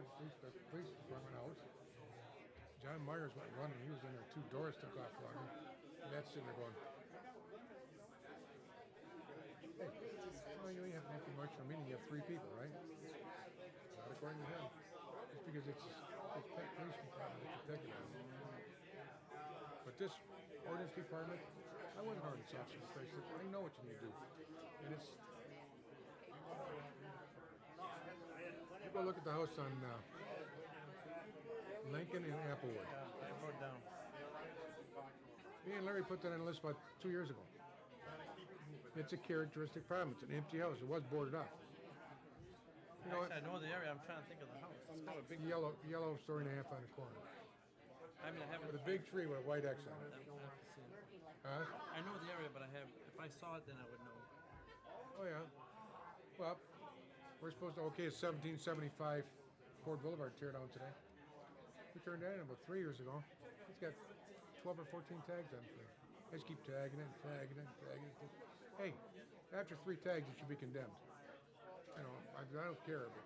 the police department out. John Myers went running. He was in there. 2 doors took off running. And that's sitting there going, hey, well, you only have an informational meeting. You have 3 people, right? Not according to him. Just because it's Peck Police Department that you're picking on. But this ordinance department, I wasn't an ordinance officer. I know what you need to do. And it's, you go look at the house on Lincoln and Applewood. I wrote down. Me and Larry put that on the list about 2 years ago. It's a characteristic problem. It's an empty house. It was boarded up. You know, Actually, I know the area. I'm trying to think of the house. It's got a big. yellow story and a half on the corner. I mean, I haven't. With a big tree with a white X on it. I have to see it. Huh? I know the area, but I have. If I saw it, then I would know. Oh, yeah. Well, we're supposed to, okay, it's 1775 Ford Boulevard tear down today. We turned that in about 3 years ago. It's got 12 or 14 tags on it. I just keep tagging it, tagging it, tagging it. Hey, after 3 tags, it should be condemned. You know, I don't care, but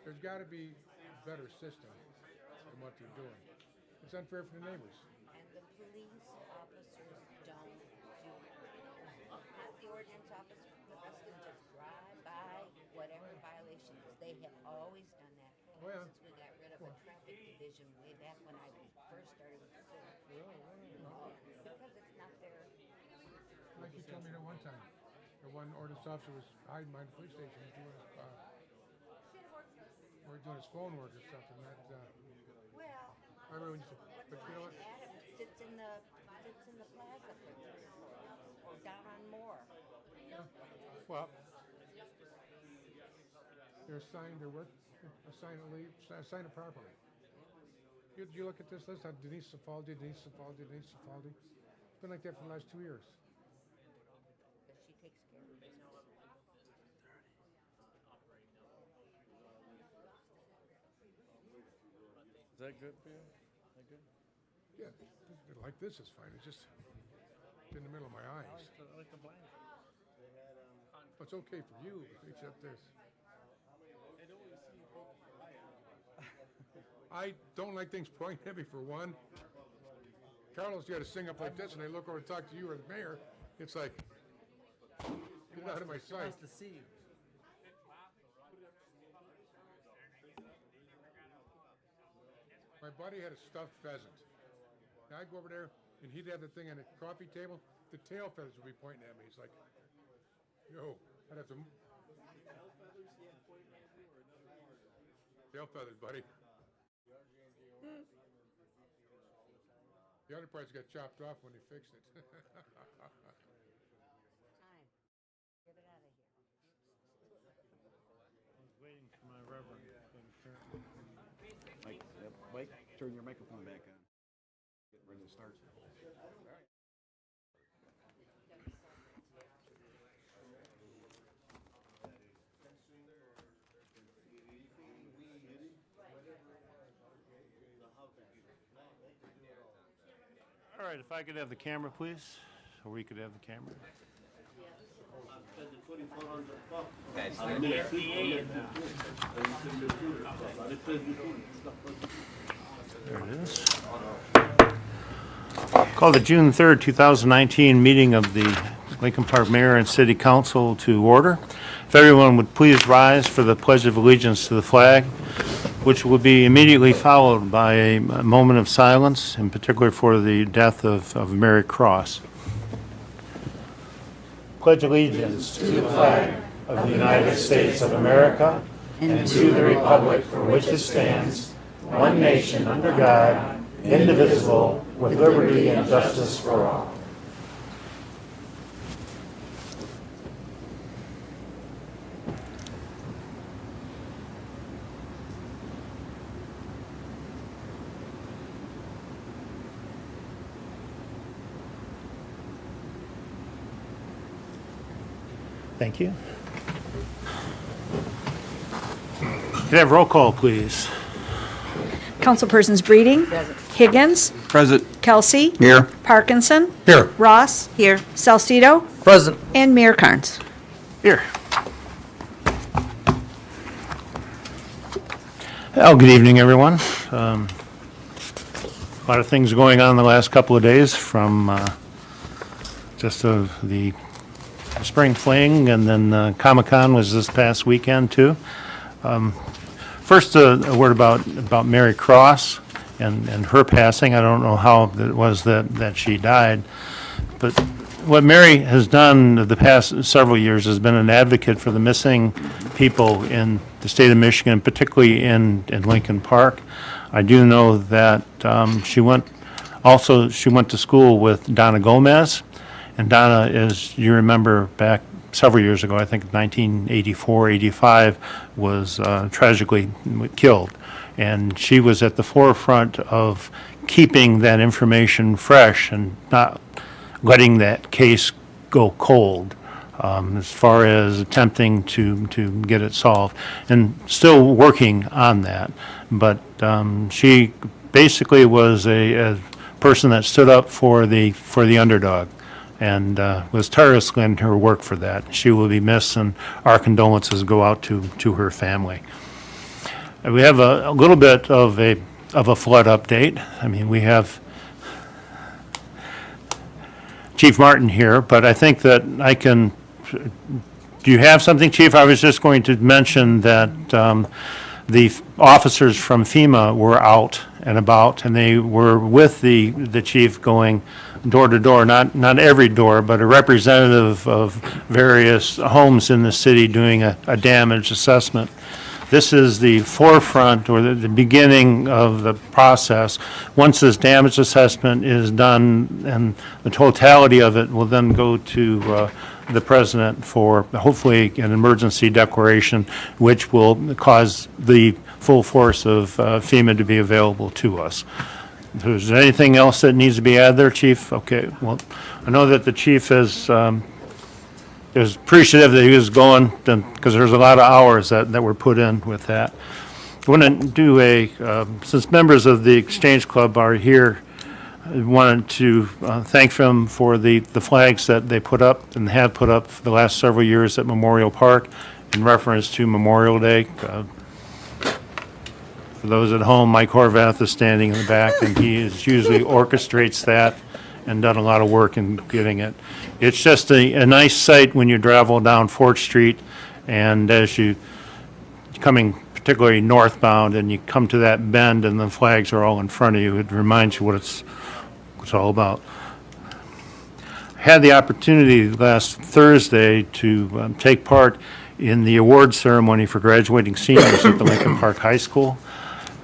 there's got to be a better system than what they're doing. It's unfair for the neighbors. And the police officers don't do, not the ordinance officer, the rest of them just drive by whatever violation is. They have always done that Oh, yeah. since we got rid of the traffic division way back when I first started with the city. Because it's not their, Like you told me that one time, the one ordinance officer was hiding behind the police station doing doing his phone work or something. That, well, I remember when you said, but you know what? Adam sits in the plaza or down on Moore. Well, they're assigned their work, assign it properly. You look at this list, Denise Safaldi. It's been like that for the last 2 years. Because she takes care of business. Is that good for you? Is that good? Yeah, like this is fine. It's just in the middle of my eyes. I like the blanket. It's okay for you, except this. I don't like things pointing at me for one. Carlos, you got to sing up like this, and I look over to talk to you or the mayor. It's like, get out of my He sight. wants to see you. My buddy had a stuffed pheasant. Now I'd go over there, and he'd have the thing on the coffee table. The tail feathers would be pointing at me. He's like, yo, I'd have to. Tail feathers, buddy. The other parts got chopped off when they fixed it. Time. Get it out of here. I was waiting for my reverend. Mike, turn your microphone back on. Get ready to start. All right, if I could have the camera, please, or we could have the camera. There it is. Call the June 3rd, 2019 meeting of the Lincoln Park Mayor and City Council to order. If everyone would please rise for the Pledge of Allegiance to the flag, which will be immediately followed by a moment of silence, in particular for the death of Mary Cross. Pledge allegiance to the flag of the United States of America and to the republic for which it stands, one nation under God, indivisible, with liberty and justice for all. Thank you. Could I have roll call, please? Councilpersons Breeding. Higgins. Present. Kelsey. Here. Parkinson. Here. Ross. Here. Salcido. Present. And Mayor Carnes. Here. Well, good evening, everyone. A lot of things going on the last couple of days, from the spring fling, and then Comic-Con was this past weekend, too. First, a word about Mary Cross and her passing. I don't know how it was that she died, but what Mary has done the past several years has been an advocate for the missing people in the state of Michigan, particularly in Lincoln Park. I do know that she went to school with Donna Gomez, and Donna, as you remember, back several years ago, I think 1984, 85, was tragically killed. And she was at the forefront of keeping that information fresh and not letting that case go cold, as far as attempting to get it solved, and still working on that. But she basically was a person that stood up for the underdog, and was tirelessly in her work for that. She will be missed, and our condolences go out to her family. We have a little bit of a flood update. I mean, we have Chief Martin here, but I think that I can. Do you have something, Chief? I was just going to mention that the officers from FEMA were out and about, and they were with the chief going door to door, not every door, but a representative of various homes in the city doing a damage assessment. This is the forefront, or the beginning of the process. Once this damage assessment is done, and the totality of it will then go to the president for hopefully an emergency declaration, which will cause the full force of FEMA to be available to us. Is there anything else that needs to be added there, Chief? Okay, well, I know that the chief is appreciative that he was going, because there's a lot of hours that were put in with that. I want to do since members of the Exchange Club are here, I wanted to thank them for the flags that they put up and have put up for the last several years at Memorial Park in reference to Memorial Day. For those at home, Mike Horvath is standing in the back, and he usually orchestrates that and done a lot of work in getting it. It's just a nice sight when you travel down Fort Street, and as you coming particularly northbound, and you come to that bend and the flags are all in front of you, it reminds you what it's all about. I had the opportunity last Thursday to take part in the award ceremony for graduating seniors at the Lincoln Park High School.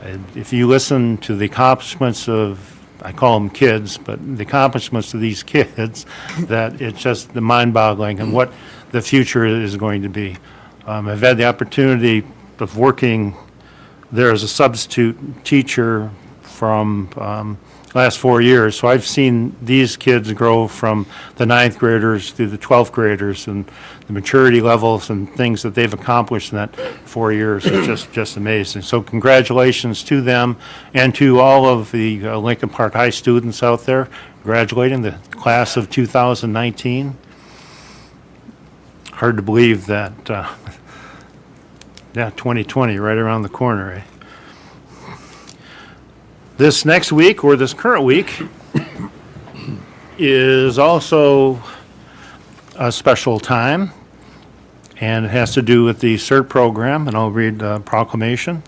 And if you listen to the accomplishments of, I call them kids, but the accomplishments of these kids, that it's just mind-boggling and what the future is going to be. I've had the opportunity of working there as a substitute teacher from last 4 years, so I've seen these kids grow from the 9th graders through the 12th graders, and the maturity levels and things that they've accomplished in that 4 years is just amazing. So congratulations to them and to all of the Lincoln Park High students out there graduating, the class of 2019. Hard to believe that, 2020 right around the corner, eh? This next week, or this current week, is also a special time, and it has to do with the CERT program, and I'll read the proclamation.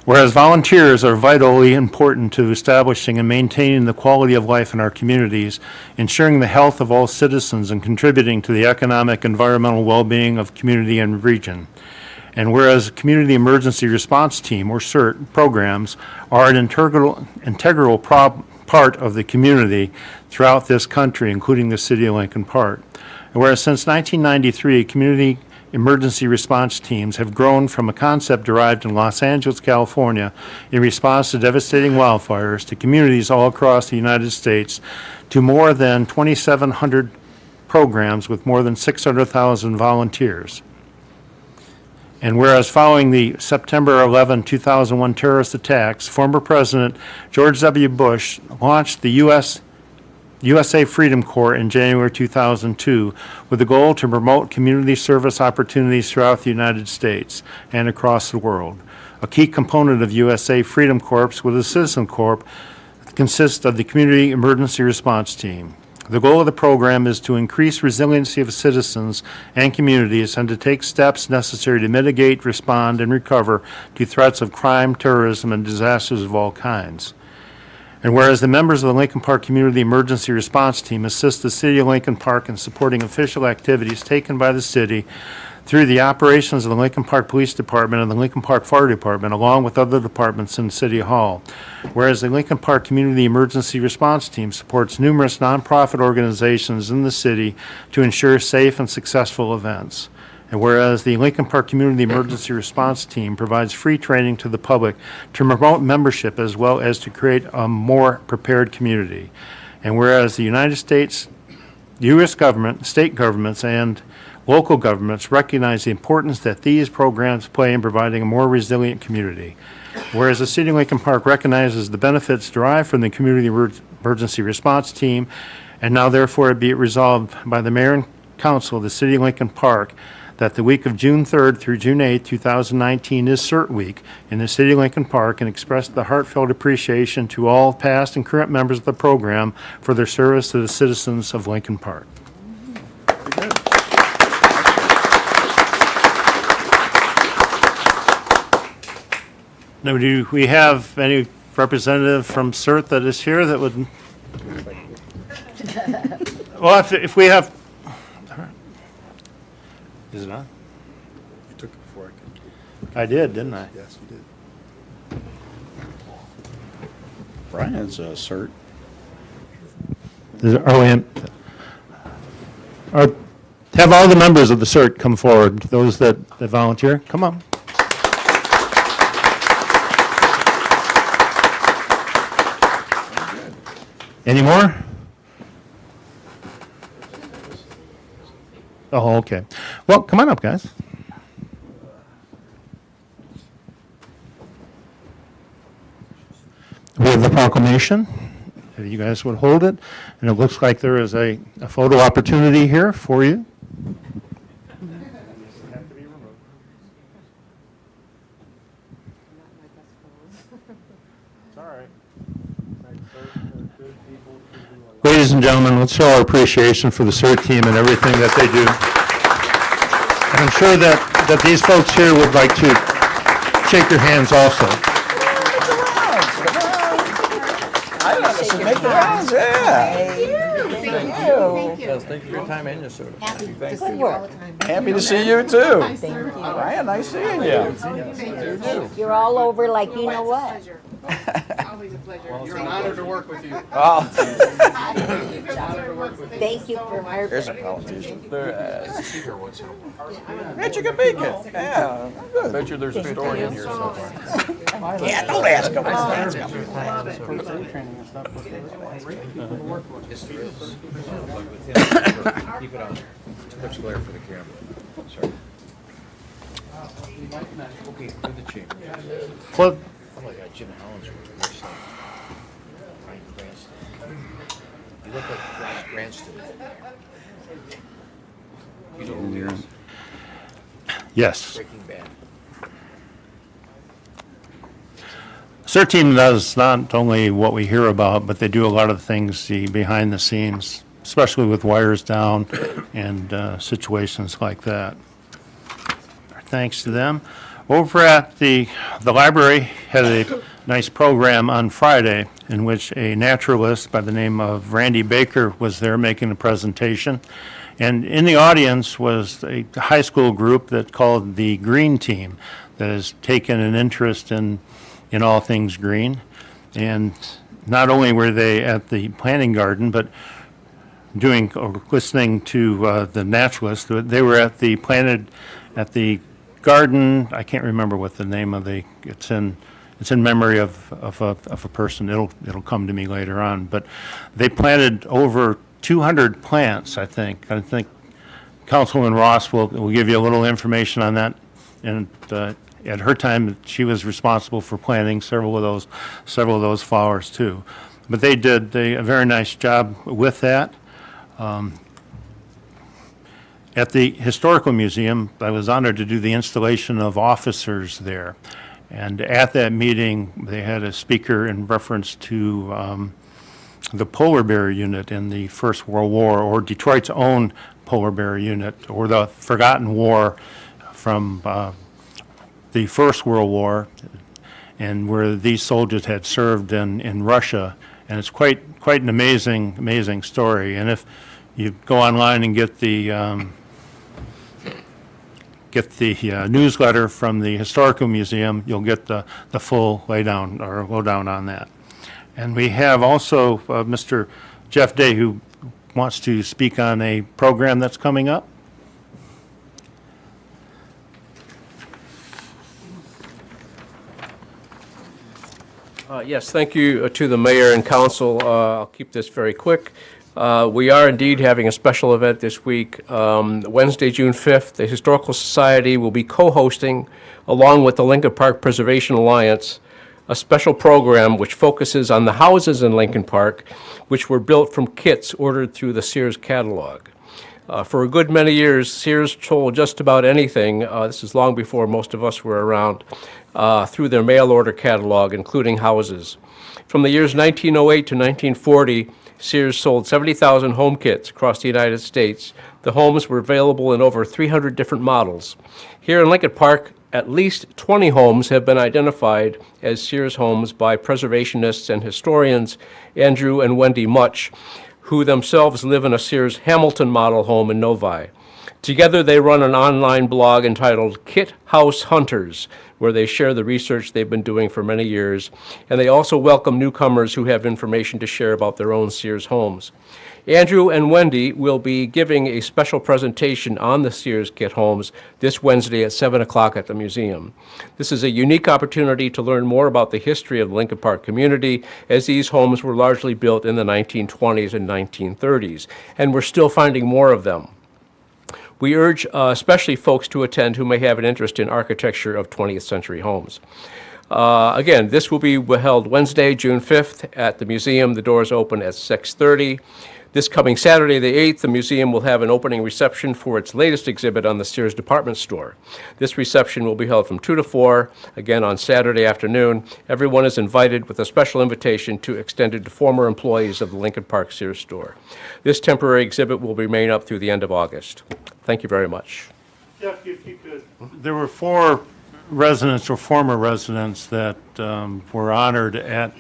Whereas volunteers are vitally important to establishing and maintaining the quality of life in our communities, ensuring the health of all citizens, and contributing to the economic, environmental well-being of community and region. And whereas Community Emergency Response Team, or CERT, programs are an integral part of the community throughout this country, including the city of Lincoln Park. And whereas since 1993, Community Emergency Response Teams have grown from a concept derived in Los Angeles, California, in response to devastating wildfires to communities all across the United States, to more than 2,700 programs with more than 600,000 volunteers. And whereas following the September 11, 2001 terrorist attacks, former President George W. Bush launched the USA Freedom Corps in January 2002 with the goal to promote community service opportunities throughout the United States and across the world. a key component of USA Freedom Corps with a Citizen Corps that consists of the Community Emergency Response Team. The goal of the program is to increase resiliency of citizens and communities and to take steps necessary to mitigate, respond, and recover to threats of crime, terrorism, and disasters of all kinds. And whereas the members of the Lincoln Park Community Emergency Response Team assist the City of Lincoln Park in supporting official activities taken by the city through the operations of the Lincoln Park Police Department and the Lincoln Park Fire Department, along with other departments in City Hall. Whereas the Lincoln Park Community Emergency Response Team supports numerous nonprofit organizations in the city to ensure safe and successful events. And whereas the Lincoln Park Community Emergency Response Team provides free training to the public to promote membership as well as to create a more prepared community. And whereas the United States, U.S. government, state governments, and local governments recognize the importance that these programs play in providing a more resilient community. Whereas the City of Lincoln Park recognizes the benefits derived from the Community Emergency Response Team, and now therefore be it resolved by the Mayor and Council of the City of Lincoln Park that the week of June 3rd through June 8th, 2019 is CERT Week in the City of Lincoln Park, and express the heartfelt appreciation to all past and current members of the program for their service to the citizens of Lincoln Park. Now, do we have any representative from CERT that is here that would? Well, if we have. Is it on? You took it before I did, didn't I? Yes, you did. Brian's a cert. Have all the members of the CERT come forward, those that volunteer. Come on. Any more? Oh, okay. Well, come on up, guys. We have the proclamation. If you guys would hold it. And it looks like there is a photo opportunity here for you. Ladies and gentlemen, let's show our appreciation for the CERT team and everything that they do. And I'm sure that these folks here would like to shake your hands also. Make the rounds, yeah. Yes, thank you for your time and your service. Good work. Happy to see you too. Thank you. Ryan, nice seeing you. You're all over like you know what. You're an honor to work with you. Oh, Thank you for our. there's a politician. Bet you can make it. Yeah, good. Bet you there's a story in here somewhere. Yeah, don't ask him. Keep it on there. Too much glare for the camera. Sorry. Okay, do the chamber. Well, Oh my God, Jim Hollinsworth was like Bryan Cranston. You look like Bryan Cranston. You know who he is? yes. Breaking Bad. CERT team does not only what we hear about, but they do a lot of things behind the scenes, especially with wires down and situations like that. Thanks to them. Over at the library had a nice program on Friday in which a naturalist by the name of Randy Baker was there making a presentation. And in the audience was a high school group that called the Green Team that has taken an interest in all things green. And not only were they at the planting garden, but doing or listening to the naturalist, they were at the garden. I can't remember what the name of it's in memory of a person. It'll come to me later on. But they planted over 200 plants, I think. Councilman Ross will give you a little information on that. And at her time, she was responsible for planting several of those flowers too. But they did a very nice job with that. At the Historical Museum, I was honored to do the installation of officers there. And at that meeting, they had a speaker in reference to the polar bear unit in the First World War, or Detroit's own polar bear unit, or the forgotten war from the First World War, and where these soldiers had served in Russia. And it's quite an amazing story. And if you go online and get the newsletter from the Historical Museum, you'll get the full lowdown on that. And we have also Mr. Jeff Day, who wants to speak on a program that's coming up. Yes, thank you to the mayor and council. I'll keep this very quick. We are indeed having a special event this week. Wednesday, June 5th, the Historical Society will be co-hosting, along with the Lincoln Park Preservation Alliance, a special program which focuses on the houses in Lincoln Park, which were built from kits ordered through the Sears catalog. For a good many years, Sears sold just about anything, this is long before most of us were around, through their mail order catalog, including houses. From the years 1908 to 1940, Sears sold 70,000 home kits across the United States. The homes were available in over 300 different models. Here in Lincoln Park, at least 20 homes have been identified as Sears homes by preservationists and historians Andrew and Wendy Much, who themselves live in a Sears Hamilton model home in Novi. Together, they run an online blog entitled Kit House Hunters, where they share the research they've been doing for many years, and they also welcome newcomers who have information to share about their own Sears homes. Andrew and Wendy will be giving a special presentation on the Sears Kit homes this Wednesday at 7 o'clock at the museum. This is a unique opportunity to learn more about the history of the Lincoln Park community, as these homes were largely built in the 1920s and 1930s, and we're still finding more of them. We urge especially folks to attend who may have an interest in architecture of 20th century homes. Again, this will be held Wednesday, June 5th at the museum. The doors open at 6:30. This coming Saturday, the 8th, the museum will have an opening reception for its latest exhibit on the Sears department store. This reception will be held from 2 to 4, again on Saturday afternoon. Everyone is invited with a special invitation to extended to former employees of the Lincoln Park Sears store. This temporary exhibit will remain up through the end of August. Thank you very much. Jeff, if you could. There were 4 residents or former residents that were honored at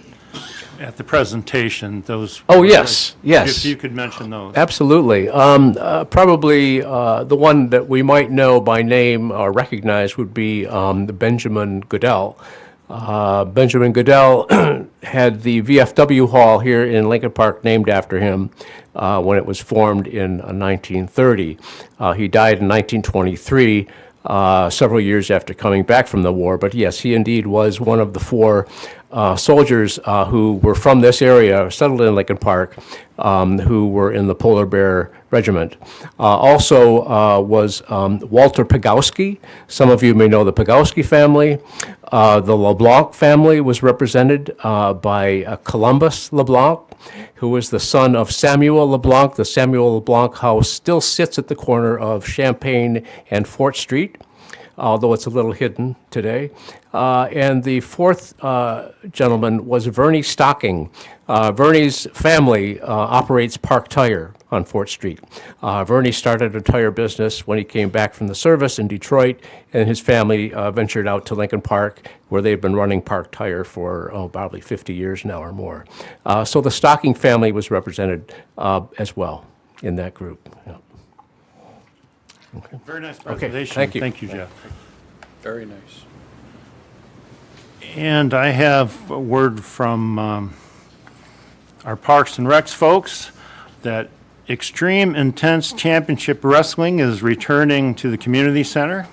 the presentation. Those. Oh, yes. If you could mention those. Absolutely. Probably the one that we might know by name or recognize would be Benjamin Goodell. Benjamin Goodell had the VFW Hall here in Lincoln Park named after him when it was formed in 1930. He died in 1923. Several years after coming back from the war. But yes, he indeed was one of the 4 soldiers who were from this area, settled in Lincoln Park, who were in the Polar Bear Regiment. Also was Walter Pegowski. Some of you may know the Pegowski family. The LeBlanc family was represented by Columbus LeBlanc, who was the son of Samuel LeBlanc. The Samuel LeBlanc house still sits at the corner of Champaign and Fort Street, although it's a little hidden today. And the 4th gentleman was Vernie Stocking. Vernie's family operates Park Tire on Fort Street. Vernie started a tire business when he came back from the service in Detroit, and his family ventured out to Lincoln Park, where they've been running Park Tire for probably 50 years now or more. So the Stocking family was represented as well in that group. Yeah. Very nice presentation. Thank you. Thank you, Jeff. Very nice. And I have a word from our Parks and Recs folks that Extreme Intense Championship Wrestling is returning to the community center.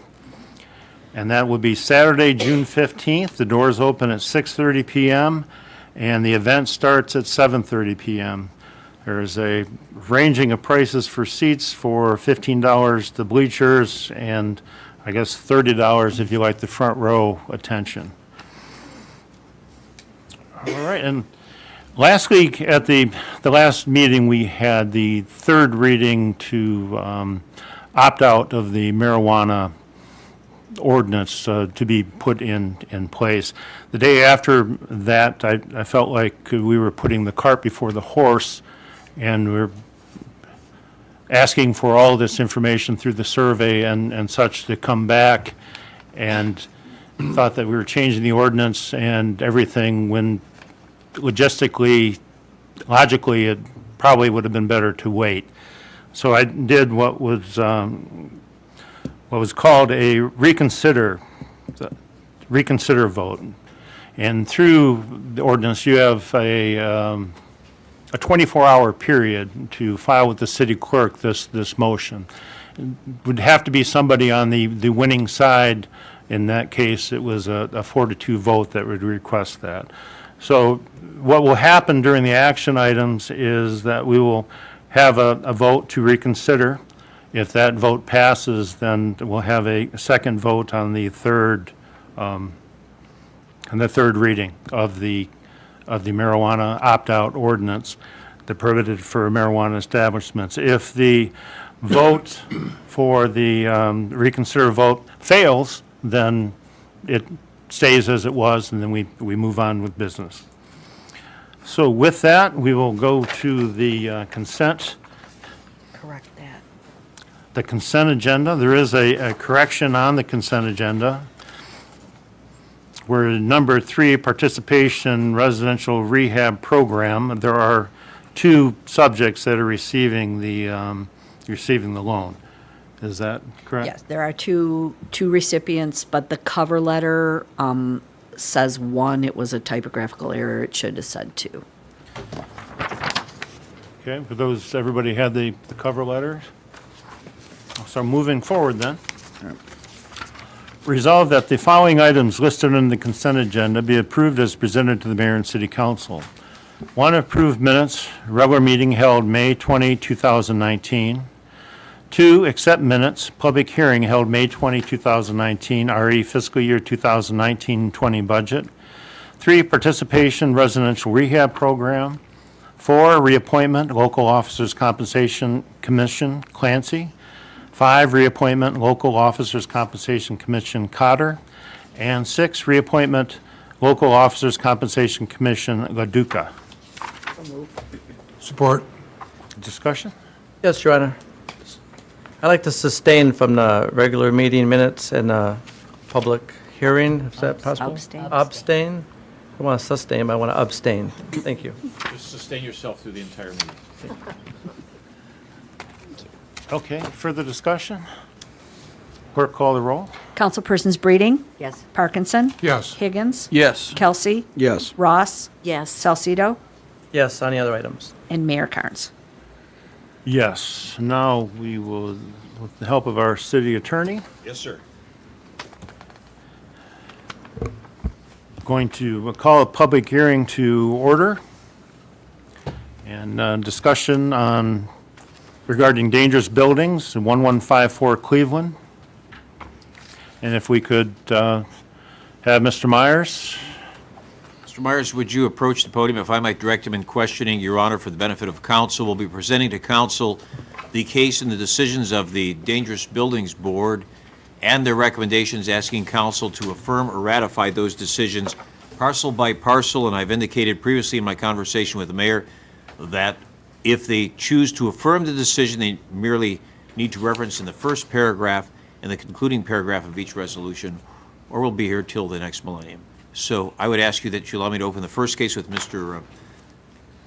And that will be Saturday, June 15th. The doors open at 6:30 p.m. and the event starts at 7:30 p.m. There's a ranging of prices for seats for $15 the bleachers, and I guess $30 if you like the front row attention. All right, and last week at the last meeting, we had the 3rd reading to opt out of the marijuana ordinance to be put in place. The day after that, I felt like we were putting the cart before the horse, and we're asking for all this information through the survey and such to come back, and thought that we were changing the ordinance and everything, when logistically, logically, it probably would have been better to wait. So I did what was called a reconsider vote. And through the ordinance, you have a 24-hour period to file with the city clerk this motion. It would have to be somebody on the winning side. In that case, it was a 4-2 vote that would request that. So what will happen during the action items is that we will have a vote to reconsider. If that vote passes, then we'll have a second vote on the third reading of the marijuana opt-out ordinance that prohibited for marijuana establishments. If the vote for the reconsider vote fails, then it stays as it was, and then we move on with business. So with that, we will go to the consent. Correct that. The consent agenda. There is a correction on the consent agenda. We're number 3, participation residential rehab program. There are 2 subjects that are receiving the loan. Is that correct? Yes, there are two recipients, but the cover letter says 1. It was a typographical error. It should have said 2. Okay, for those, everybody had the cover letters? So moving forward then. Resolved that the following items listed in the consent agenda be approved as presented to the mayor and city council. 1, approved minutes, regular meeting held May 20, 2019. 2, accept minutes, public hearing held May 20, 2019, RE fiscal year 2019-20 budget. 3, participation residential rehab program. 4, reappointment, local officers compensation commission, Clancy. 5, reappointment, local officers compensation commission, Cotter. And 6, reappointment, local officers compensation commission, Laduca. Support. Discussion? Yes, Your Honor. I'd like to sustain from the regular meeting minutes and public hearing, is that possible? Abstain. Abstain? I want to sustain, but I want to abstain. Thank you. Just sustain yourself through the entire meeting. Okay, further discussion? Clerk, call the roll. Councilpersons Breeding, Yes. Parkinson, Yes. Higgins, Yes. Kelsey, Yes. Ross, Yes. Salcido, Yes, on the other items. and Mayor Carnes. Yes, now we will, with the help of our city attorney, Yes, sir. going to call a public hearing to order and discussion on regarding dangerous buildings in 1154 Cleveland. And if we could have Mr. Myers. Mr. Myers, would you approach the podium if I might direct him in questioning, Your Honor, for the benefit of council? We'll be presenting to council the case and the decisions of the Dangerous Buildings Board and their recommendations, asking council to affirm or ratify those decisions parcel by parcel. And I've indicated previously in my conversation with the mayor that if they choose to affirm the decision, they merely need to reference in the first paragraph and the concluding paragraph of each resolution, or we'll be here till the next millennium. So I would ask you that you allow me to open the first case with Mr.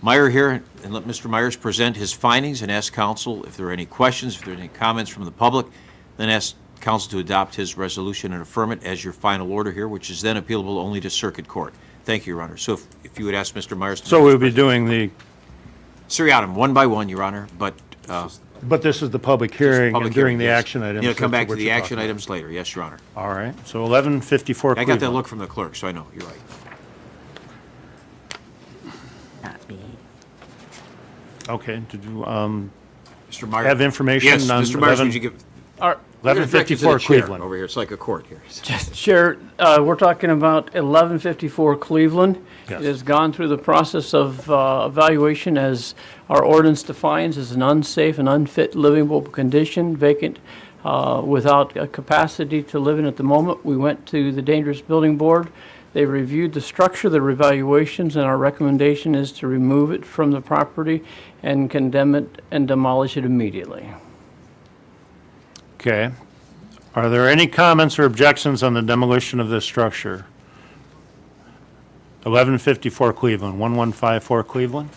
Meyer here, and let Mr. Myers present his findings and ask council if there are any questions, if there are any comments from the public, then ask council to adopt his resolution and affirm it as your final order here, which is then appealable only to circuit court. Thank you, Your Honor. So if you would ask Mr. Myers to... So we'll be doing the, seriatim, one by one, Your Honor, but but this is the public hearing public during the hearing, yes. action items. You'll come back to What the you're action talking items later. Yes, Your Honor. about. All right, so 1154 I Cleveland. got that look from the clerk, so I know. You're right. Not me. Okay, did you Mr. Myers. have information Yes, on Mr. Myers, 11 would you give... I'm gonna direct you to 1154 the chair Cleveland? Over here, it's like a court here. Chair, we're talking about 1154 Cleveland. Yes. It has gone through the process of evaluation as our ordinance defines as an unsafe and unfit livable condition, vacant without a capacity to live in at the moment. We went to the Dangerous Building Board. They reviewed the structure, the evaluations, and our recommendation is to remove it from the property and condemn it and demolish it immediately. Okay. Are there any comments or objections on the demolition of this structure? 1154 Cleveland, 1154 Cleveland.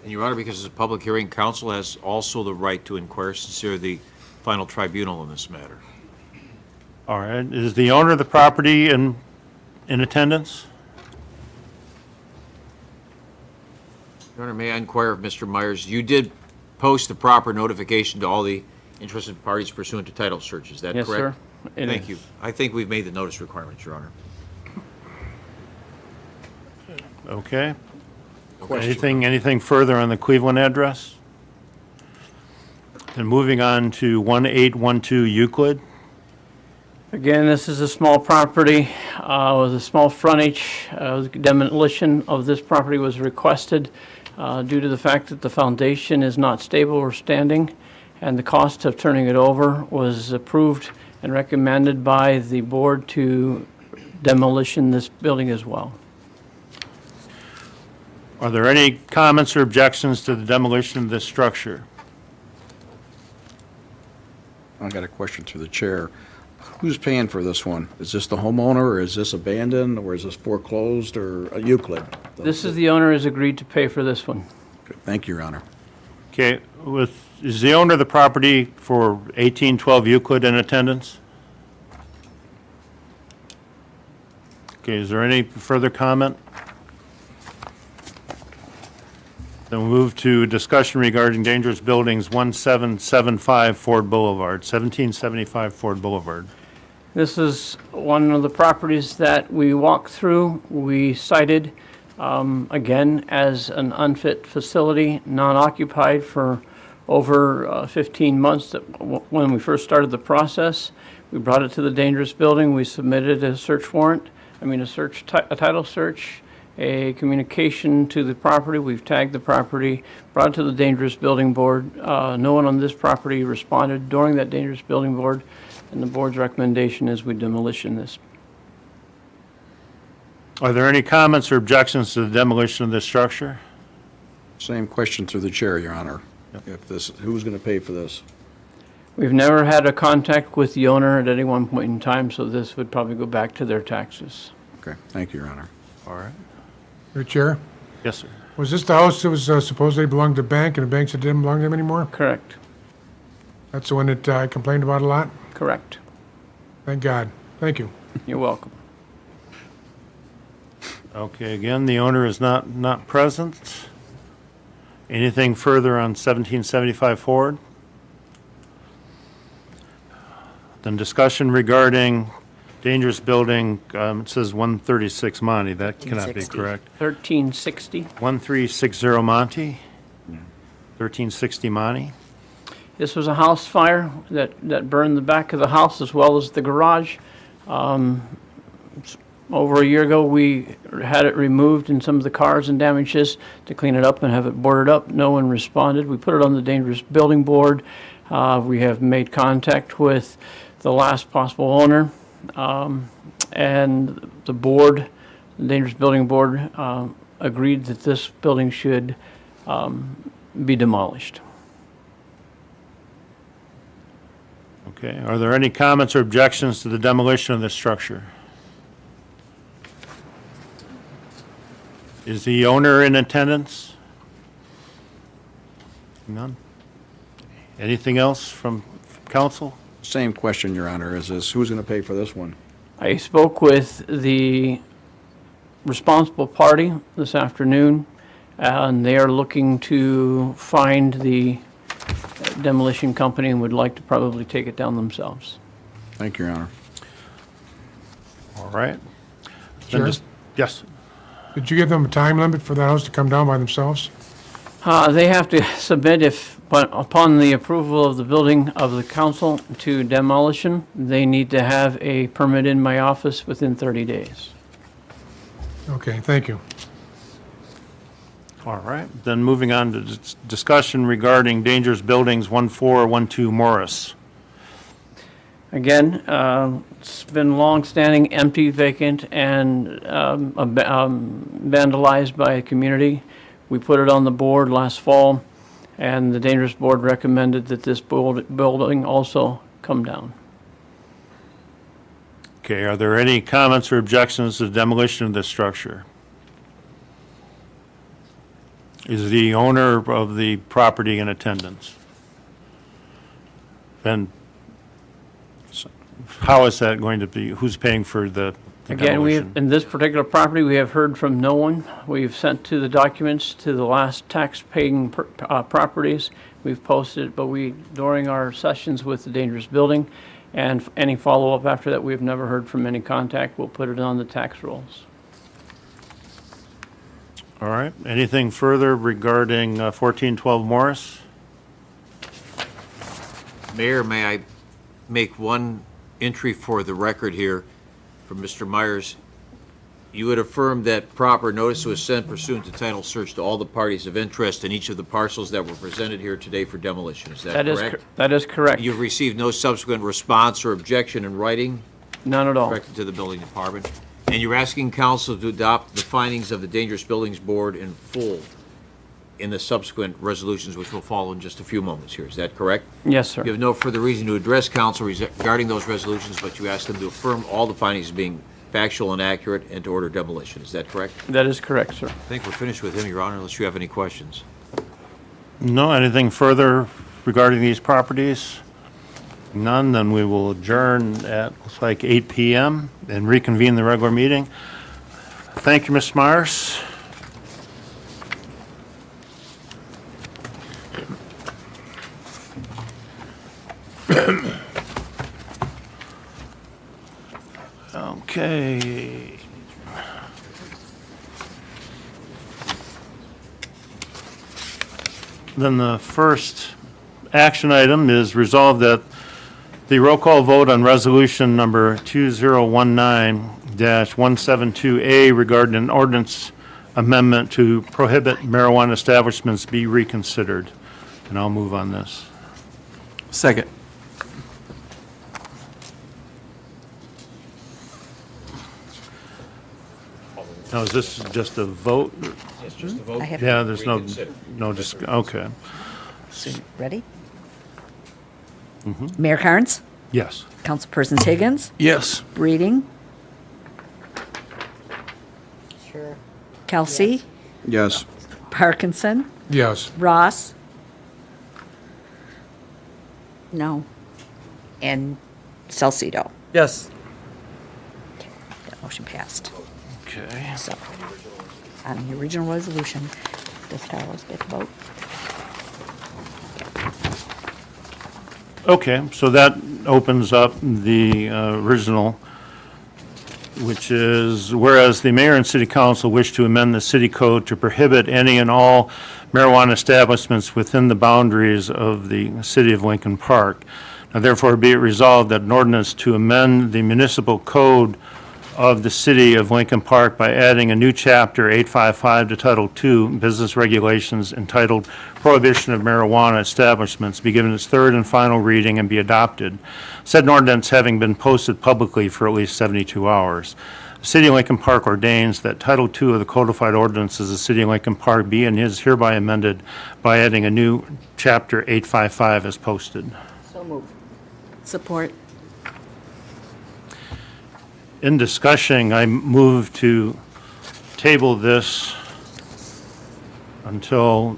And Your Honor, because it's a public hearing, council has also the right to inquire since they're the final tribunal in this matter. All right. Is the owner of the property in attendance? Your Honor, may I inquire of Mr. Myers, you did post the proper notification to all the interested parties pursuant to title search, is that correct? Yes, sir. It Thank is. you. I think we've made the notice requirements, Your Honor. Okay. Anything further on the Cleveland address? Then moving on to 1812 Euclid. Again, this is a small property with a small frontage. Demolition of this property was requested due to the fact that the foundation is not stable or standing, and the cost of turning it over was approved and recommended by the board to demolition this building as well. Are there any comments or objections to the demolition of this structure? I got a question through the chair. Who's paying for this one? Is this the homeowner, or is this abandoned, or is this foreclosed, or Euclid? This is the owner has agreed to pay for this one. Good. Thank you, Your Honor. Okay, is the owner of the property for 1812 Euclid in attendance? Okay, is there any further comment? Then we'll move to discussion regarding dangerous buildings, 1775 Ford Boulevard, 1775 Ford Boulevard. This is one of the properties that we walked through. We cited, again, as an unfit facility, non-occupied for over 15 months when we first started the process. We brought it to the dangerous building. We submitted a search warrant, a title search, a communication to the property. We've tagged the property, brought it to the dangerous building board. No one on this property responded during that dangerous building board, and the board's recommendation is we demolition this. Are there any comments or objections to the demolition of this structure? Same question through the chair, Your Honor. Who's going to pay for this? We've never had a contact with the owner at any one point in time, so this would probably go back to their taxes. Okay, thank you, Your Honor. All right. Your Chair, Yes, sir. was this the house that was supposedly belonged to the bank, and the bank said it didn't belong to them anymore? Correct. That's the one that I complained about a lot? Correct. Thank God. Thank you. You're welcome. Okay, again, the owner is not present. Anything further on 1775 Ford? Then discussion regarding dangerous building, it says 136 Monty, that cannot be 1360. correct. 1360. 1360 Monty? 1360 Monty? This was a house fire that burned the back of the house as well as the garage. Over a year ago, we had it removed in some of the cars and damages to clean it up and have it boarded up. No one responded. We put it on the dangerous building board. We have made contact with the last possible owner. And the board, the dangerous building board, agreed that this building should be demolished. Okay, are there any comments or objections to the demolition of this structure? Is the owner in attendance? None? Anything else from council? Same question, Your Honor, is this, who's going to pay for this one? I spoke with the responsible party this afternoon, and they are looking to find the demolition company and would like to probably take it down themselves. Thank you, Your Honor. All right. Then Chair? just- Yes. Did you give them a time limit for that house to come down by themselves? They have to submit but upon the approval of the building of the council to demolition, they need to have a permit in my office within 30 days. Okay, thank you. All right, then moving on to discussion regarding dangerous buildings 1412 Morris. Again, it's been long-standing, empty, vacant, and vandalized by a community. We put it on the board last fall, and the dangerous board recommended that this building also come down. Okay, are there any comments or objections to the demolition of this structure? Is the owner of the property in attendance? Then, how is that going to be, who's paying for the Again, demolition? in this particular property, we have heard from no one. We've sent to the documents to the last tax-paying properties. We've posted, but during our sessions with the dangerous building and any follow-up after that, we've never heard from any contact. We'll put it on the tax rolls. All right, anything further regarding 1412 Morris? Mayor, may I make one entry for the record here from Mr. Myers? You had affirmed that proper notice was sent pursuant to title search to all the parties of interest in each of the parcels that were presented here today for demolition. Is that correct? That is correct. You've received no subsequent response or objection in writing None at all. directed to the building department? And you're asking council to adopt the findings of the Dangerous Buildings Board in full in the subsequent resolutions, which will follow in just a few moments here. Is that correct? Yes, sir. You have no further reason to address council regarding those resolutions, but you ask them to affirm all the findings as being factual and accurate and to order demolition. Is that correct? That is correct, sir. I think we're finished with him, Your Honor, unless you have any questions. No, anything further regarding these properties? None, then we will adjourn at, looks like 8 PM and reconvene the regular meeting. Thank you, Ms. Myers. Okay. Then the first action item is resolved that the roll call vote on resolution number 2019-172A regarding an ordinance amendment to prohibit marijuana establishments be reconsidered. And I'll move on this. Second. Now, is this just a vote? It's just a vote. I have, Yeah, there's no, okay. so, ready? Mayor Carnes, Yes. Councilpersons Higgins, Yes. Breeding, Sure. Kelsey, Yes. Parkinson, Yes. Ross. No. And Salcido. Yes. That motion passed. Okay. So, on the original resolution, does Carlos get the vote? Okay, so that opens up the original, which is, whereas the mayor and city council wish to amend the city code to prohibit any and all marijuana establishments within the boundaries of the city of Lincoln Park. Now therefore be it resolved that an ordinance to amend the municipal code of the city of Lincoln Park by adding a new chapter 855 to Title II, Business Regulations, entitled Prohibition of Marijuana Establishments, be given its third and final reading and be adopted. Said ordinance having been posted publicly for at least 72 hours. The City of Lincoln Park ordains that Title II of the codified ordinances of the City of Lincoln Park be and is hereby amended by adding a new chapter 855 as posted. So move. Support. In discussion, I move to table this until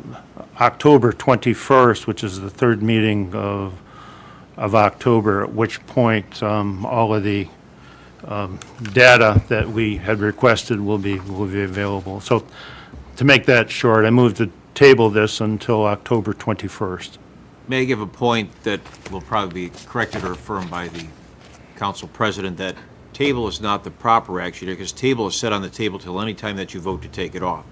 October 21st, which is the third meeting of October, at which point all of the data that we had requested will be available. So to make that short, I move to table this until October 21st. May I give a point that will probably be corrected or affirmed by the council president, that table is not the proper action here, because table is set on the table till any time that you vote to take it off.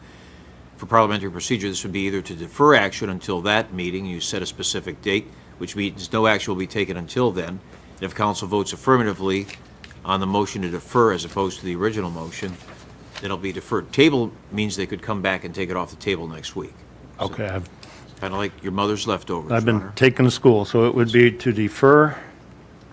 For parliamentary procedure, this would be either to defer action until that meeting, you set a specific date, which means no action will be taken until then. And if council votes affirmatively on the motion to defer as opposed to the original motion, then it'll be deferred. Table means they could come back and take it off the table next week. Okay, Kind of like your mother's leftovers, I've Your been Honor. taken to school, so it would be to defer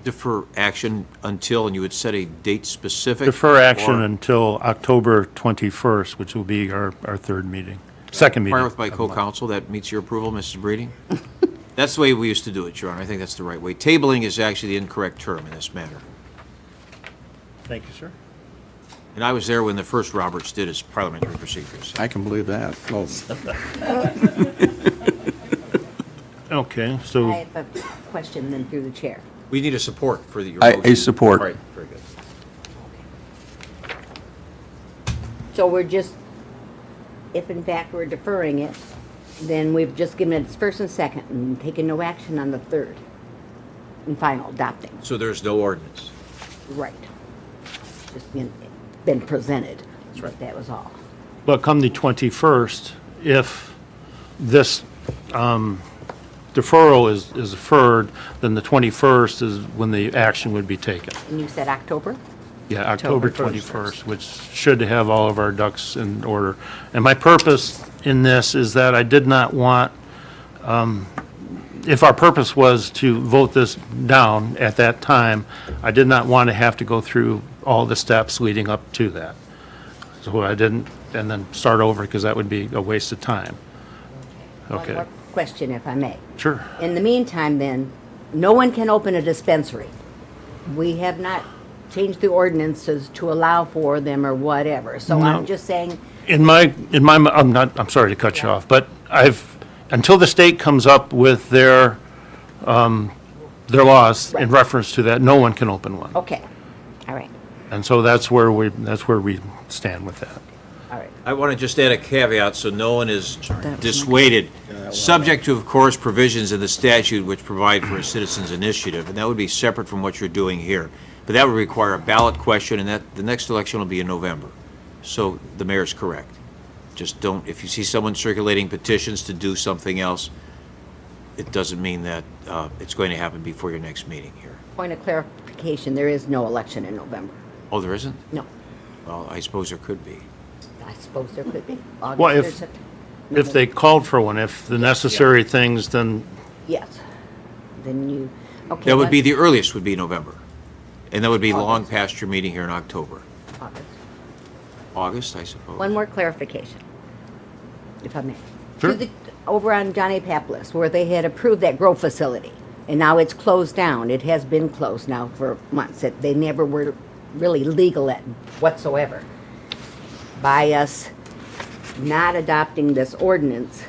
Defer action until, and you would set a date specific? Defer action or until October 21st, which will be our third meeting, second meeting. Inquire with my co-counsel, that meets your approval, Mrs. Breeding? That's the way we used to do it, Your Honor. I think that's the right way. Tabling is actually the incorrect term in this matter. Thank you, sir. And I was there when the first Roberts did his parliamentary procedures. I can believe that. Oh, Okay, I so, have a question then through the chair. We need a support for your I motion. support. All right, very good. So we're just, if in fact we're deferring it, then we've just given it its first and second and taken no action on the third and final adopting. So there's no ordinance. Right. Just been presented. That's right. That was all. but come the 21st, if this deferral is deferred, then the 21st is when the action would be taken. And you said October? Yeah, October October 21st, which should have all of our ducks in order. And my purpose in this is that I did not want, if our purpose was to vote this down at that time, I did not want to have to go through all the steps leading up to that. So I didn't, and then start over, because that would be a waste of time. One Okay, more question, if I may. sure. In the meantime, then, no one can open a dispensary. We have not changed the ordinances to allow for them or whatever. So I'm No. just saying, I'm sorry to cut you off, but until the state comes up with their laws in Right. reference to that, no one can open one. okay, all right, And so that's where we stand with that. all right. I want to just add a caveat so no one is dissuaded, subject to, of course, provisions in the statute which provide for a citizen's initiative, and that would be separate from what you're doing here. But that would require a ballot question, and the next election will be in November. So the mayor's correct. Just don't, if you see someone circulating petitions to do something else, it doesn't mean that it's going to happen before your next meeting here. Point of clarification, there is no election in November. Oh, there isn't? No, Well, I suppose there could be. I suppose there could be. Well, August or if September. they called for one, if the necessary things, then Yes. Then you, okay. That would one- be, the earliest would be November. And that would be long August. past your meeting here in October. August. August, I suppose. One more clarification, if I may. Sure. To the- Over on Johnny Paplis, where they had approved that grow facility, and now it's closed down. It has been closed now for months. They never were really legal at whatsoever. By us not adopting this ordinance,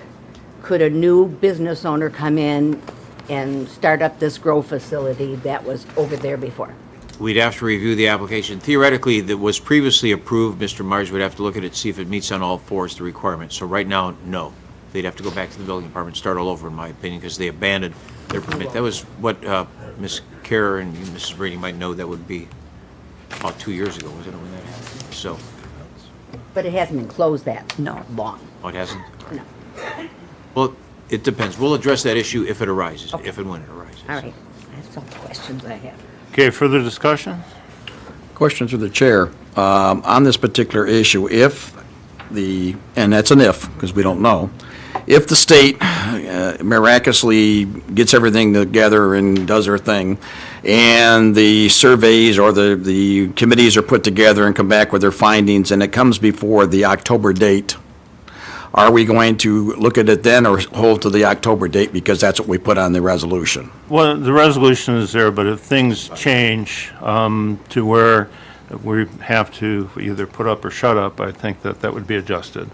could a new business owner come in and start up this grow facility that was over there before? We'd have to review the application. Theoretically, that was previously approved, Mr. Myers would have to look at it, see if it meets on all fours the requirements. So right now, no. They'd have to go back to the building department, start all over, in my opinion, because they abandoned their permit. That was what Ms. Kerr and you, Mrs. Brady, might know. That would be about 2 years ago, wasn't it, when that happened? So, But it hasn't been closed that No. long. oh, it hasn't? No. Well, it depends. We'll address that issue if it arises, if and when it arises. All right. That's all the questions I have. okay, further discussion? Question through the chair. On this particular issue, and that's an if, because we don't know, if the state miraculously gets everything together and does their thing, and the surveys or the committees are put together and come back with their findings, and it comes before the October date, are we going to look at it then or hold to the October date because that's what we put on the resolution? Well, the resolution is there, but if things change to where we have to either put up or shut up, I think that would be adjusted.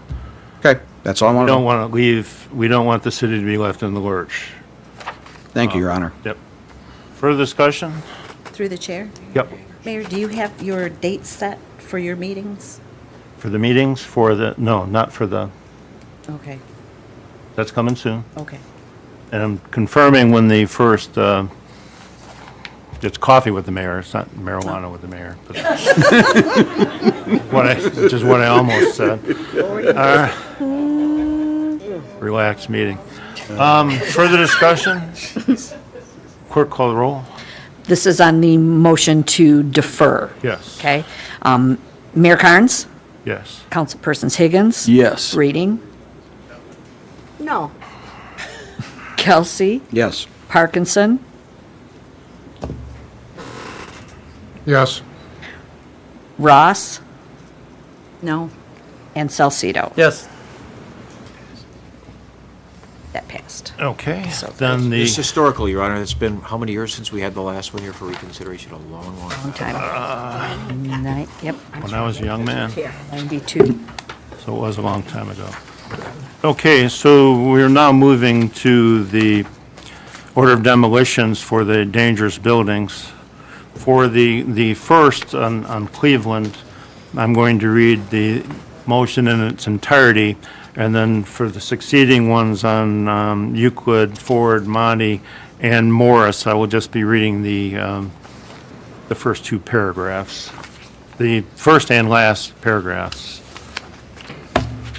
Okay, that's all I want We to don't know. want to leave, we don't want the city to be left in the lurch. Thank you, Your Honor. Yep. Further discussion? Through the chair? Yep. Mayor, do you have your dates set for your meetings? For the meetings, no, not for the, Okay, that's coming soon. okay. And I'm confirming when the first, it's coffee with the mayor, it's not marijuana with the mayor. but- Which is what I almost said. Relaxed meeting. Further discussion? Clerk, call the roll. This is on the motion to defer. Yes. Okay. Mayor Carnes? Yes. Councilpersons Higgins. Yes. Breeding. No. Kelsey. Yes. Parkinson. Yes. Ross. No. And Salcido. Yes. That passed. Okay, then the, It's historical, Your Honor. It's been how many years since we had the last one here for reconsideration? A long, long Long time. time. Yep. when I was a young man, 92. so it was a long time ago. Okay, so we're now moving to the order of demolitions for the dangerous buildings. For the first on Cleveland, I'm going to read the motion in its entirety, and then for the succeeding ones on Euclid, Ford, Monty, and Morris, I will just be reading the first two paragraphs, the first and last paragraphs.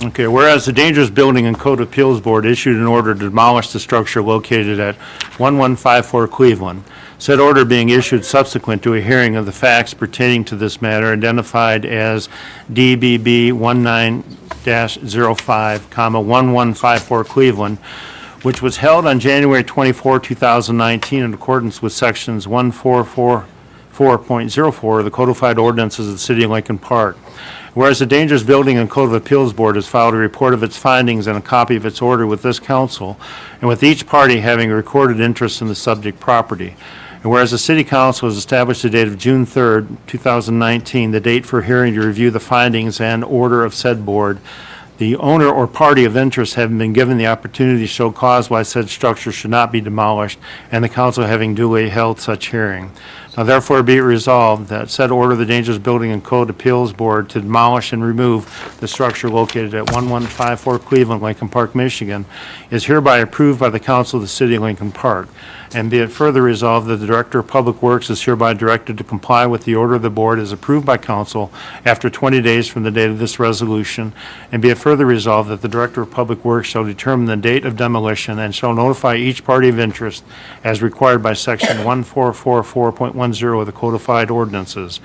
Okay, whereas the Dangerous Building and Code Appeals Board issued an order to demolish the structure located at 1154 Cleveland, said order being issued subsequent to a hearing of the facts pertaining to this matter identified as DBB 19-05, 1154 Cleveland, which was held on January 24, 2019 in accordance with sections 1444.04 of the codified ordinances of the City of Lincoln Park. Whereas the Dangerous Building and Code of Appeals Board has filed a report of its findings and a copy of its order with this council, and with each party having a recorded interest in the subject property. And whereas the City Council has established the date of June 3rd, 2019, the date for hearing to review the findings and order of said board, the owner or party of interest having been given the opportunity to show cause why said structure should not be demolished, and the council having duly held such hearing. Now therefore be it resolved that said order of the Dangerous Building and Code Appeals Board to demolish and remove the structure located at 1154 Cleveland, Lincoln Park, Michigan, is hereby approved by the council of the City of Lincoln Park. And be it further resolved that the Director of Public Works is hereby directed to comply with the order of the board as approved by council after 20 days from the date of this resolution. And be it further resolved that the Director of Public Works shall determine the date of demolition and shall notify each party of interest as required by section 1444.10 of the codified ordinances.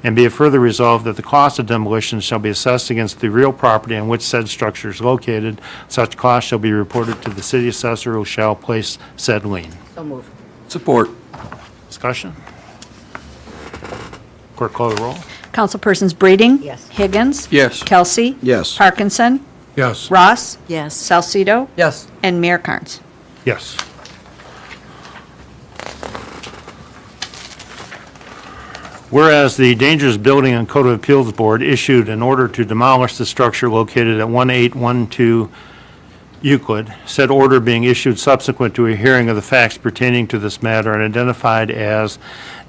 And be it further resolved that the cost of demolition shall be assessed against the real property on which said structure is located. Such cost shall be reported to the city assessor who shall place said lien. So move. Support. Discussion? Clerk call the roll. Councilpersons Breeding. Yes. Higgins. Yes. Kelsey. Yes. Parkinson. Yes. Ross. Yes. Salcido. Yes. And Mayor Carnes. Yes. Whereas the Dangerous Building and Code of Appeals Board issued an order to demolish the structure located at 1812 Euclid, said order being issued subsequent to a hearing of the facts pertaining to this matter and identified as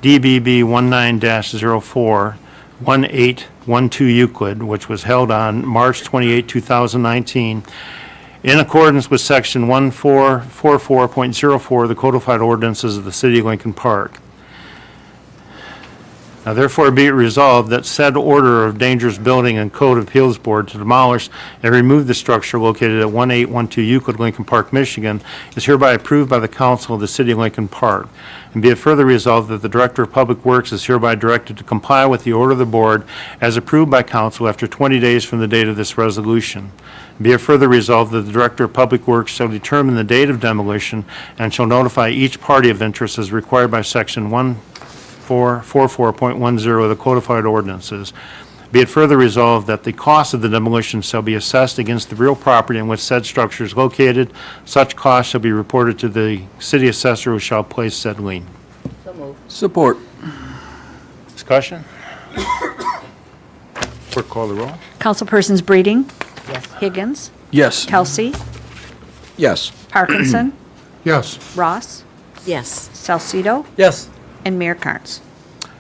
DBB 19-04, 1812 Euclid, which was held on March 28, 2019, in accordance with section 1444.04 of the codified ordinances of the City of Lincoln Park. Now therefore be it resolved that said order of Dangerous Building and Code Appeals Board to demolish and remove the structure located at 1812 Euclid, Lincoln Park, Michigan, is hereby approved by the council of the City of Lincoln Park. And be it further resolved that the Director of Public Works is hereby directed to comply with the order of the board as approved by council after 20 days from the date of this resolution. Be it further resolved that the Director of Public Works shall determine the date of demolition and shall notify each party of interest as required by section 1444.10 of the codified ordinances. Be it further resolved that the cost of the demolition shall be assessed against the real property in which said structure is located. Such cost shall be reported to the city assessor who shall place said lien. So move. Support. Discussion? Clerk call the roll. Councilpersons Breeding. Yes. Higgins. Yes. Kelsey. Yes. Parkinson. Yes. Ross. Yes. Salcido. Yes. And Mayor Carnes.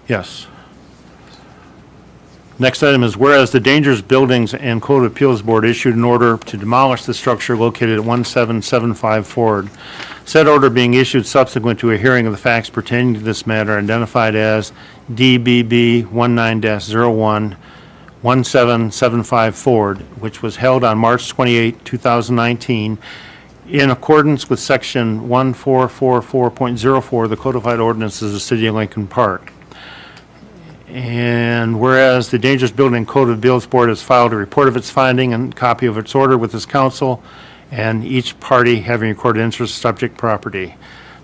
Yes. Next item is whereas the Dangerous Buildings and Code Appeals Board issued an order to demolish the structure located at 1775 Ford. Said order being issued subsequent to a hearing of the facts pertaining to this matter identified as DBB 19-01, 1775 Ford, which was held on March 28, 2019, in accordance with section 1444.04 of the codified ordinances of the City of Lincoln Park. And whereas the Dangerous Building Code of Appeals Board has filed a report of its finding and copy of its order with this council, and each party having recorded interest in subject property.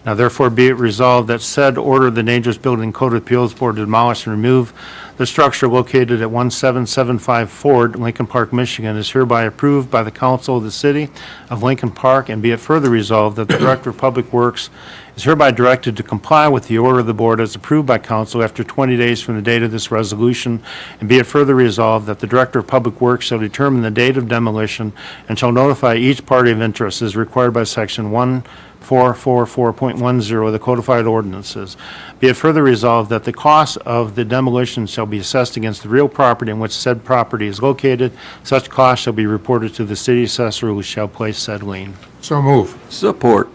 Now therefore be it resolved that said order of the Dangerous Building Code of Appeals Board to demolish and remove the structure located at 17755 Ford, Lincoln Park, Michigan, is hereby approved by the council of the city of Lincoln Park, and be it further resolved that the Director of Public Works is hereby directed to comply with the order of the board as approved by council after 20 days from the date of this resolution, and be it further resolved that the Director of Public Works shall determine the date of demolition and shall notify each party of interest as required by section 1444.10 of the codified ordinances. Be it further resolved that the cost of the demolition shall be assessed against the real property in which said property is located. Such cost shall be reported to the city assessor, who shall place said lien. So move. Support.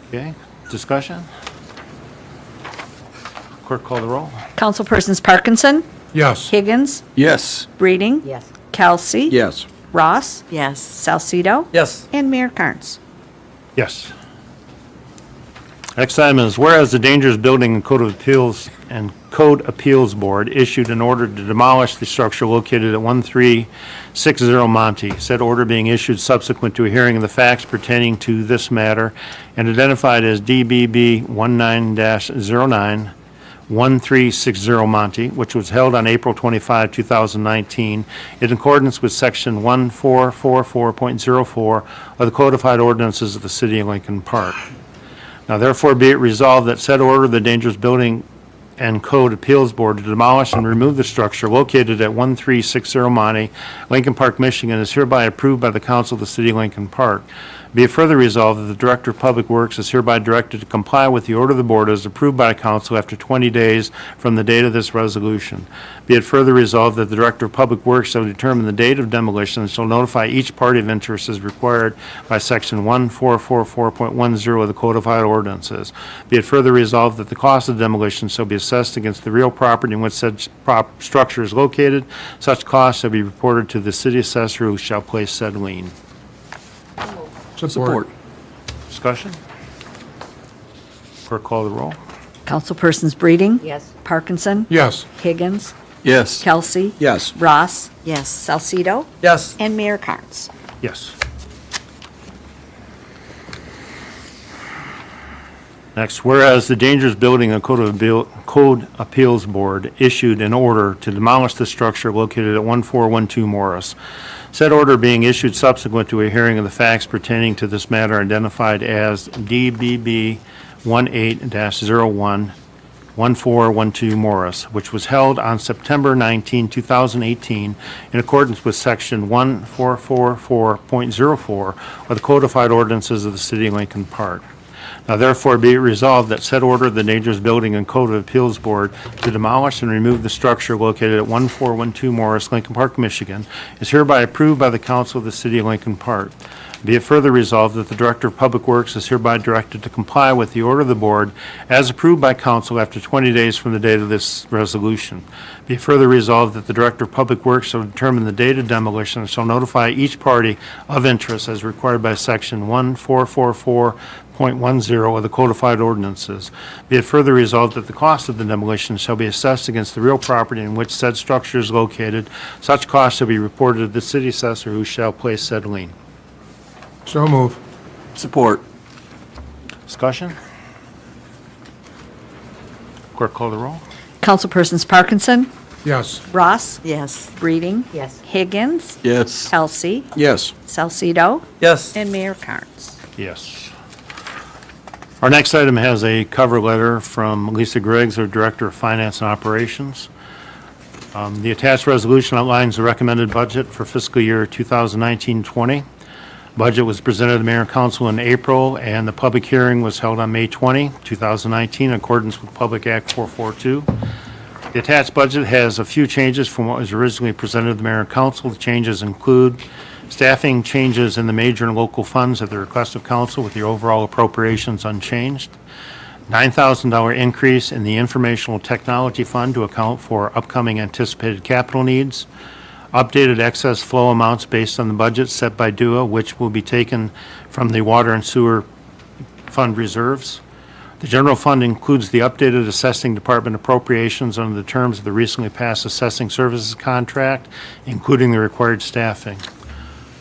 Okay, discussion? Clerk, call the roll. Councilpersons Parkinson, Yes. Higgins, Yes. Breeding, Yes. Kelsey. Yes. Ross, Yes. Salcido, Yes. and Mayor Carnes. Yes. Next item is, whereas the Dangerous Building and Code Appeals Board issued an order to demolish the structure located at 1360 Monte, said order being issued subsequent to a hearing of the facts pertaining to this matter and identified as DBB 19-09 1360 Monte, which was held on April 25, 2019, in accordance with Section 1444.04 of the codified ordinances of the City of Lincoln Park. Now therefore be it resolved that said order of the Dangerous Building and Code Appeals Board to demolish and remove the structure located at 1360 Monte, Lincoln Park, Michigan, is hereby approved by the Council of the City of Lincoln Park. Be it further resolved that the Director of Public Works is hereby directed to comply with the order of the Board as approved by Council after 20 days from the date of this resolution. Be it further resolved that the Director of Public Works shall determine the date of demolition and shall notify each party of interest as required by Section 1444.10 of the codified ordinances. Be it further resolved that the cost of demolition shall be assessed against the real property in which said structure is located. Such cost shall be reported to the city assessor, who shall place said lien. Support. Discussion? Clerk, call the roll. Councilpersons Breeding, Yes. Parkinson, Yes. Higgins, Yes. Kelsey, Yes. Ross, Yes. Salcido, Yes. and Mayor Carnes. Yes. Next, whereas the Dangerous Building and Code Appeals Board issued an order to demolish the structure located at 1412 Morris. Said order being issued subsequent to a hearing of the facts pertaining to this matter identified as DBB 18-01 1412 Morris, which was held on September 19, 2018, in accordance with Section 1444.04 of the codified ordinances of the City of Lincoln Park. Now therefore be it resolved that said order of the Dangerous Building and Code of Appeals Board to demolish and remove the structure located at 1412 Morris, Lincoln Park, Michigan, is hereby approved by the Council of the City of Lincoln Park. Be it further resolved that the Director of Public Works is hereby directed to comply with the order of the Board as approved by Council after 20 days from the date of this resolution. Be it further resolved that the Director of Public Works shall determine the date of demolition and shall notify each party of interest as required by Section 1444.10 of the codified ordinances. Be it further resolved that the cost of the demolition shall be assessed against the real property in which said structure is located. Such cost shall be reported to the city assessor, who shall place said lien. So move. Support. Discussion? Clerk, call the roll. Councilpersons Parkinson, Yes. Ross, Yes. Breeding, Yes. Higgins, Yes. Kelsey, Yes. Salcido, Yes. and Mayor Carnes. Yes. Our next item has a cover letter from Lisa Griggs, our Director of Finance and Operations. The attached resolution outlines the recommended budget for fiscal year 2019-20. Budget was presented to the Mayor and Council in April, and the public hearing was held on May 20, 2019, in accordance with Public Act 442. The attached budget has a few changes from what was originally presented to the Mayor and Council. The changes include staffing changes in the major and local funds at the request of Council, with the overall appropriations unchanged. $9,000 increase in the Informational Technology Fund to account for upcoming anticipated capital needs. Updated excess flow amounts based on the budget set by DUA, which will be taken from the Water and Sewer Fund reserves. The general fund includes the updated assessing department appropriations under the terms of the recently passed assessing services contract, including the required staffing.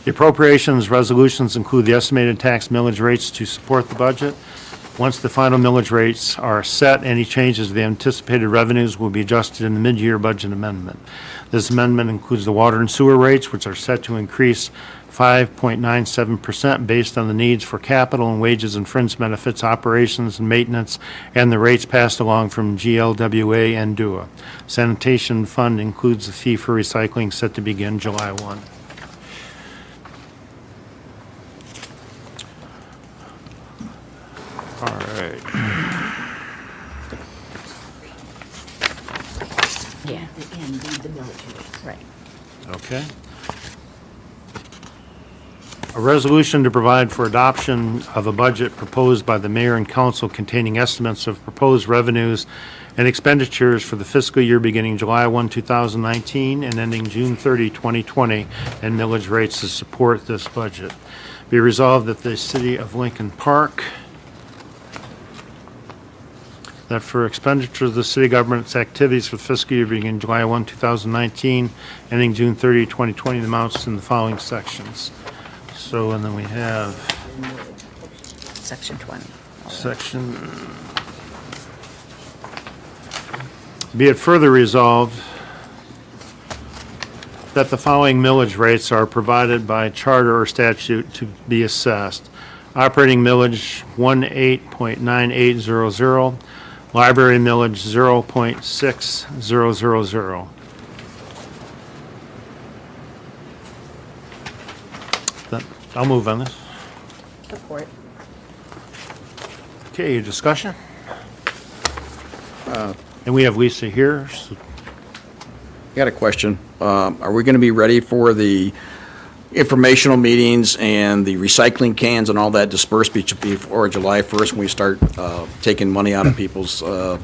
The appropriations resolutions include the estimated tax millage rates to support the budget. Once the final millage rates are set, any changes to the anticipated revenues will be adjusted in the mid-year budget amendment. This amendment includes the water and sewer rates, which are set to increase 5.97% based on the needs for capital and wages and fringe benefits, operations and maintenance, and the rates passed along from GLWA and DUA. Sanitation fund includes the fee for recycling set to begin July 1. All right. Yeah, And the millage rates. right. Okay. A resolution to provide for adoption of a budget proposed by the mayor and council containing estimates of proposed revenues and expenditures for the fiscal year beginning July 1, 2019 and ending June 30, 2020, and millage rates to support this budget. Be resolved that the city of Lincoln Park, that for expenditures of the city government's activities for the fiscal year beginning July 1, 2019, ending June 30, 2020, the amounts in the following sections. So, and then we have Section 20. section, be it further resolved that the following millage rates are provided by charter or statute to be assessed. Operating millage 18.9800, library millage 0.6000. I'll move on this. Support. Okay, discussion? And we have Lisa here. So Got a question. Are we going to be ready for the informational meetings and the recycling cans and all that dispersed before July 1st when we start taking money out of people's, or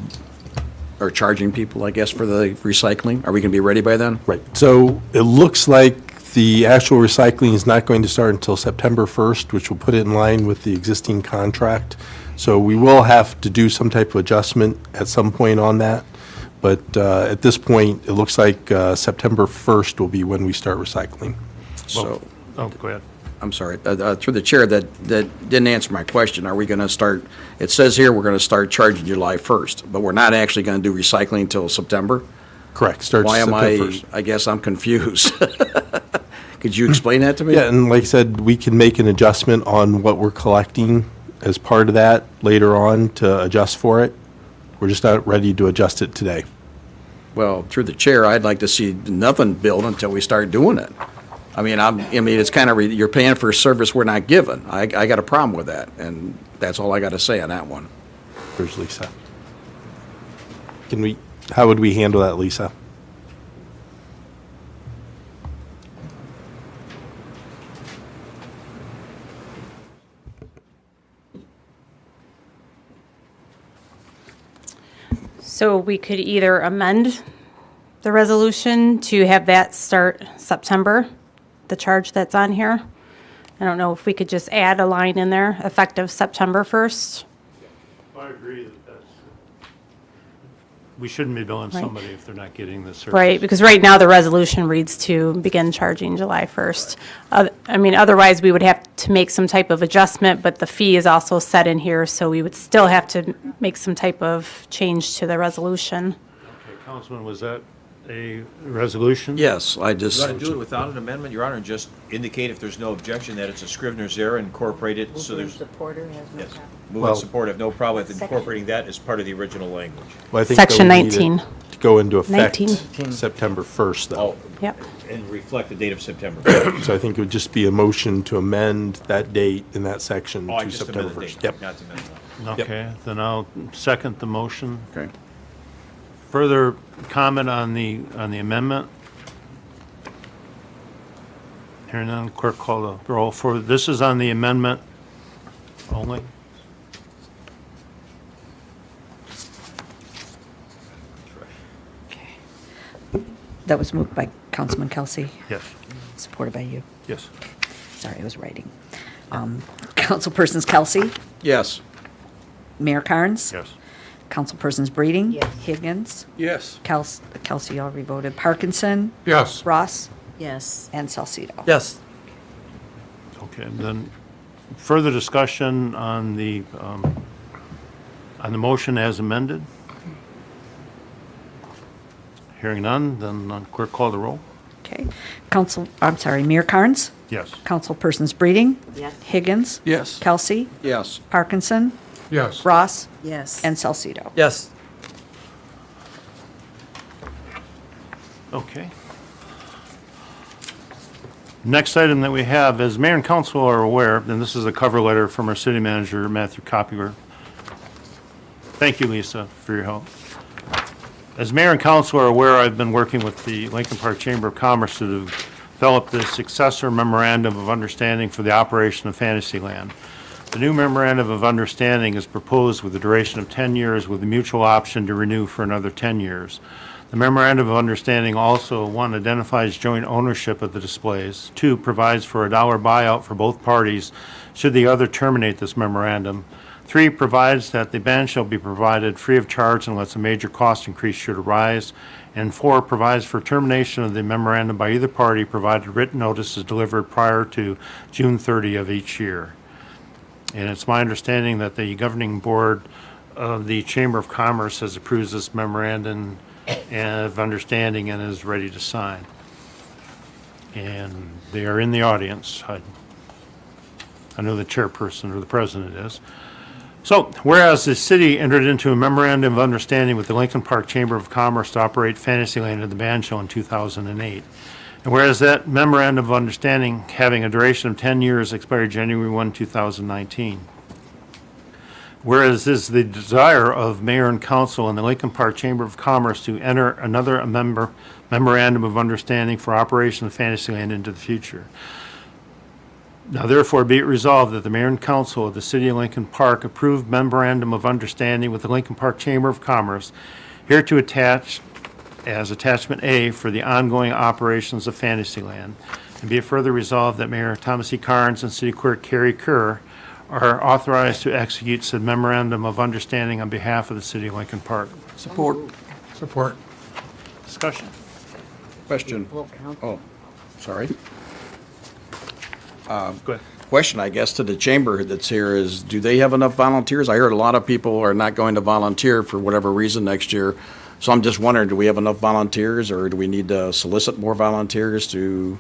charging people, I guess, for the recycling? Are we going to be ready by then? Right. So it looks like the actual recycling is not going to start until September 1st, which will put it in line with the existing contract. So we will have to do some type of adjustment at some point on that. But at this point, it looks like September 1st will be when we start recycling. So, oh, go ahead. I'm sorry, through the chair, that didn't answer my question. Are we going to start, it says here we're going to start charging July 1st, but we're not actually going to do recycling until September? Correct. Starts Why am September 1st. I guess I'm confused. Could you explain that to me? Yeah, and like I said, we can make an adjustment on what we're collecting as part of that later on to adjust for it. We're just not ready to adjust it today. Well, through the chair, I'd like to see nothing billed until we start doing it. I mean, it's kind of, you're paying for a service we're not given. I got a problem with that, and that's all I got to say on that one. There's Lisa. How would we handle that, Lisa? So we could either amend the resolution to have that start September, the charge that's on here. I don't know if we could just add a line in there, effective September 1st. I agree that we shouldn't be billing Right. somebody if they're not getting the service. Right, because right now the resolution reads to begin charging July 1st. I mean, otherwise we would have to make some type of adjustment, but the fee is also set in here, so we would still have to make some type of change to the resolution. Okay, Councilman, was that a resolution? Yes, I just. You want to do it without an amendment, Your Honor, and just indicate if there's no objection that it's a Scrivener's error, incorporate it, so there's, Supporter has no yes, problem. move in support of, no problem with incorporating that as part of the original language. Well, I think Section that we need it 19. to go into effect 19. September 1st, though. Yep. And reflect the date of September. So I think it would just be a motion to amend that date in that section Oh, I to just September amended the 1st. date, Yep. not to amend that. Okay, then I'll second the motion. Okay. Further comment on the amendment? Hearing none, clerk call the roll for, this is on the amendment only? That was moved by Councilman Kelsey, Yes, supported by you. yes. Sorry, I was writing. Councilpersons Kelsey, Yes. Mayor Carnes? Yes. Councilpersons Breeding? Yes. Higgins? Yes. Kelsey already voted. Parkinson? Yes. Ross? Yes. And Salcido. Yes. Okay, then further discussion on the motion as amended? Hearing none, then clerk call the roll. Okay. Mayor Carnes? Yes. Councilpersons Breeding? Yes. Higgins? Yes. Kelsey? Yes. Parkinson? Yes. Ross? Yes. And Salcido. Yes. Okay. Next item that we have, as mayor and council are aware, and this is a cover letter from our city manager, Matthew Copier. Thank you, Lisa, for your help. As mayor and council are aware, I've been working with the Lincoln Park Chamber of Commerce to develop the successor memorandum of understanding for the operation of Fantasyland. The new memorandum of understanding is proposed with a duration of 10 years with a mutual option to renew for another 10 years. The memorandum of understanding also, 1, identifies joint ownership of the displays, 2, provides for a dollar buyout for both parties should the other terminate this memorandum, 3, provides that the band shall be provided free of charge unless a major cost increase should arise, and 4, provides for termination of the memorandum by either party provided written notice is delivered prior to June 30 of each year. And it's my understanding that the governing board of the Chamber of Commerce has approved this memorandum of understanding and is ready to sign. And they are in the audience. I know the chairperson or the president is. So, whereas the city entered into a memorandum of understanding with the Lincoln Park Chamber of Commerce to operate Fantasyland at the Band Show in 2008. And whereas that memorandum of understanding having a duration of 10 years expired January 1, 2019. Whereas this is the desire of mayor and council and the Lincoln Park Chamber of Commerce to enter another memorandum of understanding for operation of Fantasyland into the future. Now therefore be it resolved that the mayor and council of the city of Lincoln Park approve memorandum of understanding with the Lincoln Park Chamber of Commerce here to attach as attachment A for the ongoing operations of Fantasyland. And be it further resolved that Mayor Thomas E. Carnes and City Clerk Carrie Kerr are authorized to execute said memorandum of understanding on behalf of the city of Lincoln Park. Support. Support. Discussion? Question. Full count. Oh, sorry. Go ahead. Question, I guess, to the chamber that's here is, do they have enough volunteers? I heard a lot of people are not going to volunteer for whatever reason next year. So I'm just wondering, do we have enough volunteers, or do we need to solicit more volunteers to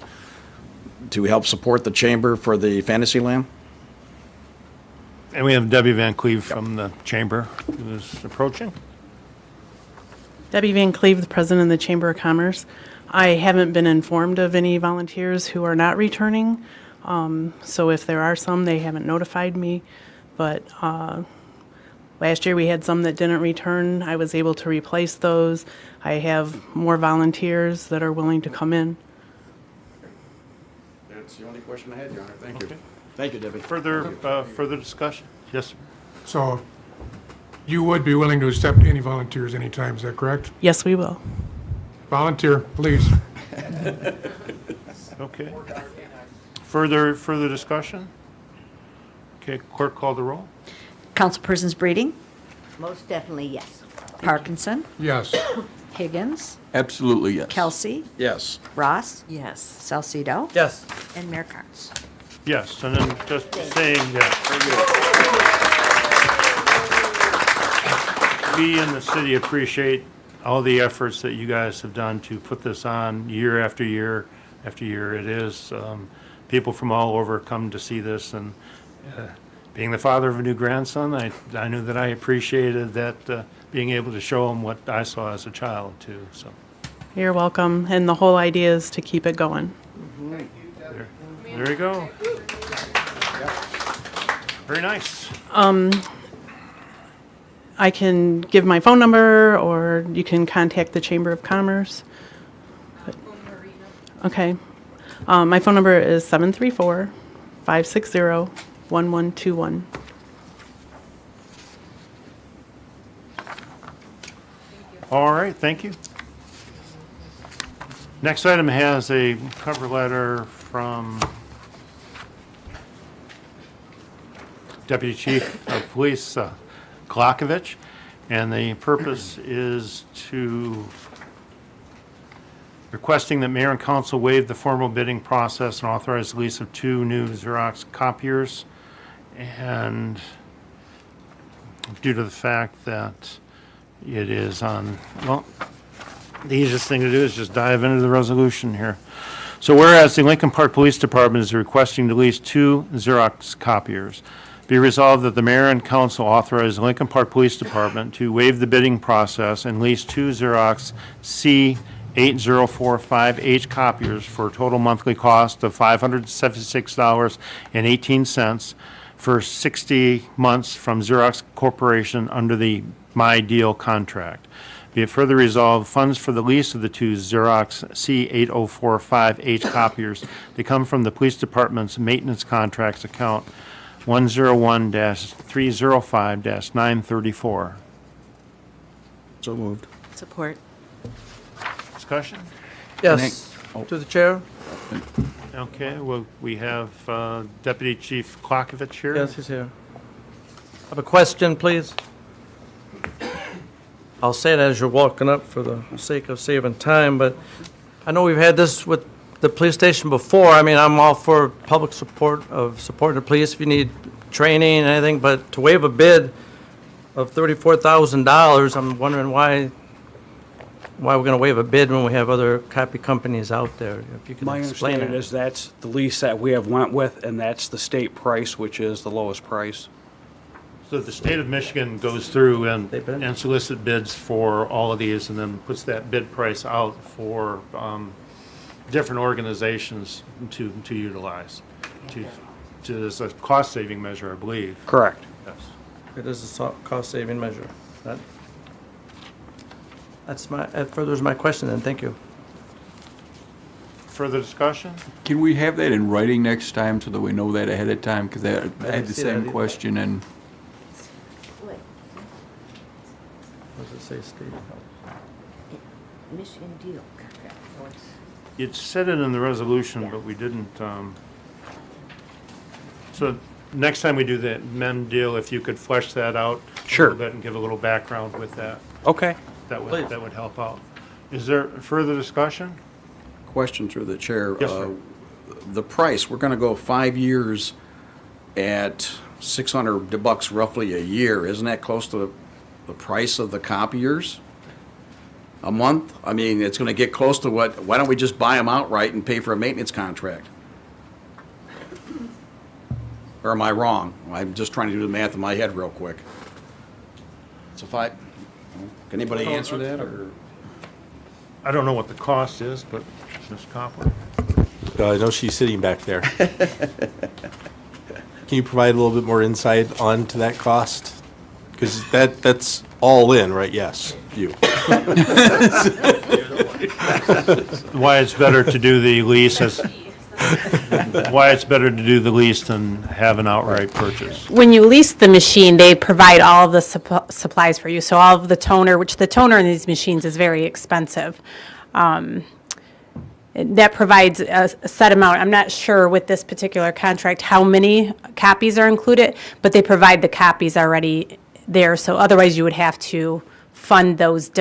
help support the chamber for the Fantasyland? And we have Debbie Van Cleve from the chamber who is approaching. Debbie Van Cleve, the president of the Chamber of Commerce. I haven't been informed of any volunteers who are not returning. So if there are some, they haven't notified me. But last year we had some that didn't return. I was able to replace those. I have more volunteers that are willing to come in. That's the only question I had, Your Honor. Thank you. Okay. Thank you, Debbie. Further discussion? Yes, sir. So you would be willing to accept any volunteers anytime, is that correct? Yes, we will. Volunteer, please. Okay. Further discussion? Okay, clerk call the roll. Councilpersons Breeding? Most definitely, yes. Parkinson? Yes. Higgins? Absolutely, yes. Kelsey? Yes. Ross? Yes. Salcido? Yes. And Mayor Carnes. Yes, and then just saying that we in the city appreciate all the efforts that you guys have done to put this on year after year after year. It is, people from all over come to see this, and being the father of a new grandson, I knew that I appreciated that, being able to show him what I saw as a child too, so. You're welcome. And the whole idea is to keep it going. There you go. Very nice. I can give my phone number, or you can contact the Chamber of Commerce. Okay. My phone number is 734-560-1121. All right, thank you. Next item has a cover letter from Deputy Chief of Police Klakovich, and the purpose is to requesting that mayor and council waive the formal bidding process and authorize the lease of 2 new Xerox copiers, and due to the fact that it is on, well, the easiest thing to do is just dive into the resolution here. So whereas the Lincoln Park Police Department is requesting to lease 2 Xerox copiers, be resolved that the mayor and council authorize the Lincoln Park Police Department to waive the bidding process and lease 2 Xerox C8045H copiers for a total monthly cost of $576.18 for 60 months from Xerox Corporation under the My Deal contract. Be it further resolved, funds for the lease of the 2 Xerox C8045H copiers to come from the police department's maintenance contracts account 101-305-934. So moved. Support. Discussion? Yes, to the chair? Okay, well, we have Deputy Chief Klakovich here. Yes, he's here. I have a question, please. I'll say it as you're walking up for the sake of saving time, but I know we've had this with the police station before. I mean, I'm all for public support of supporting the police if you need training and anything, but to waive a bid of $34,000, I'm wondering why we're going to waive a bid when we have other copy companies out there. If you can My explain understanding it. is that's the lease that we have went with, and that's the state price, which is the lowest price. So the state of Michigan goes through They bid? and solicit bids for all of these and then puts that bid price out for different organizations to utilize, as a cost-saving measure, I believe. Correct. Yes. It is a cost-saving measure. That furthers my question then, thank you. Further discussion? Can we have that in writing next time so that we know that ahead of time? Because I had didn't the see that same either. question, and What does it say, state? Michigan Deal. It said it in the resolution, but we didn't, so next time we do the MEM deal, if you could flesh that out. Sure. A little bit and give a little background with that, Okay. Please. that would help out. Is there further discussion? Question through the chair. Yes, sir. The price, we're going to go 5 years at $600 roughly a year. Isn't that close to the price of the copiers a month? I mean, it's going to get close to what, why don't we just buy them outright and pay for a maintenance contract? Or am I wrong? I'm just trying to do the math in my head real quick. So if I, can anybody answer that, or? I don't know what the cost is, but Ms. Copper? I know she's sitting back there. Can you provide a little bit more insight onto that cost? Because that's all in, right? Yes, you. Why it's better to do the lease why it's better to do the lease than have an outright purchase. When you lease the machine, they provide all of the supplies for you. So all of the toner, which the toner in these machines is very expensive. That provides a set amount. I'm not sure with this particular contract how many copies are included, but they provide the copies already there. So otherwise you would have to fund those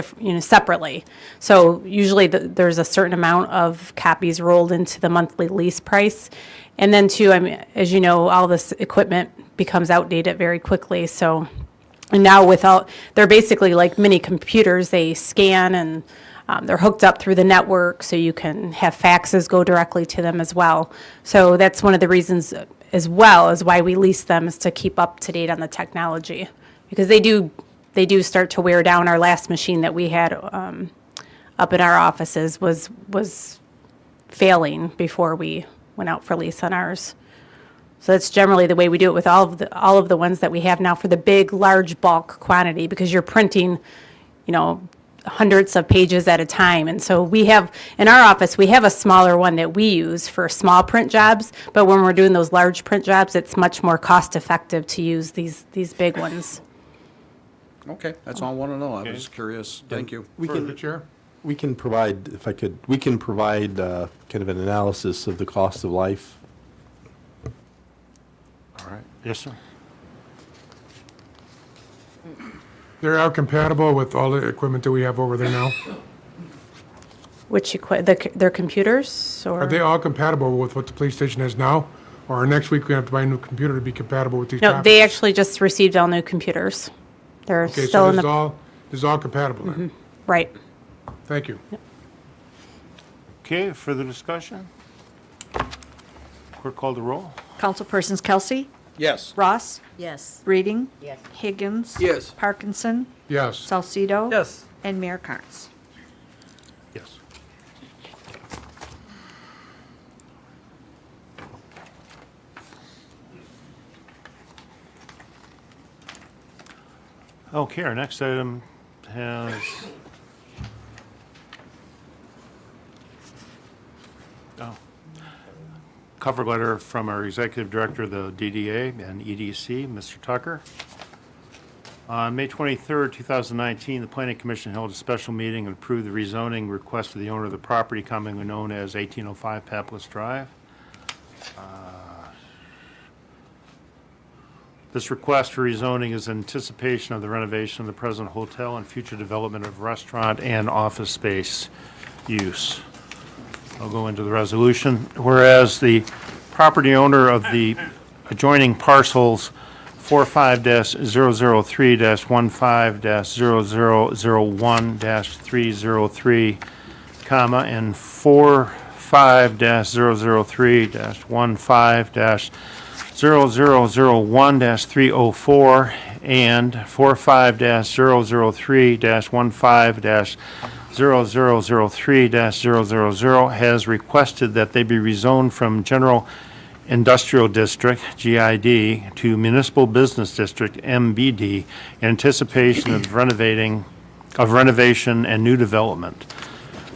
separately. So usually there's a certain amount of copies rolled into the monthly lease price. And then too, I mean, as you know, all this equipment becomes outdated very quickly. So, and now they're basically like mini computers. They scan and they're hooked up through the network, so you can have faxes go directly to them as well. So that's one of the reasons as well as why we lease them, is to keep up to date on the technology, because they do start to wear down. Our last machine that we had up in our offices was failing before we went out for lease on ours. So that's generally the way we do it with all of the ones that we have now for the big, large bulk quantity, because you're printing, hundreds of pages at a time. And so we have, in our office, we have a smaller one that we use for small print jobs, but when we're doing those large print jobs, it's much more cost effective to use these big ones. Okay, that's all I want to know. I was curious. Thank you. Further, Chair? We can provide, if I could, we can provide kind of an analysis of the cost of life. All right. Yes, sir. They're all compatible with all the equipment that we have over there now? Which their computers, or? Are they all compatible with what the police station has now? Or next week we have to buy a new computer to be compatible with these No, copies? they actually just received all new computers. They're Okay, still so in this the, is all compatible then? right. Thank you. Okay, further discussion? Clerk call the roll. Councilpersons Kelsey, Yes. Ross, Yes. Breeding, Yes. Higgins. Yes. Parkinson, Yes. Salcido. Yes. And Mayor Carnes. Yes. Okay, our next item has cover letter from our Executive Director of the DDA and EDC, Mr. Tucker. On May 23rd, 2019, the Planning Commission held a special meeting and approved the rezoning request of the owner of the property commonly known as 1805 Paplis Drive. This request for rezoning is in anticipation of the renovation of the present hotel and future development of restaurant and office space use. I'll go into the resolution. Whereas the property owner of the adjoining parcels 45-003-15-0001-303, comma, and 45-003-15-0001-304, and 45-003-15-0003-000 has requested that they be rezoned from General Industrial District, GID, to Municipal Business District, MBD, in anticipation of renovation and new development.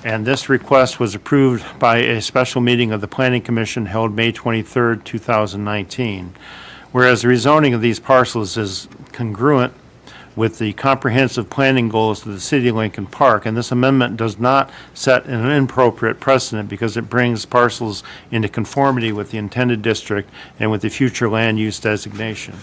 And this request was approved by a special meeting of the Planning Commission held May 23rd, 2019. Whereas the rezoning of these parcels is congruent with the comprehensive planning goals of the City of Lincoln Park, and this amendment does not set an inappropriate precedent because it brings parcels into conformity with the intended district and with the future land use designation.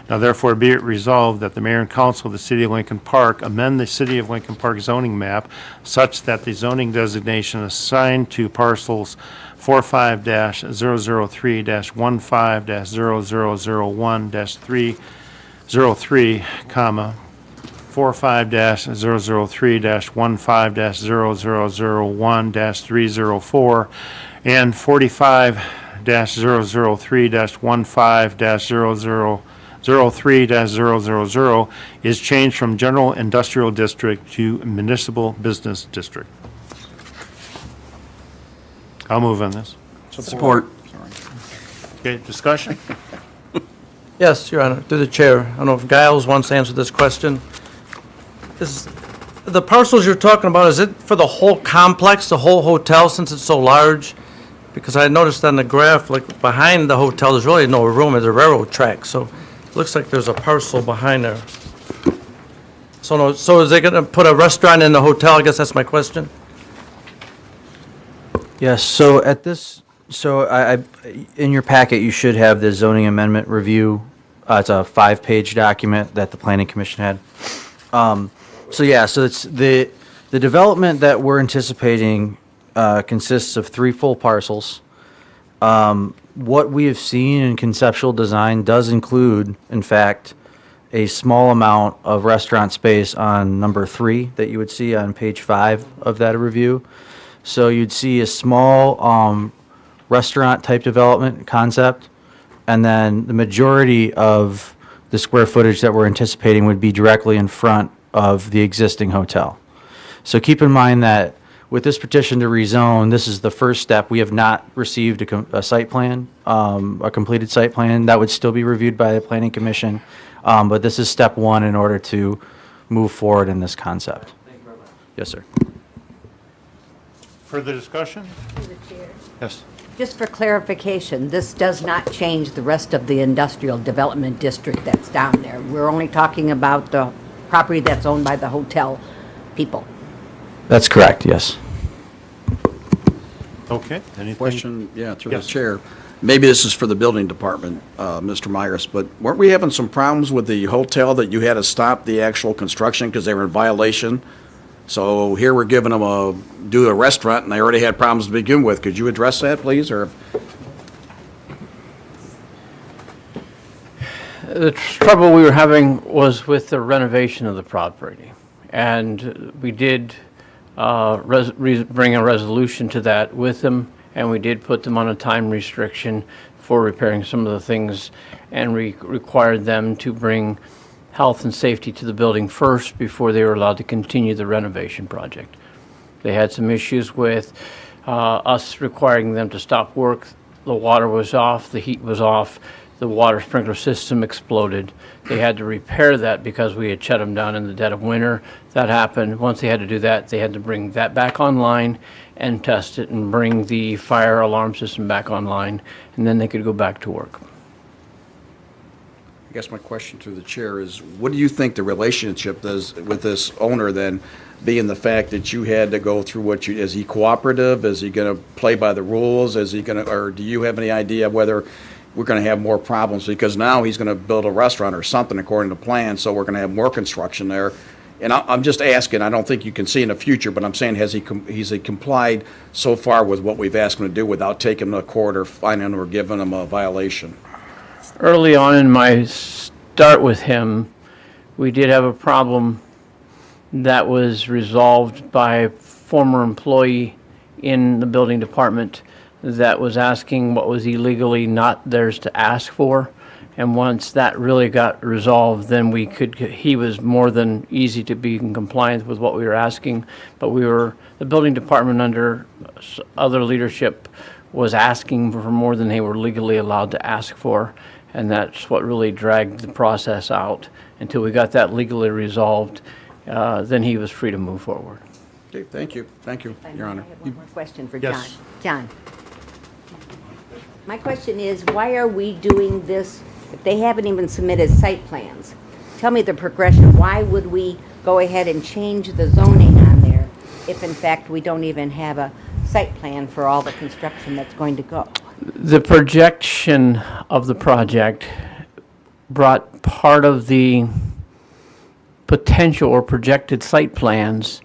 Now therefore be it resolved that the Mayor and Council of the City of Lincoln Park amend the City of Lincoln Park zoning map such that the zoning designation assigned to parcels 45-0003-15-0001-303, comma, 45-003-15-0001-304, and 45-003-15-0003-000 is changed from General Industrial District to Municipal Business District. I'll move on this. Support. Okay, discussion? Yes, Your Honor, through the chair. I don't know if Giles wants to answer this question. Is the parcels you're talking about, is it for the whole complex, the whole hotel, since it's so large? Because I noticed on the graph, like behind the hotel, there's really no room, there's a railroad track, so it looks like there's a parcel behind there. So no, so is they gonna put a restaurant in the hotel? I guess that's my question. Yes, so at this, in your packet, you should have the zoning amendment review. It's a 5-page document that the planning commission had. So it's the development that we're anticipating consists of 3 full parcels. What we have seen in conceptual design does include, in fact, a small amount of restaurant space on number 3 that you would see on page 5 of that review. So you'd see a small restaurant-type development concept, and then the majority of the square footage that we're anticipating would be directly in front of the existing hotel. So keep in mind that with this petition to rezone, this is the first step. We have not received a site plan, a completed site plan. That would still be reviewed by the Planning Commission, but this is step 1 in order to move forward in this concept. Thank you very much. Yes, sir. Further discussion? Yes. Just for clarification, this does not change the rest of the industrial development district that's down there. We're only talking about the property that's owned by the hotel people. That's correct, yes. Okay, anything? Question, through the Yes. chair. maybe this is for the building department, Mr. Myers, but weren't we having some problems with the hotel that you had to stop the actual construction because they were in violation? So here we're giving them do a restaurant, and they already had problems to begin with. Could you address that, please, or? The trouble we were having was with the renovation of the property. And we did bring a resolution to that with them, and we did put them on a time restriction for repairing some of the things, and required them to bring health and safety to the building first before they were allowed to continue the renovation project. They had some issues with us requiring them to stop work. The water was off, the heat was off, the water sprinkler system exploded. They had to repair that because we had shut them down in the dead of winter. That happened. Once they had to do that, they had to bring that back online and test it and bring the fire alarm system back online, and then they could go back to work. I guess my question to the chair is, what do you think the relationship is with this owner then, being the fact that you had to go through is he cooperative? Is he going to play by the rules? Is he going to, or do you have any idea whether we're going to have more problems? Because now he's going to build a restaurant or something according to plan, so we're going to have more construction there. And I'm just asking, I don't think you can see in the future, but I'm saying, has he complied so far with what we've asked him to do without taking him to court or finding him or giving him a violation? Early on in my start with him, we did have a problem that was resolved by a former employee in the building department that was asking what was illegally not theirs to ask for. And once that really got resolved, then he was more than easy to be in compliance with what we were asking. But the building department under other leadership was asking for more than they were legally allowed to ask for. And that's what really dragged the process out until we got that legally resolved. Then he was free to move forward. Okay, thank you. Thank you, Your Honor. I have one more question for Yes. John. John, my question is, why are we doing this if they haven't even submitted site plans? Tell me the progression. Why would we go ahead and change the zoning on there if in fact we don't even have a site plan for all the construction that's going to go? The projection of the project brought part of the potential or projected site plans.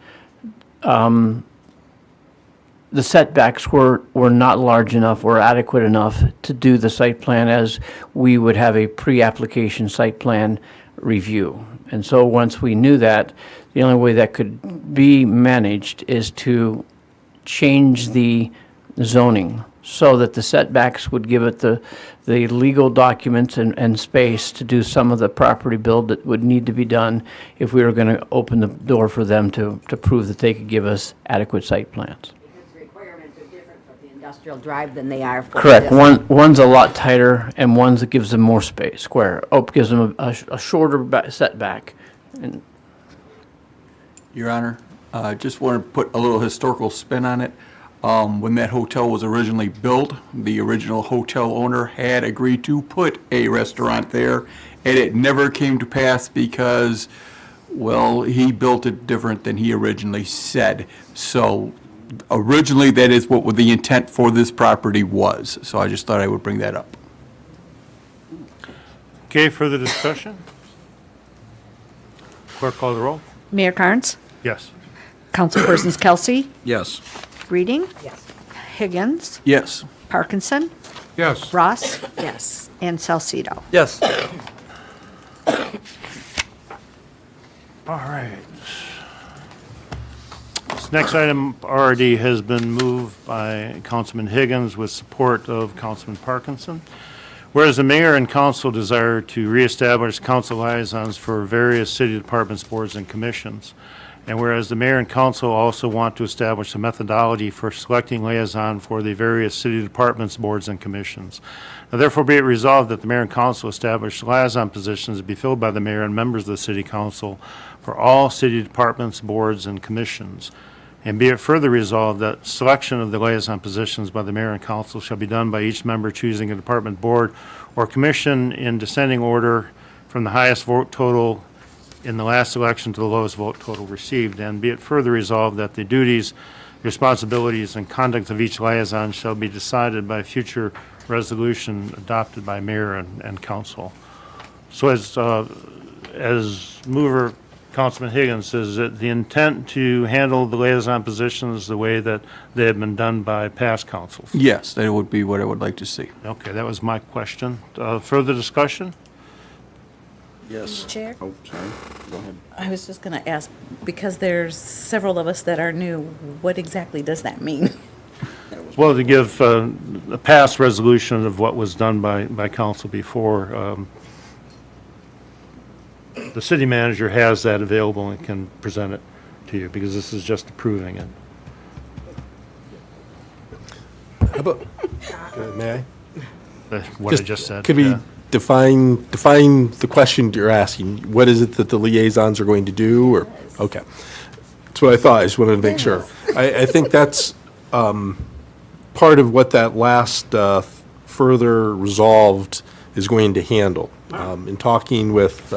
The setbacks were not large enough or adequate enough to do the site plan as we would have a pre-application site plan review. And so once we knew that, the only way that could be managed is to change the zoning so that the setbacks would give it the legal documents and space to do some of the property build that would need to be done if we were going to open the door for them to prove that they could give us adequate site plans. Industrial drive than they are for Correct. this. One's a lot tighter, and one's that gives them more space, square. Gives them a shorter setback. And Your Honor, just want to put a little historical spin on it. When that hotel was originally built, the original hotel owner had agreed to put a restaurant there, and it never came to pass because, well, he built it different than he originally said. So originally, that is what the intent for this property was. So I just thought I would bring that up. Okay, further discussion? Clerk, call the roll. Mayor Carnes? Yes. Councilpersons Kelsey? Yes. Reading? Yes. Higgins? Yes. Parkinson? Yes. Ross? Yes. And Salcido? Yes. All right. This next item already has been moved by Councilman Higgins with support of Councilman Parkinson. Whereas the mayor and council desire to reestablish council liaisons for various city departments, boards, and commissions. And whereas the mayor and council also want to establish a methodology for selecting liaison for the various city departments, boards, and commissions. Now therefore be it resolved that the mayor and council establish liaison positions to be filled by the mayor and members of the city council for all city departments, boards, and commissions. And be it further resolved that selection of the liaison positions by the mayor and council shall be done by each member choosing a department, board, or commission in descending order from the highest vote total in the last election to the lowest vote total received. And be it further resolved that the duties, responsibilities, and conduct of each liaison shall be decided by future resolution adopted by mayor and council. So as mover, Councilman Higgins, is it the intent to handle the liaison positions the way that they have been done by past councils? Yes, that would be what I would like to see. Okay, that was my question. Further discussion? Yes. Chair? Oh, sorry. Go ahead. I was just going to ask, because there's several of us that are new, what exactly does that mean? Well, to give a past resolution of what was done by council before, the city manager has that available and can present it to you, because this is just approving it. How about, may I? What I just said. Could we yeah. define the question you're asking? What is it that the liaisons are going to do, or, okay. That's what I thought, I just wanted to make sure. I think that's part of what that last further resolved is going to handle. In talking with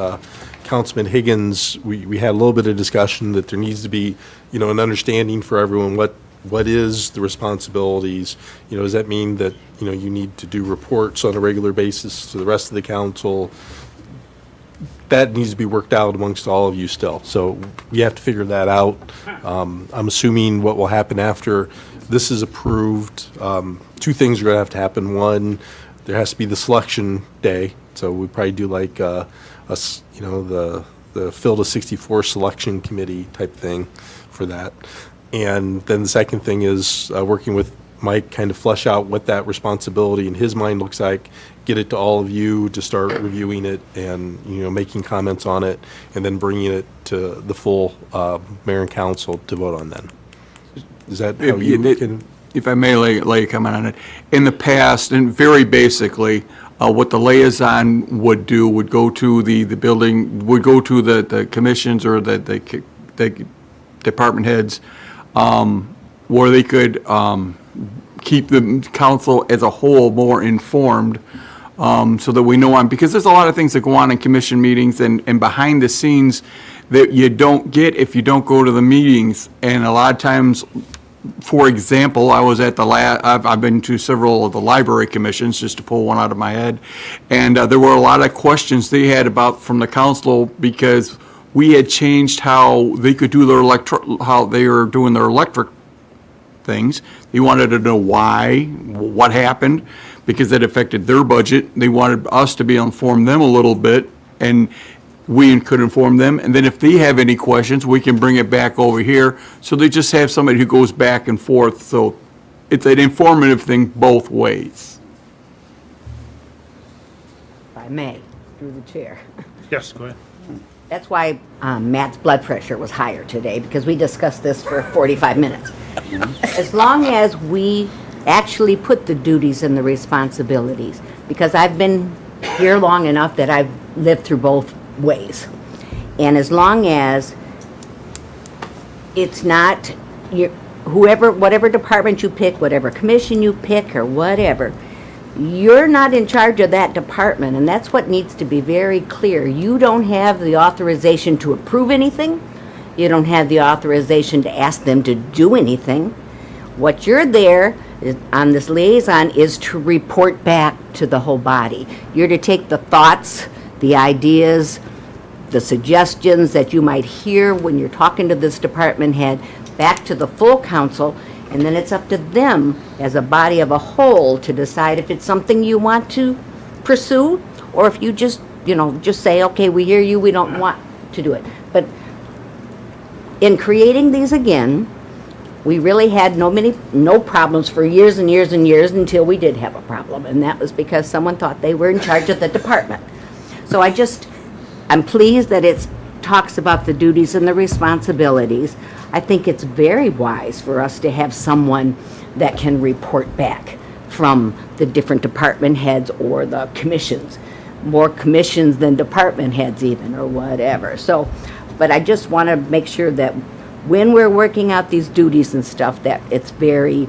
Councilman Higgins, we had a little bit of discussion that there needs to be, an understanding for everyone, what is the responsibilities? Does that mean that, you need to do reports on a regular basis to the rest of the council? That needs to be worked out amongst all of you still. So we have to figure that out. I'm assuming what will happen after this is approved, two things are going to happen. One, there has to be the selection day. So we probably do like the Fill to 64 selection committee type thing for that. And then the second thing is working with Mike, kind of flesh out what that responsibility in his mind looks like, get it to all of you to start reviewing it and, making comments on it, and then bringing it to the full mayor and council to vote on then. Is that how you can? If I may lay a comment on it, in the past, and very basically, what the liaison would do would go to the building, would go to the commissions or the department heads, where they could keep the council as a whole more informed, so that we know because there's a lot of things that go on in commission meetings and behind the scenes that you don't get if you don't go to the meetings. And a lot of times, for example, I was at I've been to several of the library commissions, just to pull one out of my head, and there were a lot of questions they had from the council, because we had changed how they could do how they were doing their electric things. They wanted to know why, what happened, because it affected their budget. They wanted us to be inform them a little bit, and we could inform them. And then if they have any questions, we can bring it back over here. So they just have somebody who goes back and forth. So it's an informative thing both ways. If I may, through the chair. Yes, go ahead. That's why Matt's blood pressure was higher today, because we discussed this for 45 minutes. As long as we actually put the duties and the responsibilities, because I've been here long enough that I've lived through both ways. And as long as it's not whatever department you pick, whatever commission you pick or whatever, you're not in charge of that department, and that's what needs to be very clear. You don't have the authorization to approve anything. You don't have the authorization to ask them to do anything. What you're there on this liaison is to report back to the whole body. You're to take the thoughts, the ideas, the suggestions that you might hear when you're talking to this department head back to the full council, and then it's up to them as a body of a whole to decide if it's something you want to pursue, or if you just say, okay, we hear you, we don't want to do it. But in creating these again, we really had no problems for years and years and years until we did have a problem, and that was because someone thought they were in charge of the department. So I'm pleased that it talks about the duties and the responsibilities. I think it's very wise for us to have someone that can report back from the different department heads or the commissions, more commissions than department heads even, or whatever. So, but I just want to make sure that when we're working out these duties and stuff, that it's very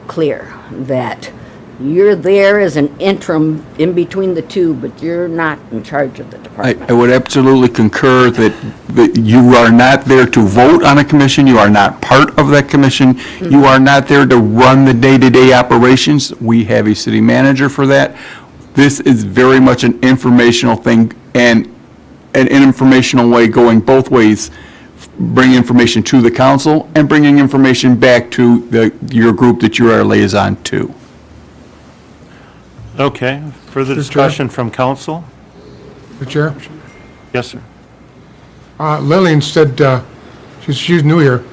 clear that You're there as an interim in between the two, but you're not in charge of the department. I would absolutely concur that you are not there to vote on a commission, you are not part of that commission, you are not there to run the day-to-day operations. We have a city manager for that. This is very much an informational thing, and an informational way going both ways, bring information to the council and bringing information back to your group that you are a liaison to. Okay, further discussion from council? Mr. Chair? Yes, sir. Lillian said, she's new here,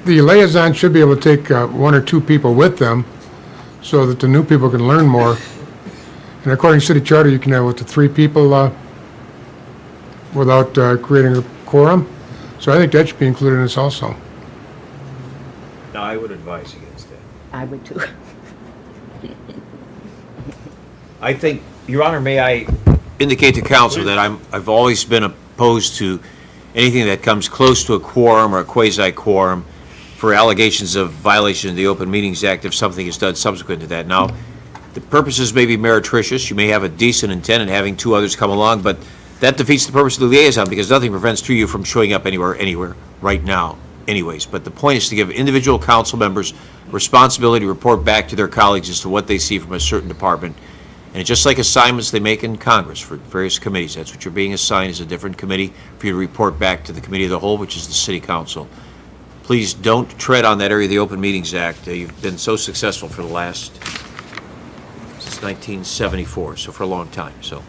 the liaison should be able to take one or two people with them so that the new people can learn more. And according to city charter, you can have up to 3 people without creating a quorum. So I think that should be included in this also. No, I would advise against that. I would too. I think, Your Honor, may I indicate to council that I've always been opposed to anything that comes close to a quorum or a quasi-quorum for allegations of violation of the Open Meetings Act if something is done subsequent to that. Now, the purposes may be meretricious. You may have a decent intent in having 2 others come along, but that defeats the purpose of the liaison because nothing prevents 2 of you from showing up anywhere right now anyways. But the point is to give individual council members responsibility to report back to their colleagues as to what they see from a certain department. And it's just like assignments they make in Congress for various committees. That's what you're being assigned, is a different committee for you to report back to the committee of the whole, which is the city council. Please don't tread on that area of the Open Meetings Act. You've been so successful for the last, since 1974, so for a long time, so.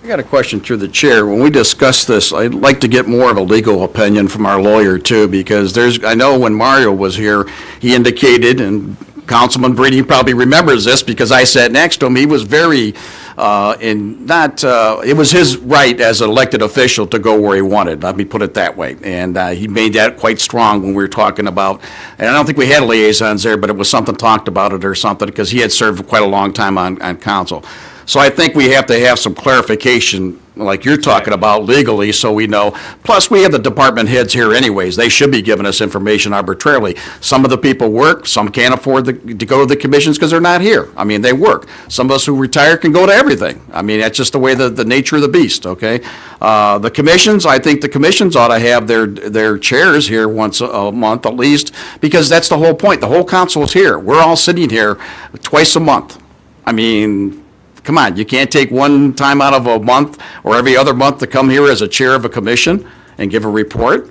I got a question through the chair. When we discuss this, I'd like to get more of a legal opinion from our lawyer too, because I know when Mario was here, he indicated, and Councilman Brady probably remembers this because I sat next to him, he was very, it was his right as an elected official to go where he wanted, let me put it that way. And he made that quite strong when we were talking about, and I don't think we had liaisons there, but it was something talked about it or something, because he had served quite a long time on council. So I think we have to have some clarification, like you're talking about legally, so we know. Plus, we have the department heads here anyways. They should be giving us information arbitrarily. Some of the people work, some can't afford to go to the commissions because they're not here. I mean, they work. Some of us who retire can go to everything. I mean, that's just the way the nature of the beast, okay? The commissions, I think the commissions ought to have their chairs here once a month at least, because that's the whole point. The whole council is here. We're all sitting here twice a month. I mean, come on, you can't take one time out of a month or every other month to come here as a chair of a commission and give a report?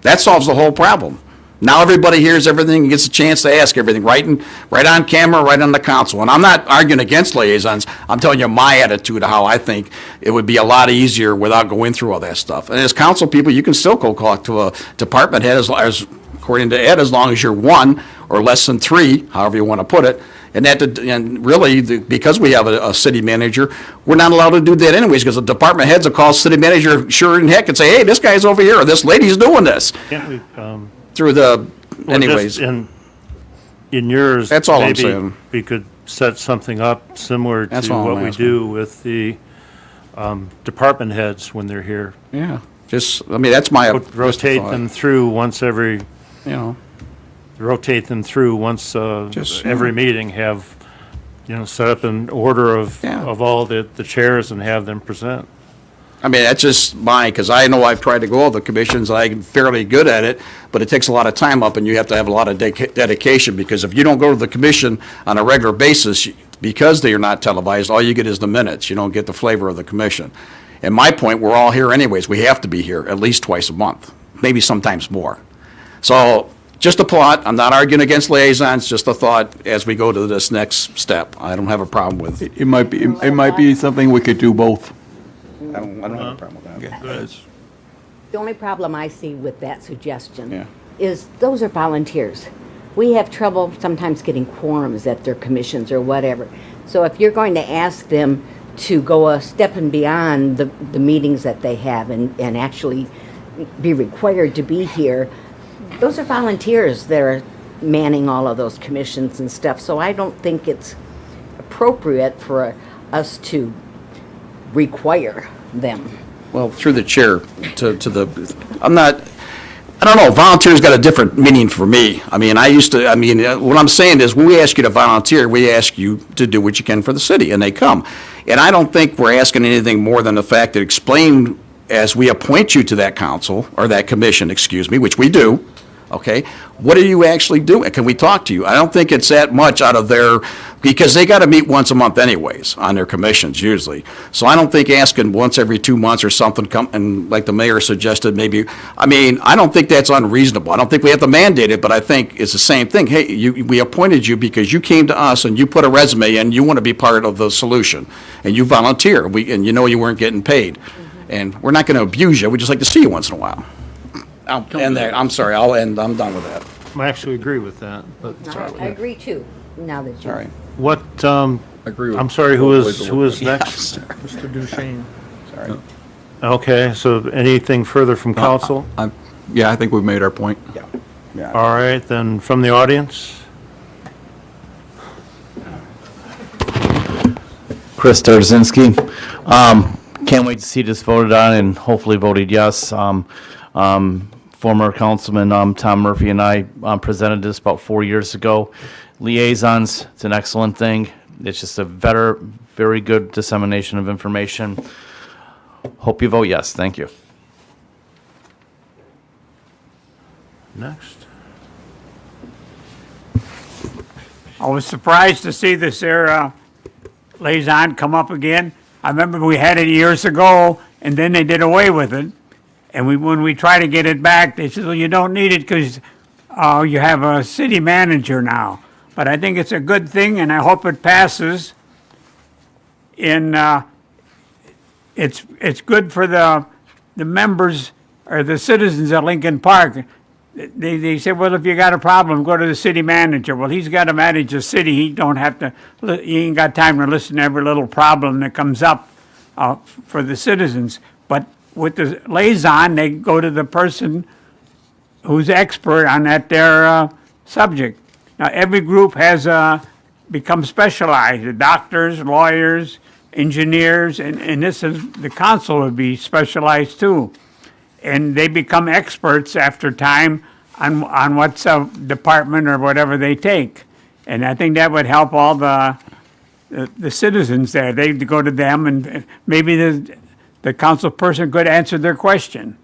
That solves the whole problem. Now everybody hears everything and gets a chance to ask everything, right on camera, right on the council. And I'm not arguing against liaisons. I'm telling you my attitude of how I think it would be a lot easier without going through all that stuff. And as council people, you can still go talk to a department head, as according to Ed, as long as you're 1 or less than 3, however you want to put it. And really, because we have a city manager, we're not allowed to do that anyways, because the department heads will call city manager sure in heck and say, hey, this guy's over here, or this lady's doing this. Can't we, Through the, well, anyways. just in yours, That's all I'm maybe saying. we could set something up similar That's to all I'm what we asking. do with the department heads when they're here. Yeah, that's my. Rotate them through once every, rotate them through once every meeting, have, set up an order of all the chairs and have them present. I mean, that's just mine, because I know I've tried to go all the commissions, I'm fairly good at it, but it takes a lot of time up, and you have to have a lot of dedication, because if you don't go to the commission on a regular basis, because they are not televised, all you get is the minutes. You don't get the flavor of the commission. And my point, we're all here anyways. We have to be here at least twice a month, maybe sometimes more. So, just a thought. I'm not arguing against liaisons, just a thought as we go to this next step. I don't have a problem with it. It might be something we could do both. I don't have a problem with that. The only problem I see with that suggestion is those are volunteers. We have trouble sometimes getting quorums at their commissions or whatever. So if you're going to ask them to go a step and beyond the meetings that they have and actually be required to be here, those are volunteers that are manning all of those commissions and stuff. So I don't think it's appropriate for us to require them. Well, through the chair, I'm not, I don't know, volunteer's got a different meaning for me. I mean, what I'm saying is, when we ask you to volunteer, we ask you to do what you can for the city, and they come. And I don't think we're asking anything more than the fact that explain, as we appoint you to that council, or that commission, excuse me, which we do, okay? What are you actually doing? Can we talk to you? I don't think it's that much out of their, because they got to meet once a month anyways on their commissions usually. So I don't think asking once every 2 months or something, and like the mayor suggested, maybe, I mean, I don't think that's unreasonable. I don't think we have to mandate it, but I think it's the same thing. Hey, we appointed you because you came to us and you put a resume in, you want to be part of the solution, and you volunteer, and you know you weren't getting paid. And we're not going to abuse you, we'd just like to see you once in a while. I'm done with that. I actually agree with that, but. I agree too, now that you. All right. What, Agree with I'm sorry, who was Yeah. next? Mr. Duchesne. Sorry. Okay, so anything further from council? Yeah, I think we've made our point. Yeah. All right, then from the audience? Chris Tarzinski. Can't wait to see this voted on and hopefully voted yes. Former Councilman Tom Murphy and I presented this about 4 years ago. Liaisons, it's an excellent thing. It's just a very good dissemination of information. Hope you vote yes. Thank you. Next. I was surprised to see this there liaison come up again. I remember we had it years ago, and then they did away with it. And when we try to get it back, they said, well, you don't need it because you have a city manager now. But I think it's a good thing, and I hope it passes. It's good for the members or the citizens of Lincoln Park. They said, well, if you got a problem, go to the city manager. Well, he's got to manage the city. He ain't got time to listen to every little problem that comes up for the citizens. But with the liaison, they go to the person who's expert on their subject. Now, every group has become specialized. The doctors, lawyers, engineers, and the council would be specialized too. And they become experts after time on what's a department or whatever they take. And I think that would help all the citizens there. They'd go to them, and maybe the council person could answer their question.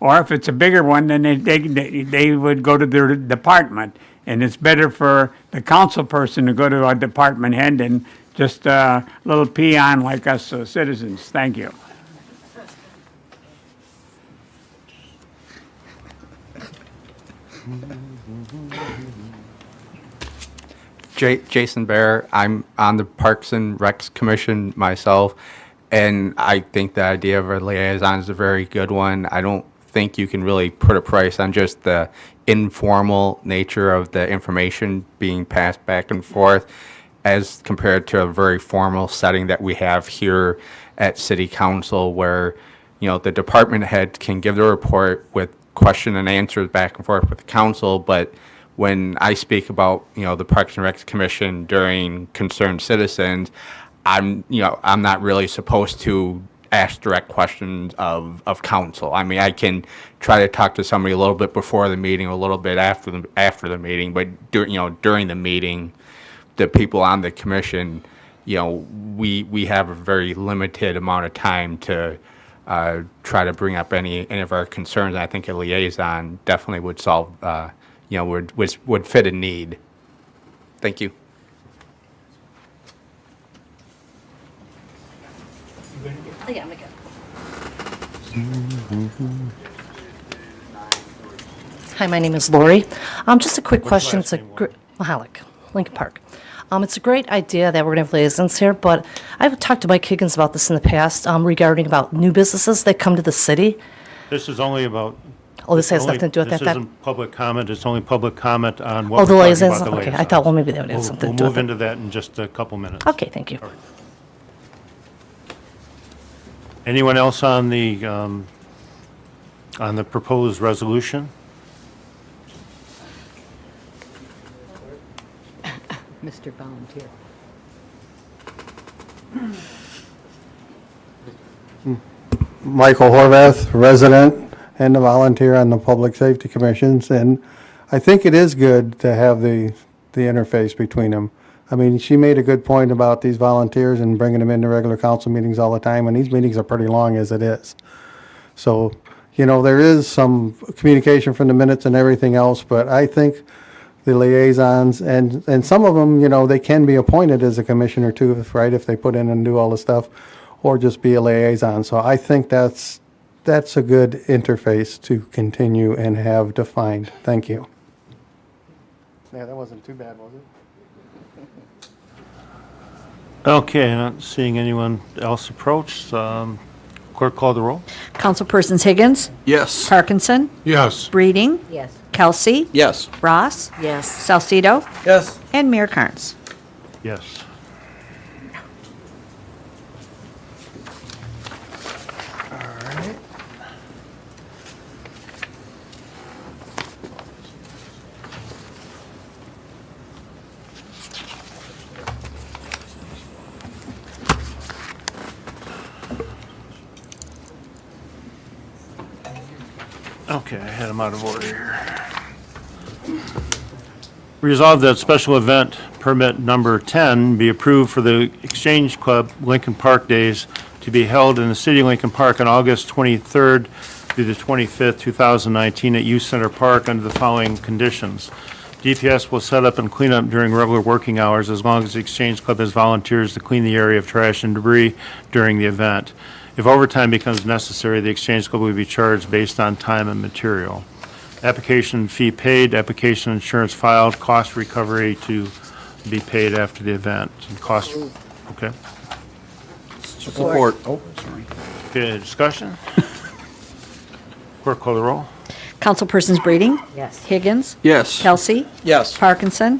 Or if it's a bigger one, then they would go to their department. And it's better for the council person to go to a department head than just a little peon like us citizens. Thank you. Jason Bear. I'm on the Parks and Recs Commission myself, and I think the idea of a liaison is a very good one. I don't think you can really put a price on just the informal nature of the information being passed back and forth as compared to a very formal setting that we have here at City Council where, the department head can give the report with question and answers back and forth with the council, but when I speak about, the Parks and Recs Commission during concerned citizens, I'm not really supposed to ask direct questions of council. I mean, I can try to talk to somebody a little bit before the meeting, a little bit after the meeting, but during the meeting, the people on the commission, we have a very limited amount of time to try to bring up any of our concerns. And I think a liaison definitely would solve, would fit a need. Thank you. Yeah, I'm good. Hi, my name is Lori. Just a quick question. It's Mahalik, Lincoln Park. It's a great idea that we're going to have liaisons here, but I've talked to Mike Higgins about this in the past regarding about new businesses that come to the city. This is only about. Oh, this has nothing to do with that? This isn't public comment, it's only public comment on what Oh, the we're talking liaisons? about, the Okay, I liaisons. thought, well, maybe that would have something to do We'll with move it. into that in just a couple minutes. Okay, thank you. All right. Anyone else on the proposed resolution? Mr. Volunteer. Michael Horvath, resident, and the volunteer on the public safety commissions, and I think it is good to have the interface between them. I mean, she made a good point about these volunteers and bringing them into regular council meetings all the time, and these meetings are pretty long as it is. So, you know, there is some communication from the minutes and everything else, but I think the liaisons, and some of them, you know, they can be appointed as a commissioner too, right, if they put in and do all the stuff, or just be a liaison. So I think that's a good interface to continue and have defined. Thank you. Yeah, that wasn't too bad, was it? Okay, not seeing anyone else approach. Clerk, call the roll. Councilpersons Higgins, Yes. Parkinson, Yes. Breeding, Yes. Kelsey, Yes. Ross, Yes. Salcido, Yes. and Mayor Carnes. Yes. Okay, I had them out of order here. Resolved that special event permit number 10 be approved for the Exchange Club Lincoln Park Days to be held in the city of Lincoln Park on August 23rd through the 25th, 2019 at Youth Center Park under the following conditions. DPS will set up and clean up during regular working hours as long as the Exchange Club has volunteers to clean the area of trash and debris during the event. If overtime becomes necessary, the Exchange Club will be charged based on time and material. Application fee paid, application insurance filed, cost recovery to be paid after the event. And cost, okay. Support. Oh, sorry. Okay, discussion? Clerk, call the roll. Councilpersons Breeding, Yes. Higgins, Yes. Kelsey, Yes. Parkinson,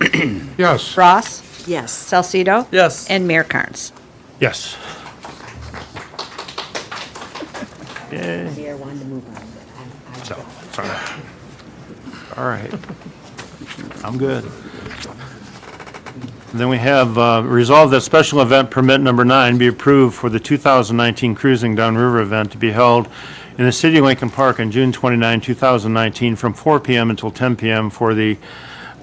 Yes. Ross, Yes. Salcido, Yes. and Mayor Carnes. Yes. Yay. Mayor wanted to move on, but So, sorry. All right. I'm good. Then we have resolved that special event permit number 9 be approved for the 2019 Cruising Downriver event to be held in the city of Lincoln Park on June 29, 2019, from 4 p.m. until 10 p.m. for the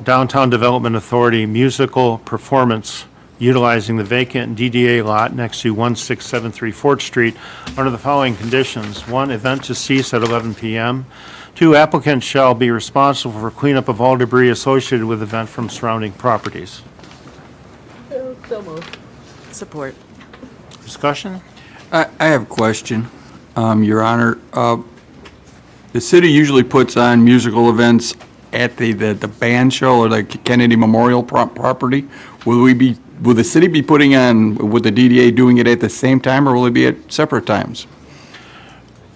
Downtown Development Authority musical performance utilizing the vacant DDA lot next to 1673 Fort Street under the following conditions. 1, event to cease at 11 p.m. 2, applicants shall be responsible for cleanup of all debris associated with the event from surrounding properties. So moved. Support. Discussion? I have a question, Your Honor. The city usually puts on musical events at the band show or the Kennedy Memorial property. Will the city be putting on, with the DDA doing it at the same time, or will it be at separate times?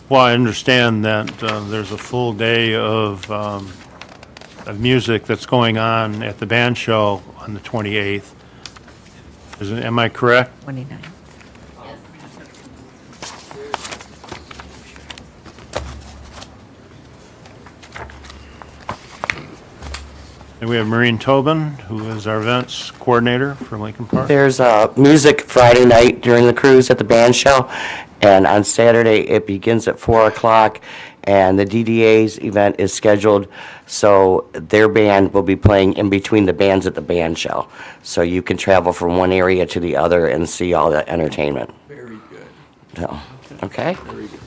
Well, I understand that there's a full day of music that's going on at the band show on the 28th. Am I correct? 29. And we have Maureen Tobin, who is our events coordinator for Lincoln Park. There's music Friday night during the cruise at the band show, and on Saturday it begins at 4 o'clock, and the DDA's event is scheduled, so their band will be playing in between the bands at the band show. So you can travel from one area to the other and see all the entertainment. Very good. So, okay? Very good.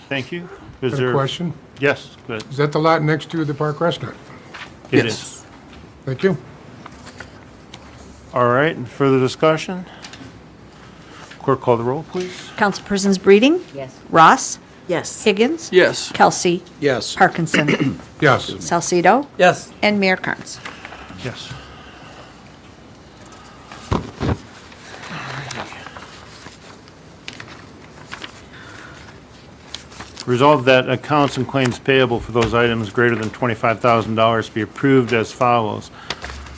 Thank you. Got a question? Yes, good. Is that the lot next to the Park Restaurant? It Yes. is. Thank you. All right, and further discussion? Clerk, call the roll, please. Councilpersons Breeding, Yes. Ross, Yes. Higgins, Yes. Kelsey, Yes. Parkinson, Yes. Salcido, Yes. and Mayor Carnes. Yes. Resolved that accounts and claims payable for those items greater than $25,000 be approved as follows.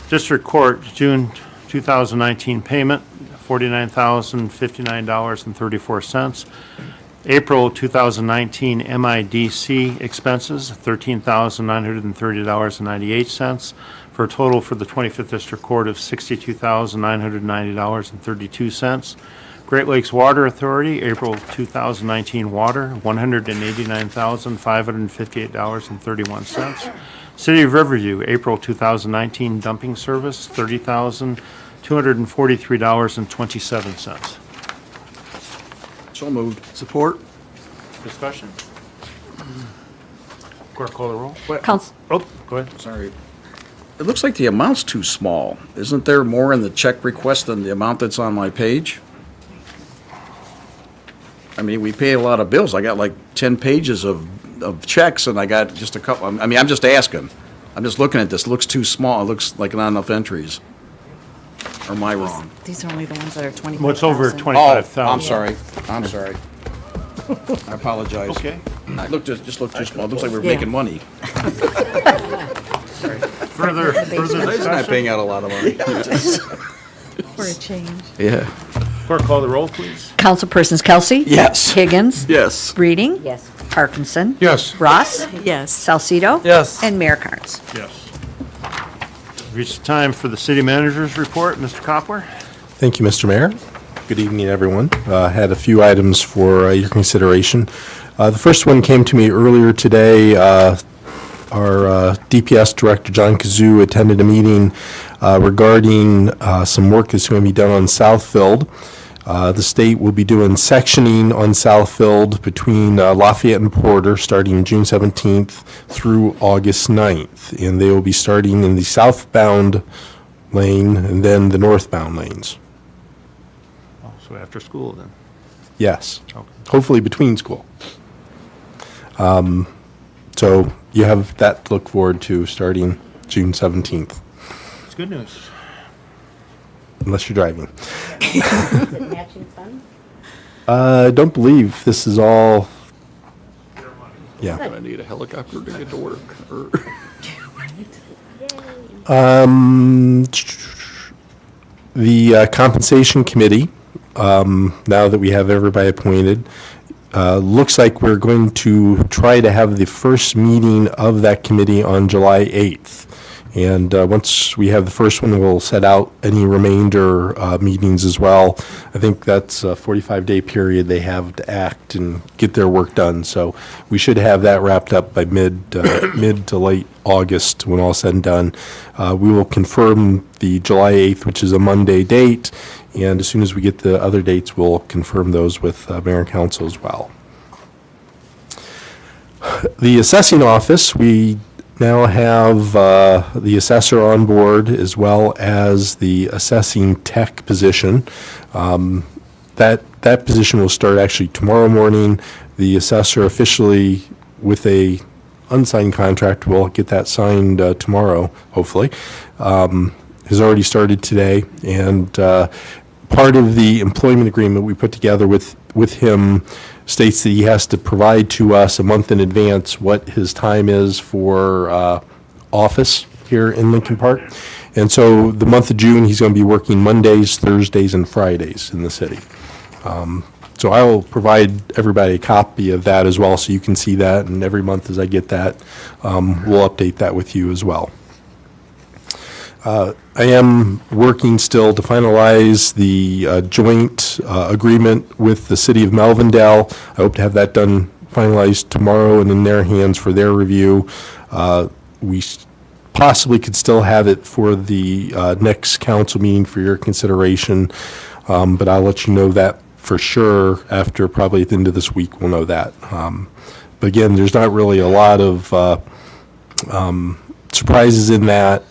District Court, June 2019 payment, $49,059.34. April 2019 MIDC expenses, $13,930.98, for a total for the 25th District Court of $62,990.32. Great Lakes Water Authority, April 2019 water, $189,558.31. City of Riverview, April 2019 dumping service, $30,243.27. So moved. Support? Discussion? Clerk, call the roll. Council, Oh, go ahead. Sorry. It looks like the amount's too small. Isn't there more in the check request than the amount that's on my page? I mean, we pay a lot of bills. I got like 10 pages of checks, and I got just a couple. I mean, I'm just asking. I'm just looking at this. It looks too small. It looks like not enough entries. Or am I wrong? These are only the ones that are 25,000. What's over Oh, 25,000? I'm sorry. I'm sorry. I apologize. Okay. It looked just looked too small. It looks like we're Yeah. making money. Further He's not discussion? paying out a lot of money. For a change. Yeah. Clerk, call the roll, please. Councilpersons Kelsey? Yes. Higgins? Yes. Breeding? Yes. Parkinson? Yes. Ross? Yes. Salcido? Yes. And Mayor Carnes. Yes. Reached the time for the city manager's report. Mr. Copler? Thank you, Mr. Mayor. Good evening, everyone. Had a few items for your consideration. The first one came to me earlier today. Our DPS Director, John Kazoo, attended a meeting regarding some work that's going to be done on Southfield. The state will be doing sectioning on Southfield between Lafayette and Porter starting June 17th through August 9th. And they will be starting in the southbound lane and then the northbound lanes. Oh, so after school, then? Yes. Okay. Hopefully between school. So you have that to look forward to starting June 17th, It's good news. unless you're driving. Is it matching funds? I don't believe this is all, yeah. I need a helicopter to get to work. The compensation committee, now that we have everybody appointed, looks like we're going to try to have the first meeting of that committee on July 8th. And once we have the first one, we'll set out any remainder meetings as well. I think that's a 45-day period they have to act and get their work done. So we should have that wrapped up by mid to late August when all said and done. We will confirm the July 8th, which is a Monday date. And as soon as we get the other dates, we'll confirm those with Mayor and Council as well. The assessing office, we now have the assessor on board as well as the assessing tech position. That position will start actually tomorrow morning. The assessor officially, with a unsigned contract, will get that signed tomorrow, hopefully, has already started today. And part of the employment agreement we put together with him states that he has to provide to us a month in advance what his time is for office here in Lincoln Park. And so the month of June, he's going to be working Mondays, Thursdays, and Fridays in the city. So I will provide everybody a copy of that as well, so you can see that, and every month as I get that, we'll update that with you as well. I am working still to finalize the joint agreement with the city of Melvindale. I hope to have that done, finalized tomorrow and in their hands for their review. We possibly could still have it for the next council meeting for your consideration, but I'll let you know that for sure after probably at the end of this week we'll know that. But again, there's not really a lot of surprises in that.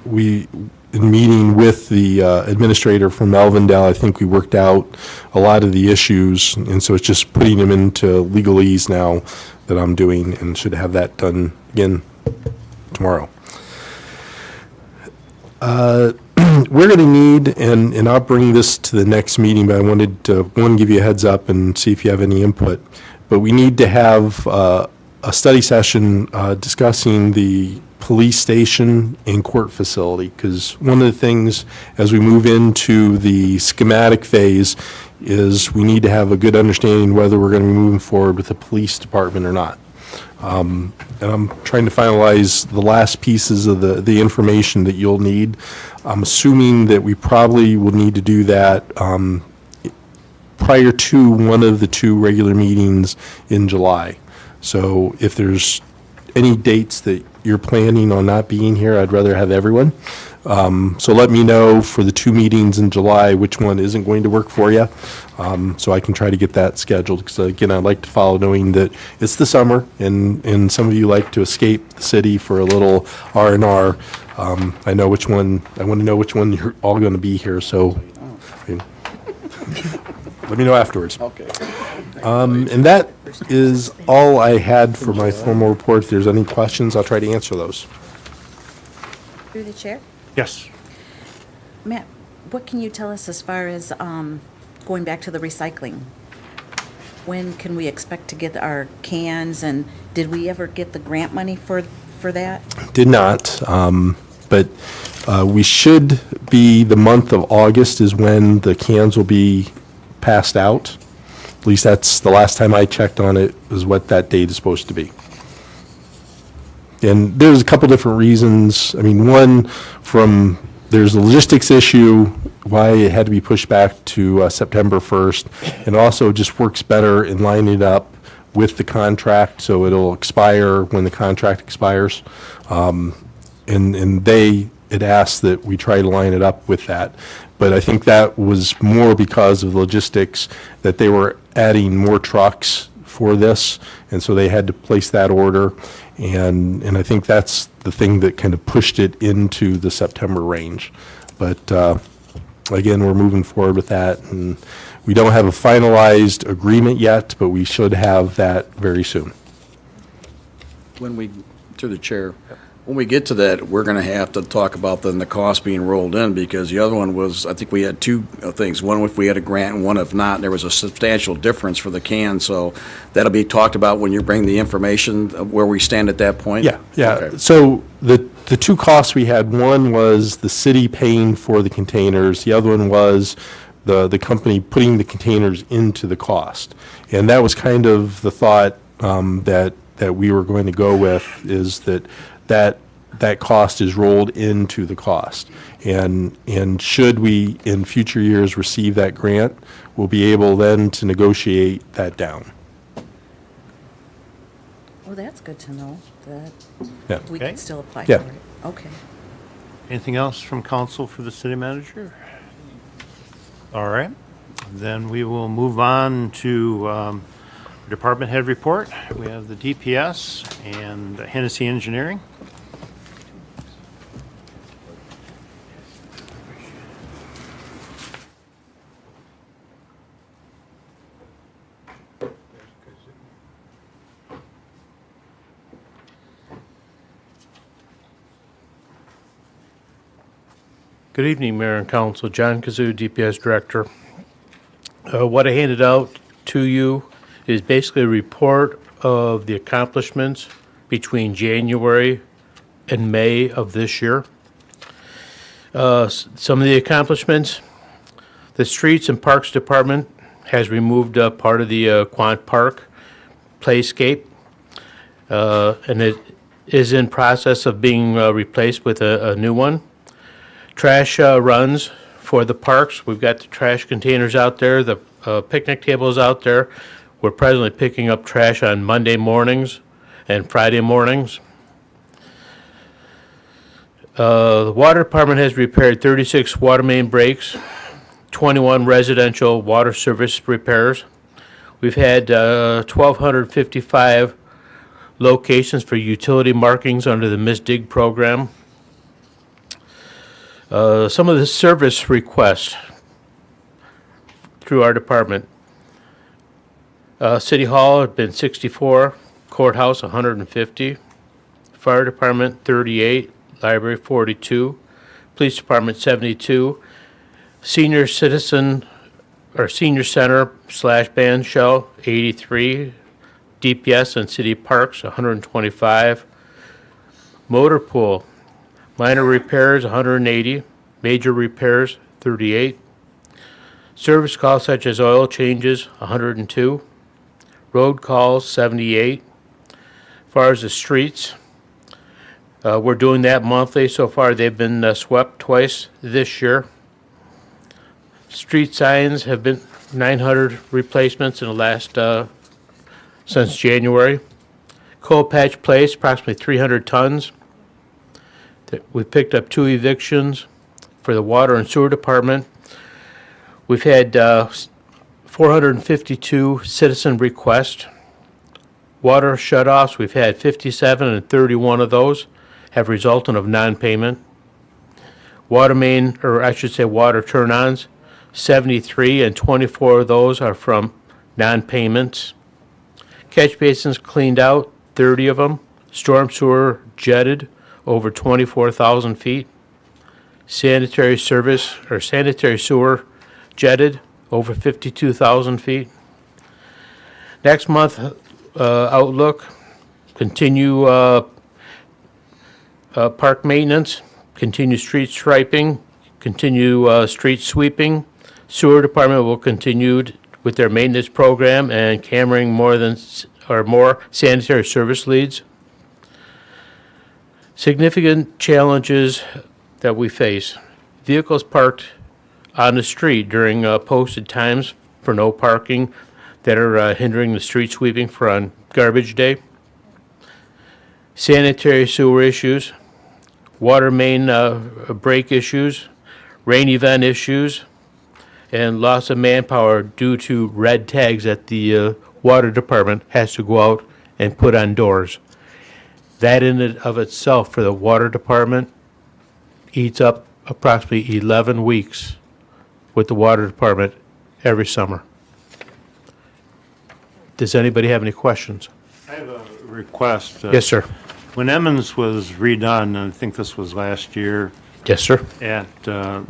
In meeting with the administrator from Melvindale, I think we worked out a lot of the issues, and so it's just putting them into legalese now that I'm doing, and should have that done again tomorrow. We're going to need, and I'll bring this to the next meeting, but I wanted to, one, give you a heads up and see if you have any input. But we need to have a study session discussing the police station and court facility, because one of the things as we move into the schematic phase is we need to have a good understanding whether we're going to be moving forward with the police department or not. And I'm trying to finalize the last pieces of the information that you'll need. I'm assuming that we probably will need to do that prior to one of the two regular meetings in July. So if there's any dates that you're planning on not being here, I'd rather have everyone. So let me know for the two meetings in July, which one isn't going to work for you, so I can try to get that scheduled. Because again, I'd like to follow knowing that it's the summer, and some of you like to escape the city for a little R&R. I know which one, I want to know which one you're all going to be here, so let me know afterwards. Okay. And that is all I had for my formal report. If there's any questions, I'll try to answer those. Through the chair? Yes. Matt, what can you tell us as far as going back to the recycling? When can we expect to get our cans, and did we ever get the grant money for that? Did not, but we should be, the month of August is when the cans will be passed out. At least that's the last time I checked on it, is what that date is supposed to be. And there's a couple different reasons. I mean, one, there's a logistics issue, why it had to be pushed back to September 1st. And also just works better in lining it up with the contract, so it'll expire when the contract expires. And they had asked that we try to line it up with that. But I think that was more because of logistics, that they were adding more trucks for this, and so they had to place that order. And I think that's the thing that kind of pushed it into the September range. But again, we're moving forward with that, and we don't have a finalized agreement yet, but we should have that very soon. Through the chair, when we get to that, we're going to have to talk about then the cost being rolled in, because the other one was, I think we had two things. One if we had a grant and one if not. There was a substantial difference for the can, so that'll be talked about when you bring the information of where we stand at that point? Yeah. Okay. So the two costs we had, one was the city paying for the containers. The other one was the company putting the containers into the cost. And that was kind of the thought that we were going to go with, is that cost is rolled into the cost. And should we, in future years, receive that grant, we'll be able then to negotiate that down. Well, that's good to know, that Yeah. we Okay. can still apply Yeah. for it. Okay. Anything else from council for the city manager? All right, then we will move on to department head report. We have the DPS and Hennessy Engineering. Good evening, Mayor and Council. John Kazoo, DPS Director. What I handed out to you is basically a report of the accomplishments between January and May of this year. Some of the accomplishments: the Streets and Parks Department has removed part of the Quant Park playscape, and it is in process of being replaced with a new one. Trash runs for the parks. We've got the trash containers out there, the picnic tables out there. We're presently picking up trash on Monday mornings and Friday mornings. The water department has repaired 36 water main breaks, 21 residential water service repairs. We've had 1,255 locations for utility markings under the MISDIG program. Some of the service requests through our department. City Hall had been 64, Courthouse 150, Fire Department 38, Library 42, Police Department 72, Senior Center / Band Shell 83, DPS and City Parks 125, Motor Pool minor repairs 180, major repairs 38, service calls such as oil changes 102, road calls 78. As far as the streets, we're doing that monthly. So far they've been swept twice this year. Street signs have been 900 replacements in the last, since January. Coal Patch Place, approximately 300 tons. We picked up 2 evictions for the Water and Sewer Department. We've had 452 citizen requests. Water shutoffs, we've had 57, and 31 of those have resulted of non-payment. Water main, or I should say water turn-ons, 73, and 24 of those are from non-payments. Catch basins cleaned out, 30 of them. Storm sewer jetted, over 24,000 feet. Sanitary service, or sanitary sewer jetted, over 52,000 feet. Next month, outlook, continue park maintenance, continue street striping, continue street sweeping. Sewer department will continue with their maintenance program and cammering more sanitary service leads. Significant challenges that we face. Vehicles parked on the street during posted times for no parking that are hindering the street sweeping for on garbage day. Sanitary sewer issues, water main break issues, rain event issues, and loss of manpower due to red tags that the water department has to go out and put on doors. That in and of itself for the water department eats up approximately 11 weeks with the water department every summer. Does anybody have any questions? I have a request. Yes, sir. When Emmons was redone, and I think this was last year, Yes, sir. at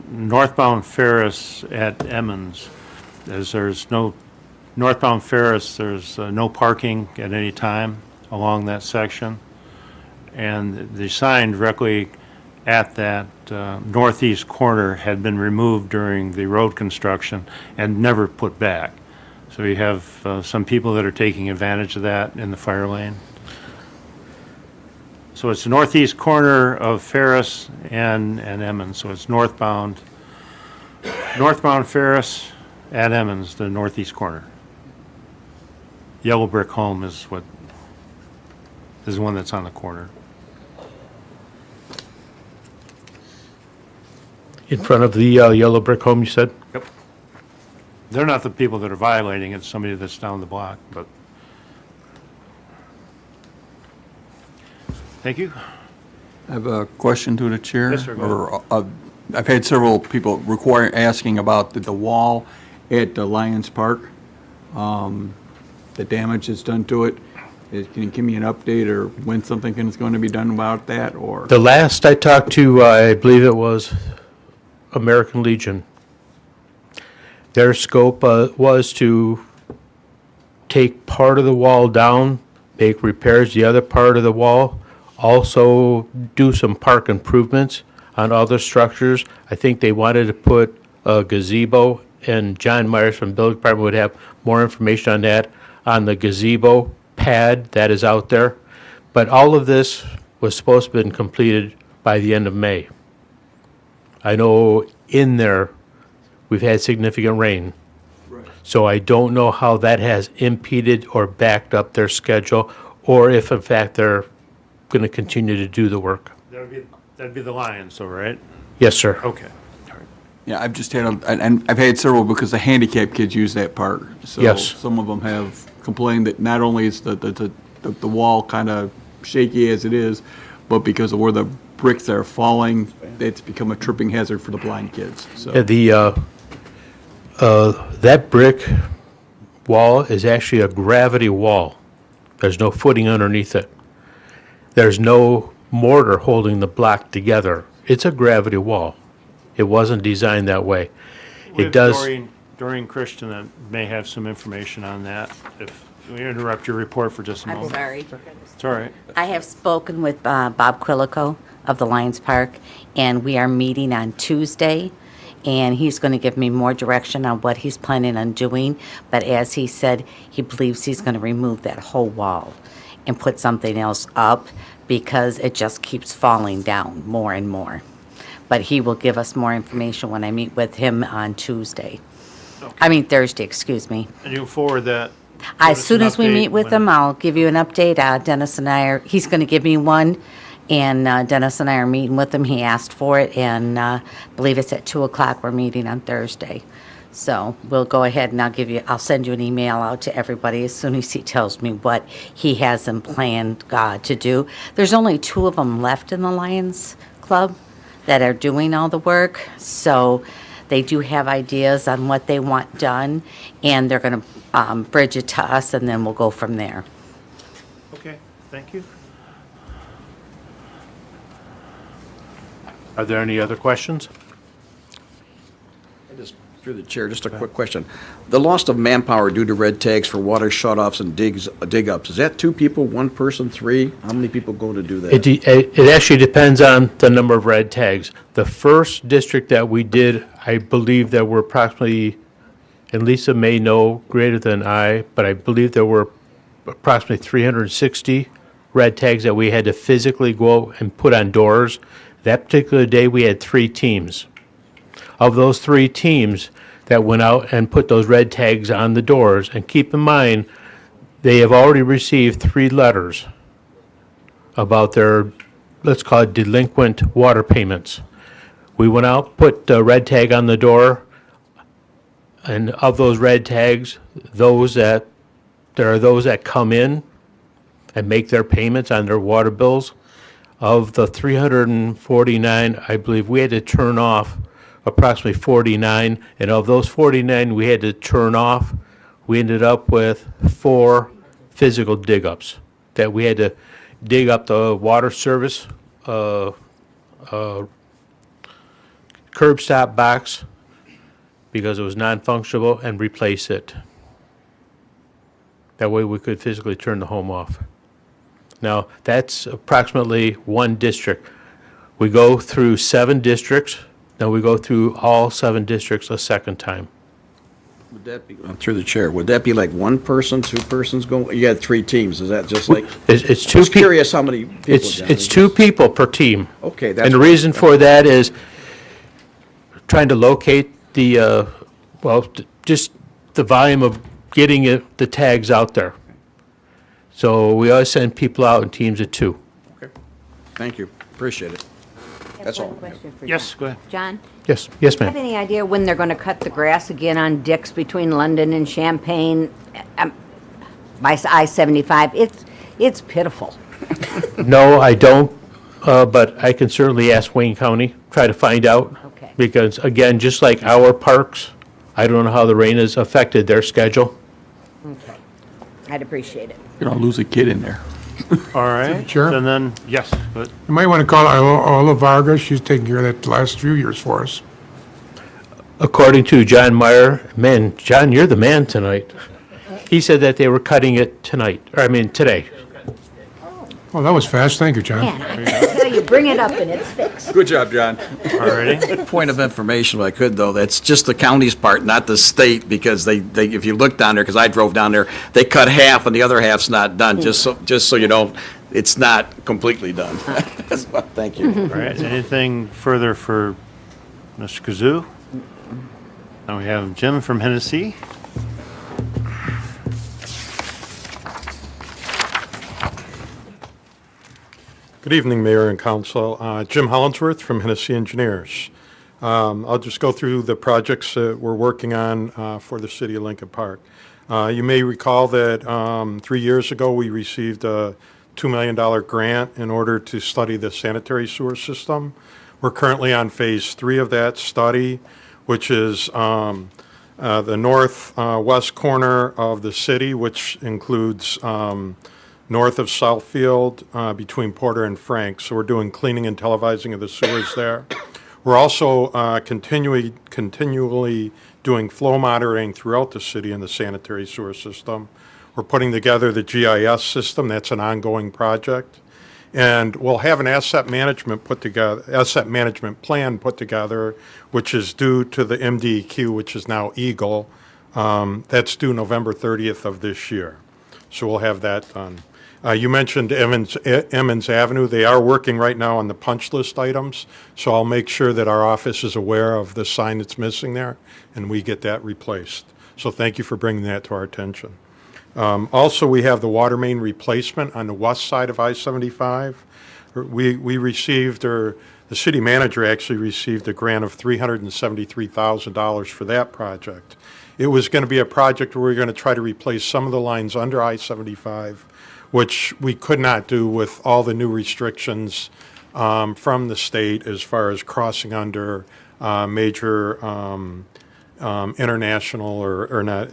northbound Ferris at Emmons, as there's no, northbound Ferris, there's no parking at any time along that section. And the sign directly at that northeast corner had been removed during the road construction and never put back. So you have some people that are taking advantage of that in the fire lane. So it's the northeast corner of Ferris and Emmons, so it's northbound Ferris at Emmons, the northeast corner. Yellow brick home is the one that's on the corner. In front of the yellow brick home, you said? Yep. They're not the people that are violating, it's somebody that's down the block, but. Thank you. I have a question to the chair. Yes, sir, go Or, I've had several people asking about the wall at the Lions Park, the damage that's done to it. Can you give me an update or when something is going to be done about that, or? The last I talked to, I believe it was American Legion. Their scope was to take part of the wall down, make repairs the other part of the wall, also do some park improvements on other structures. I think they wanted to put a gazebo, and John Myers from Building Department would have more information on that, on the gazebo pad that is out there. But all of this was supposed to have been completed by the end of May. I know in there, we've had significant rain. So I don't know how that has impeded or backed up their schedule, or if in fact they're going to continue to do the work. That'd be the Lions, though, right? Yes, sir. Okay. Yeah, I've just had, and I've had several because the handicapped kids use that park. So Yes. some of them have complained that not only is the wall kind of shaky as it is, but because of where the bricks are falling, it's become a tripping hazard for the blind kids, so. Yeah, that brick wall is actually a gravity wall. There's no footing underneath it. There's no mortar holding the block together. It's a gravity wall. It wasn't designed that way. It does. Doreen Christian that may have some information on that. If we interrupt your report for just a I'm moment. sorry. It's all right. I have spoken with Bob Quilico of the Lions Park, and we are meeting on Tuesday, and he's going to give me more direction on what he's planning on doing. But as he said, he believes he's going to remove that whole wall and put something else up because it just keeps falling down more and more. but he will give us more information when I meet with him on Tuesday. I mean Thursday, excuse me. And you'll forward that? As soon as we meet with him, I'll give you an update. Dennis and I he's going to give me one, and Dennis and I are meeting with him. He asked for it, and I believe it's at 2 o'clock. We're meeting on Thursday. So we'll go ahead and I'll send you an email out to everybody as soon as he tells me what he has in plan to do. There's only 2 of them left in the Lions Club that are doing all the work. So they do have ideas on what they want done, and they're going to bridge it to us, and then we'll go from there. Okay, thank you. Are there any other questions? Just through the chair, just a quick question. The loss of manpower due to red tags for water shutoffs and dig-ups, is that 2 people, 1 person, 3? How many people go to do that? It actually depends on the number of red tags. The first district that we did, I believe there were approximately, and Lisa may know greater than I, but I believe there were approximately 360 red tags that we had to physically go and put on doors. That particular day, we had 3 teams. Of those 3 teams that went out and put those red tags on the doors, and keep in mind, they have already received 3 letters about their, let's call it delinquent water payments. We went out, put a red tag on the door, and of those red tags, there are those that come in and make their payments on their water bills. Of the 349, I believe we had to turn off approximately 49, and of those 49 we had to turn off, we ended up with 4 physical dig-ups, that we had to dig up the water service curb stop box because it was non-functional and replace it. That way we could physically turn the home off. Now, that's approximately 1 district. We go through 7 districts. Now we go through all 7 districts a second time. Would that be, through the chair, would that be like 1 person, 2 persons going? You had 3 teams, is that just like? It's 2 Just curious how many people. John. It's 2 people per team. Okay, that's. And the reason for that is trying to locate the, just the volume of getting the tags out there. So we always send people out in teams of 2. Okay. Thank you, appreciate it. That's all. Question for Yes, John. go ahead. John? Yes, Do you ma'am. have any idea when they're going to cut the grass again on Dix between London and Champaign? By I-75, it's pitiful. No, I don't, but I can certainly ask Wayne County, try to find out. Okay. Because again, just like our parks, I don't know how the rain has affected their schedule. Okay. I'd appreciate it. You're gonna lose a kid in there. All right. Chair? And then, yes, but You might want to call Ola Vargas. She's taken care of that the last few years for us. According to John Meyer, man, John, you're the man tonight. He said that they were cutting it today. Oh, that was fast. Thank you, John. Man, I can tell you, bring it up and it's fixed. Good job, John. all righty. Point of information, if I could, though, that's just the county's part, not the state, because they if you look down there, because I drove down there, they cut half and the other half's not done, just so you know, it's not completely done. Thank you. All right, anything further for Mr. Kazoo? Now we have Jim from Hennessy. Good evening, Mayor and Council. Jim Hollinsworth from Hennessy Engineers. I'll just go through the projects that we're working on for the city of Lincoln Park. You may recall that 3 years ago, we received a $2 million grant in order to study the sanitary sewer system. We're currently on phase 3 of that study, which is the northwest corner of the city, which includes north of Southfield, between Porter and Frank. So we're doing cleaning and televising of the sewers there. We're also continually doing flow monitoring throughout the city in the sanitary sewer system. We're putting together the GIS system. That's an ongoing project. And we'll have an asset management plan put together, which is due to the MDEQ, which is now Eagle. That's due November 30th of this year. So we'll have that done. You mentioned Emmons Avenue. They are working right now on the punch list items, so I'll make sure that our office is aware of the sign that's missing there, and we get that replaced. So thank you for bringing that to our attention. Also, we have the water main replacement on the west side of I-75. We received, or the city manager actually received a grant of $373,000 for that project. It was going to be a project where we were going to try to replace some of the lines under I-75, which we could not do with all the new restrictions from the state as far as crossing under major international or not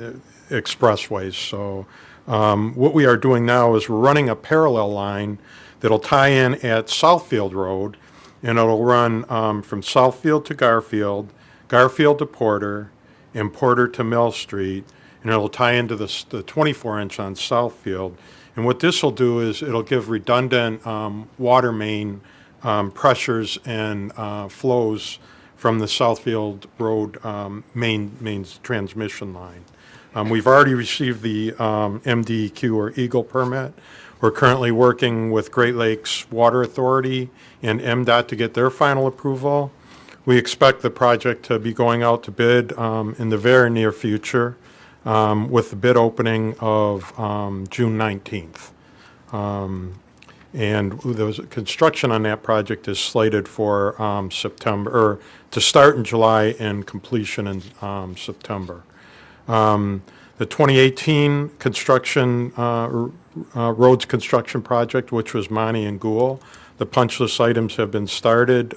expressways. So what we are doing now is we're running a parallel line that'll tie in at Southfield Road, and it'll run from Southfield to Garfield, Garfield to Porter, and Porter to Mill Street, and it'll tie into the 24-inch on Southfield. And what this will do is it'll give redundant water main pressures and flows from the Southfield Road main transmission line. We've already received the MDEQ or Eagle permit. We're currently working with Great Lakes Water Authority and MDOT to get their final approval. We expect the project to be going out to bid in the very near future, with the bid opening of June 19th. And the construction on that project is slated for September, or to start in July and completion in September. The 2018 construction, roads construction project, which was Monty and Gould, the punch list items have been started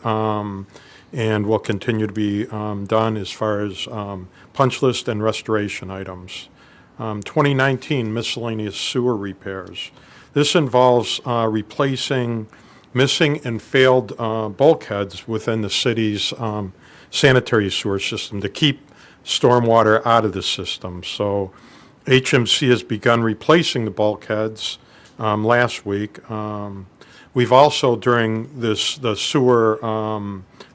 and will continue to be done as far as punch list and restoration items. 2019 miscellaneous sewer repairs. This involves replacing missing and failed bulkheads within the city's sanitary sewer system to keep stormwater out of the system. So HMC has begun replacing the bulkheads last week. We've also, during the sewer,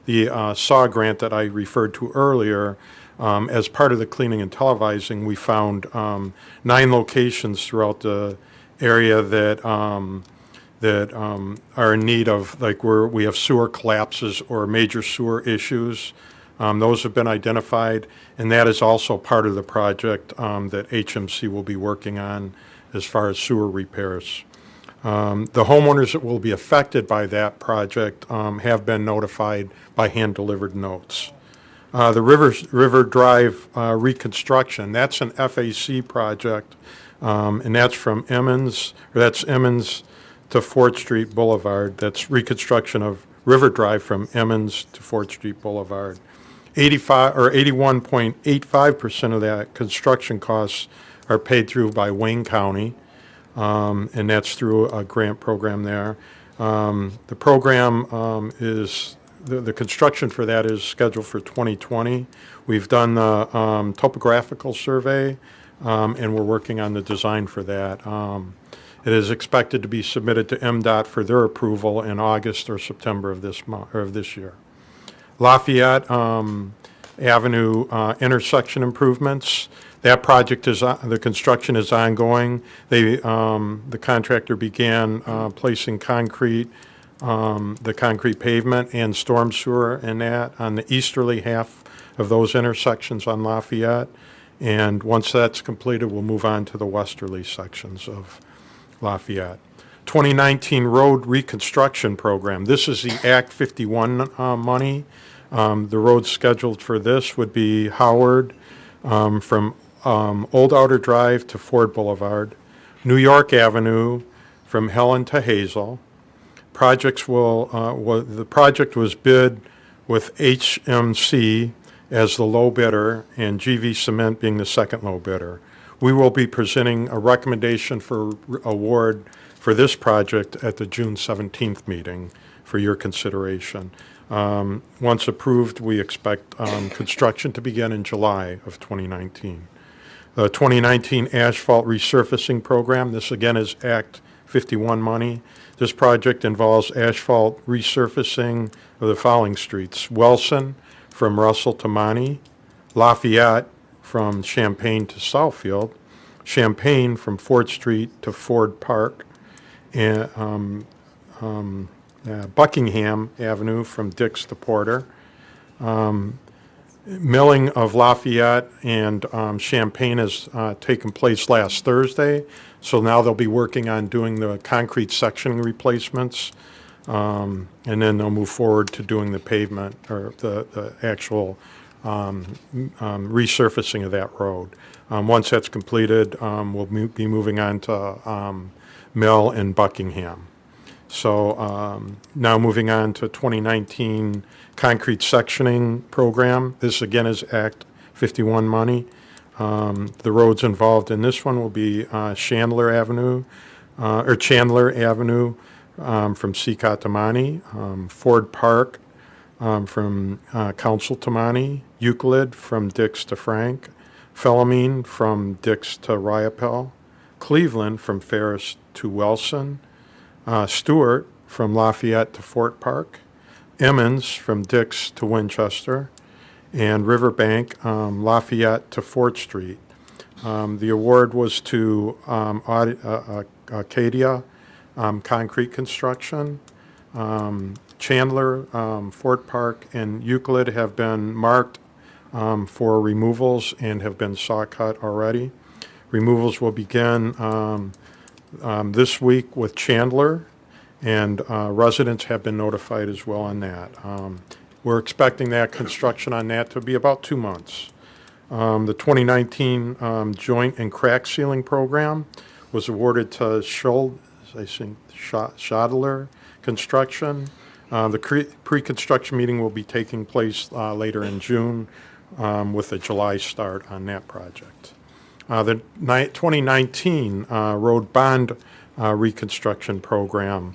the SAW grant that I referred to earlier, as part of the cleaning and televising, we found 9 locations throughout the area that are in need of, like where we have sewer collapses or major sewer issues. Those have been identified, and that is also part of the project that HMC will be working on as far as sewer repairs. The homeowners that will be affected by that project have been notified by hand-delivered notes. The River Drive reconstruction, that's an FAC project, and that's from Emmons to Fort Street Boulevard. That's reconstruction of River Drive from Emmons to Fort Street Boulevard. 81.85% of that construction costs are paid through by Wayne County, and that's through a grant program there. The program is, the construction for that is scheduled for 2020. We've done the topographical survey, and we're working on the design for that. It is expected to be submitted to MDOT for their approval in August or September of this month, or of this year. Lafayette Avenue intersection improvements. That project is, the construction is ongoing. The contractor began placing concrete, the concrete pavement and storm sewer in that on the easterly half of those intersections on Lafayette. And once that's completed, we'll move on to the westerly sections of Lafayette. 2019 road reconstruction program. This is the Act 51 money. The roads scheduled for this would be Howard from Old Outer Drive to Ford Boulevard, New York Avenue from Helen to Hazel. Projects the project was bid with HMC as the low bidder and GV Cement being the second low bidder. We will be presenting a recommendation for award for this project at the June 17th meeting for your consideration. Once approved, we expect construction to begin in July of 2019. The 2019 asphalt resurfacing program, this again is Act 51 money. This project involves asphalt resurfacing of the following streets: Wilson from Russell to Monty, Lafayette from Champaign to Southfield, Champaign from Fort Street to Ford Park, Buckingham Avenue from Dix to Porter. Milling of Lafayette and Champaign has taken place last Thursday, so now they'll be working on doing the concrete sectioning replacements, and then they'll move forward to doing the pavement, or the actual resurfacing of that road. Once that's completed, we'll be moving on to Mill and Buckingham. So now moving on to 2019 concrete sectioning program. This again is Act 51 money. The roads involved in this one will be Chandler Avenue from Seacott to Monty, Ford Park from Council to Monty, Euclid from Dix to Frank, Fellamine from Dix to Riopelle, Cleveland from Ferris to Wilson, Stewart from Lafayette to Fort Park, Emmons from Dix to Winchester, and Riverbank, Lafayette to Fort Street. The award was to Acadia Concrete Construction. Chandler, Fort Park, and Euclid have been marked for removals and have been saw cut already. Removals will begin this week with Chandler, and residents have been notified as well on that. We're expecting that construction on that to be about 2 months. The 2019 joint and crack sealing program was awarded to Schottler Construction. The pre-construction meeting will be taking place later in June with a July start on that project. The 2019 road bond reconstruction program.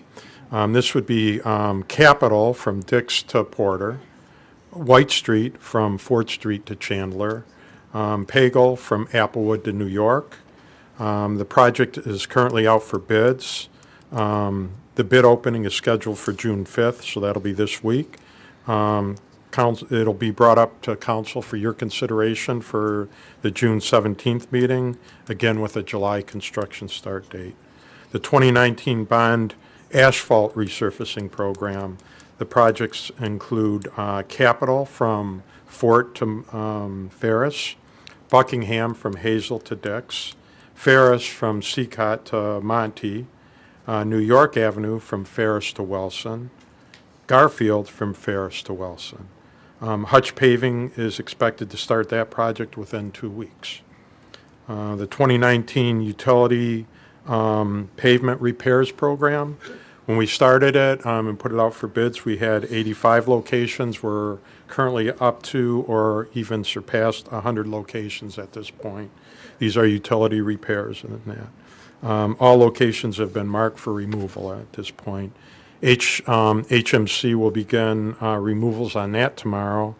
This would be Capitol from Dix to Porter, White Street from Fort Street to Chandler, Pagel from Applewood to New York. The project is currently out for bids. The bid opening is scheduled for June 5th, so that'll be this week. It'll be brought up to council for your consideration for the June 17th meeting, again with a July construction start date. The 2019 bond asphalt resurfacing program. The projects include Capitol from Fort to Ferris, Buckingham from Hazel to Dix, Ferris from Seacott to Monty, New York Avenue from Ferris to Wilson, Garfield from Ferris to Wilson. Hutch Paving is expected to start that project within 2 weeks. The 2019 utility pavement repairs program. When we started it and put it out for bids, we had 85 locations. We're currently up to or even surpassed 100 locations at this point. These are utility repairs and that. All locations have been marked for removal at this point. HMC will begin removals on that tomorrow.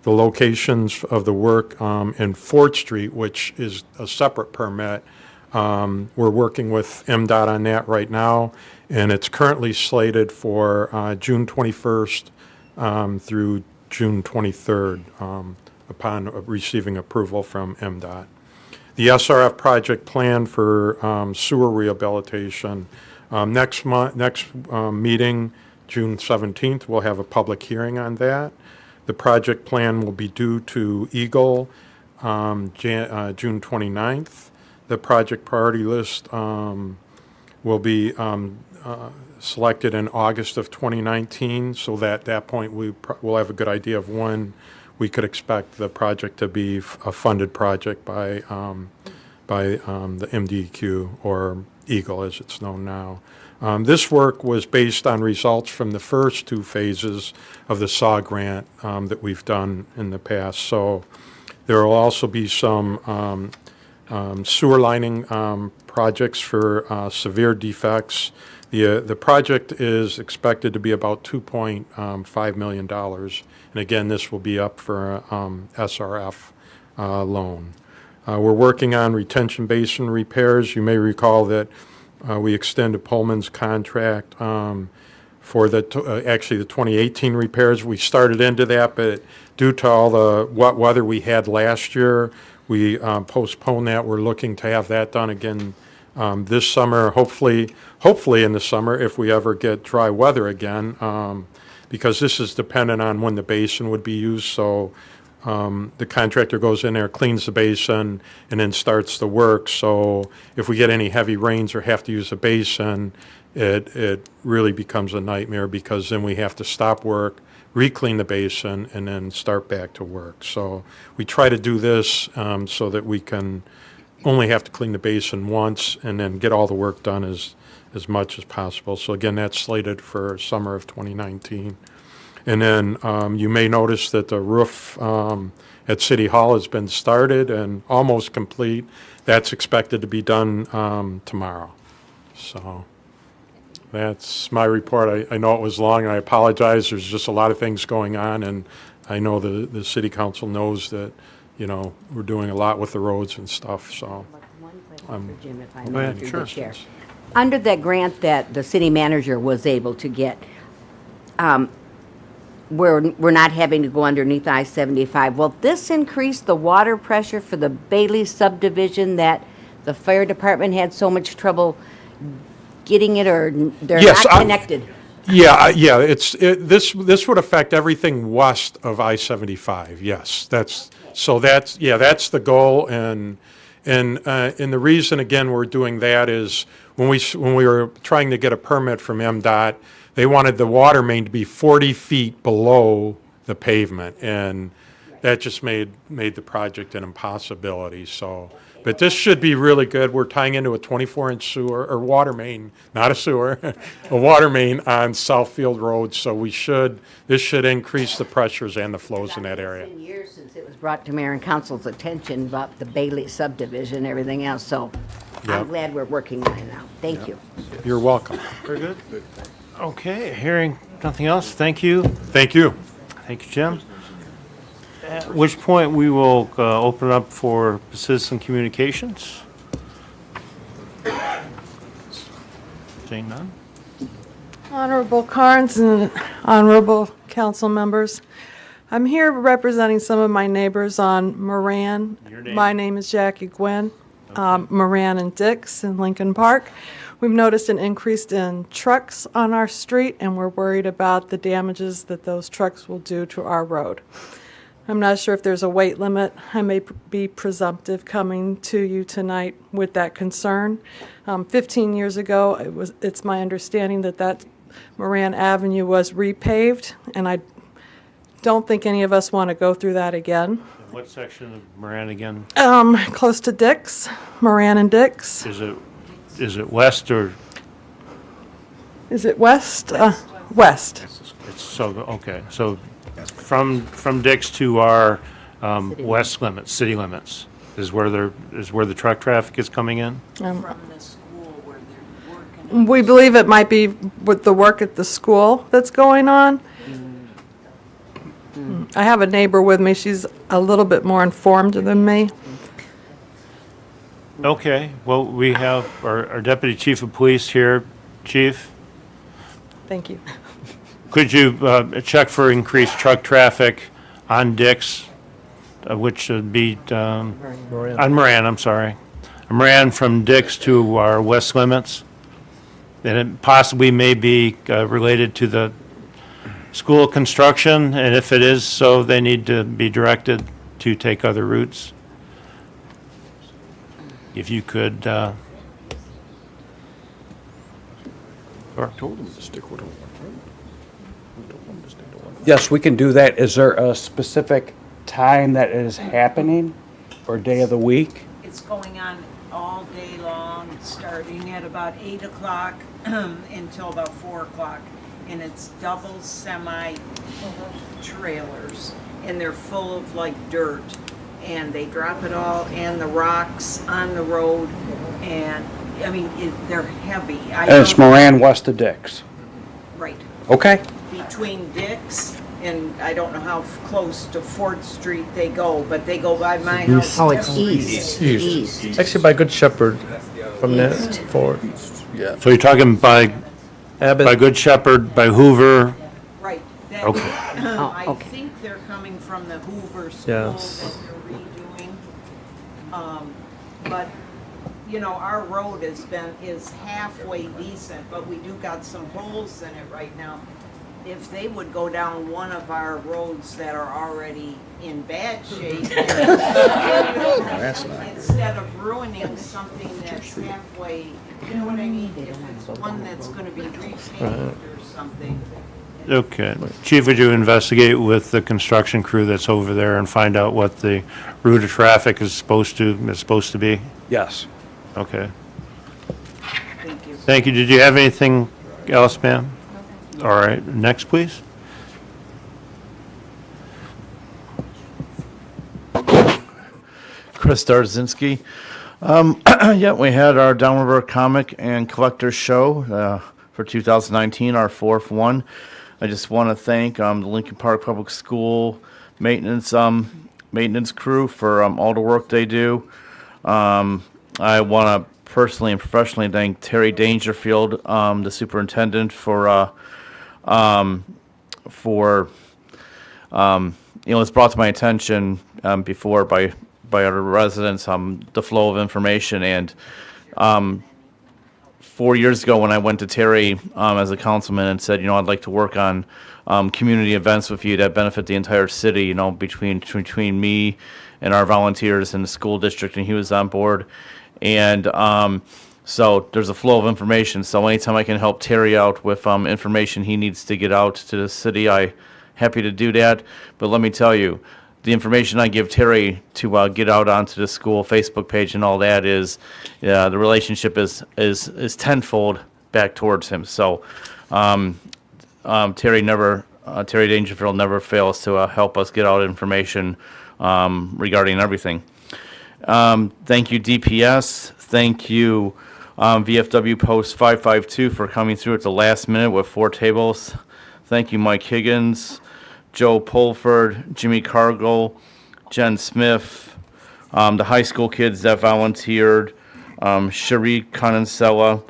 The locations of the work in Fort Street, which is a separate permit, we're working with MDOT on that right now, and it's currently slated for June 21st through June 23rd upon receiving approval from MDOT. The SRF project plan for sewer rehabilitation. Next meeting, June 17th, we'll have a public hearing on that. The project plan will be due to Eagle June 29th. The project priority list will be selected in August of 2019, so that at that point we'll have a good idea of when we could expect the project to be a funded project by the MDEQ, or Eagle as it's known now. This work was based on results from the first 2 phases of the SAW grant that we've done in the past. So there will also be some sewer lining projects for severe defects. The project is expected to be about $2.5 million. And again, this will be up for SRF loan. We're working on retention basin repairs. You may recall that we extended Pullman's contract for actually the 2018 repairs. We started into that, but due to all the wet weather we had last year, we postponed that. We're looking to have that done again This summer, hopefully in the summer, if we ever get dry weather again, because this is dependent on when the basin would be used. So the contractor goes in there, cleans the basin, and then starts the work. So if we get any heavy rains or have to use a basin, it really becomes a nightmare, because then we have to stop work, re-clean the basin, and then start back to work. So we try to do this so that we can only have to clean the basin once and then get all the work done as much as possible. So again, that's slated for summer of 2019. And then you may notice that the roof at City Hall has been started and almost complete. That's expected to be done tomorrow. So that's my report. I know it was long, and I apologize. There's just a lot of things going on, and I know the city council knows that, you know, we're doing a lot with the roads and stuff, so. For Jim, if I Go may, ahead. through Sure. the chair. Under that grant that the city manager was able to get, we're not having to go underneath I-75. Will this increase the water pressure for the Bailey subdivision that the fire department had so much trouble getting it, or they're Yes, not connected? Yeah, this would affect everything west of I-75, yes. That's the goal, and the reason, again, we're doing that is when we were trying to get a permit from MDOT, they wanted the water main to be 40 feet below the pavement, and that just made the project an impossibility, so. But this should be really good. We're tying into a 24-inch sewer, or water main, not a sewer, a water main on Southfield Road, so this should increase the pressures and the flows in that area. It's been years since it was brought to mayor and council's attention about the Bailey subdivision and everything else, so I'm Yep. glad we're working on it now. Thank you. You're welcome. Very good. Okay, hearing nothing else, thank you. Thank you. Thank you, Jim. At which point we will open up for citizen communications. Seeing none? Honorable Carnes and honorable council members, I'm here representing some of my neighbors on Moran. Your name? My name is Jackie Gwynn, Moran and Dix in Lincoln Park. We've noticed an increase in trucks on our street, and we're worried about the damages that those trucks will do to our road. I'm not sure if there's a weight limit. I may be presumptive coming to you tonight with that concern. 15 years ago, it's my understanding that Moran Avenue was repaved, and I don't think any of us want to go through that again. What section of Moran again? Close to Dix, Moran and Dix. Is it west or? Is it west? West. It's so, okay, so from Dix to our west limits, city limits, is where the truck traffic is coming in? We believe it might be with the work at the school that's going on. I have a neighbor with me. She's a little bit more informed than me. Okay, well, we have our Deputy Chief of Police here. Chief, Thank you. could you check for increased truck traffic on Dix, which would be, on Moran, I'm sorry. Moran from Dix to our west limits? And it possibly may be related to the school construction, and if it is so, they need to be directed to take other routes. If you could, Yes, we can do that. Is there a specific time that is happening or day of the week? It's going on all day long, starting at about 8 o'clock until about 4 o'clock. And it's double semi trailers, and they're full of like dirt. And they drop it all and the rocks on the road, and I mean, they're heavy. And it's Moran west of Dix. Right. Okay. Between Dix and I don't know how close to 4th Street they go, but they go by my house. Oh, it's every east. day. East. Actually, by Good Shepherd, from that forward. Yeah. so you're talking by Good Shepherd, by Hoover? Right. That, Okay. I okay. think they're coming from the Hoover School Yes. that they're redoing. But you know, our road is halfway decent, but we do got some holes in it right now. If they would go down one of our roads that are already in bad shape, instead of ruining something that's halfway, you know what I mean? If it's one that's gonna be repaved or something. Okay. Chief, would you investigate with the construction crew that's over there and find out what the route of traffic is supposed to be? Yes. Okay. Thank you. Thank you. Did you have anything else, ma'am? All right. Next, please. Chris Darzinski. Yeah, we had our Downriver Comic and Collector Show for 2019, our fourth one. I just want to thank the Lincoln Park Public School maintenance crew for all the work they do. I want to personally and professionally thank Terry Dangerfield, the superintendent, for it's brought to my attention before by other residents, the flow of information. And 4 years ago when I went to Terry as a councilman and said, I'd like to work on community events with you that benefit the entire city, between me and our volunteers in the school district, and he was on board. And so there's a flow of information. So anytime I can help Terry out with information he needs to get out to the city, I'm happy to do that. But let me tell you, the information I give Terry to get out onto the school Facebook page and all that is, the relationship is tenfold back towards him. So Terry Dangerfield never fails to help us get out information regarding everything. Thank you, DPS. Thank you, VFW Post 552 for coming through at the last minute with 4 tables. Thank you, Mike Higgins, Joe Pulford, Jimmy Cargill, Jen Smith, the high school kids that volunteered, Cherie Conensella,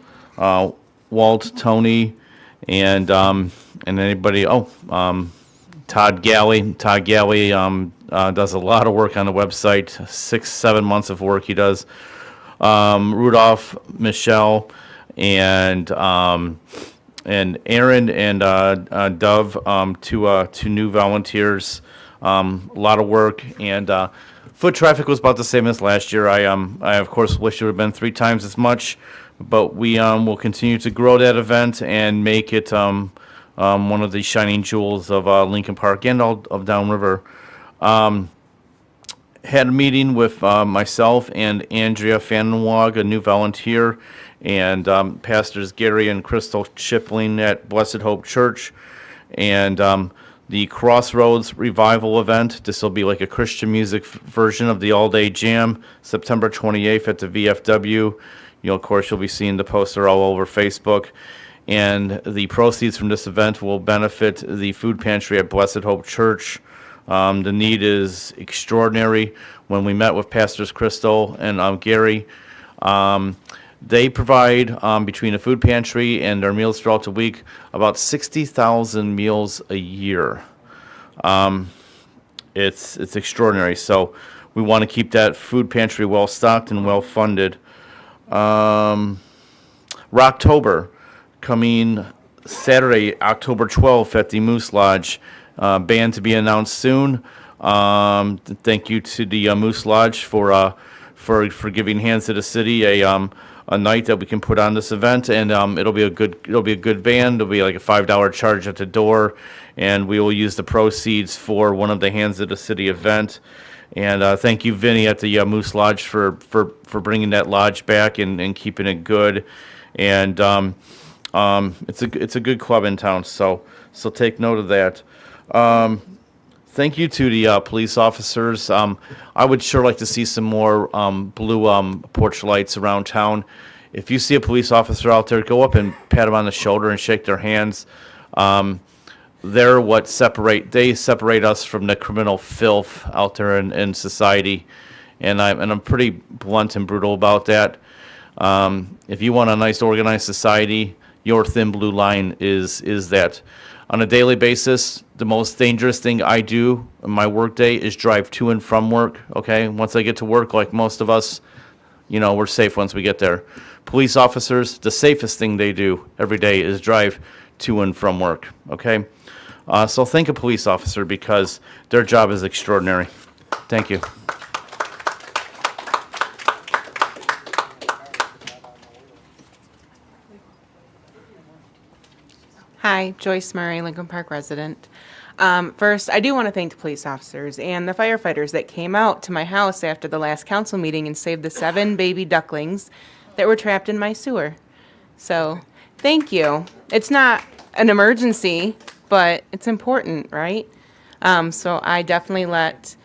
Walt, Tony, and anybody. Todd Galley. Todd Galley does a lot of work on the website. 6-7 months of work he does. Rudolph, Michelle, and Aaron and Dove, two new volunteers. A lot of work, and foot traffic was about the same as last year. I of course wish it would have been 3 times as much, but we will continue to grow that event and make it one of the shining jewels of Lincoln Park and all of Downriver. Had a meeting with myself and Andrea Fanwag, a new volunteer, and Pastors Gary and Crystal Chipling at Blessed Hope Church, and the Crossroads Revival event. This will be like a Christian music version of the All-Day Jam, September 28th at the VFW. Of course, you'll be seeing the poster all over Facebook. And the proceeds from this event will benefit the food pantry at Blessed Hope Church. The need is extraordinary. When we met with Pastors Crystal and Gary, they provide, between the food pantry and their meals throughout the week, about 60,000 meals a year. It's extraordinary. So we want to keep that food pantry well stocked and well funded. Rocktober, coming Saturday, October 12th at the Moose Lodge. Band to be announced soon. Thank you to the Moose Lodge for giving hands to the city a night that we can put on this event, and it'll be a good band. It'll be like a $5 charge at the door, and we will use the proceeds for one of the Hands of the City event. And thank you, Vinny, at the Moose Lodge for bringing that lodge back and keeping it good. And it's a good club in town, so take note of that. Thank you to the police officers. I would sure like to see some more blue porch lights around town. If you see a police officer out there, go up and pat them on the shoulder and shake their hands. They're what separate us from the criminal filth out there in society, and I'm pretty blunt and brutal about that. If you want a nice organized society, your thin blue line is that. On a daily basis, the most dangerous thing I do in my work day is drive to and from work, okay? Once I get to work, like most of us, we're safe once we get there. Police officers, the safest thing they do every day is drive to and from work, okay? So thank a police officer because their job is extraordinary. Thank you. Hi, Joyce Murray, Lincoln Park resident. First, I do want to thank the police officers and the firefighters that came out to my house after the last council meeting and saved the 7 baby ducklings that were trapped in my sewer. So, thank you. It's not an emergency, but it's important, right? So I definitely let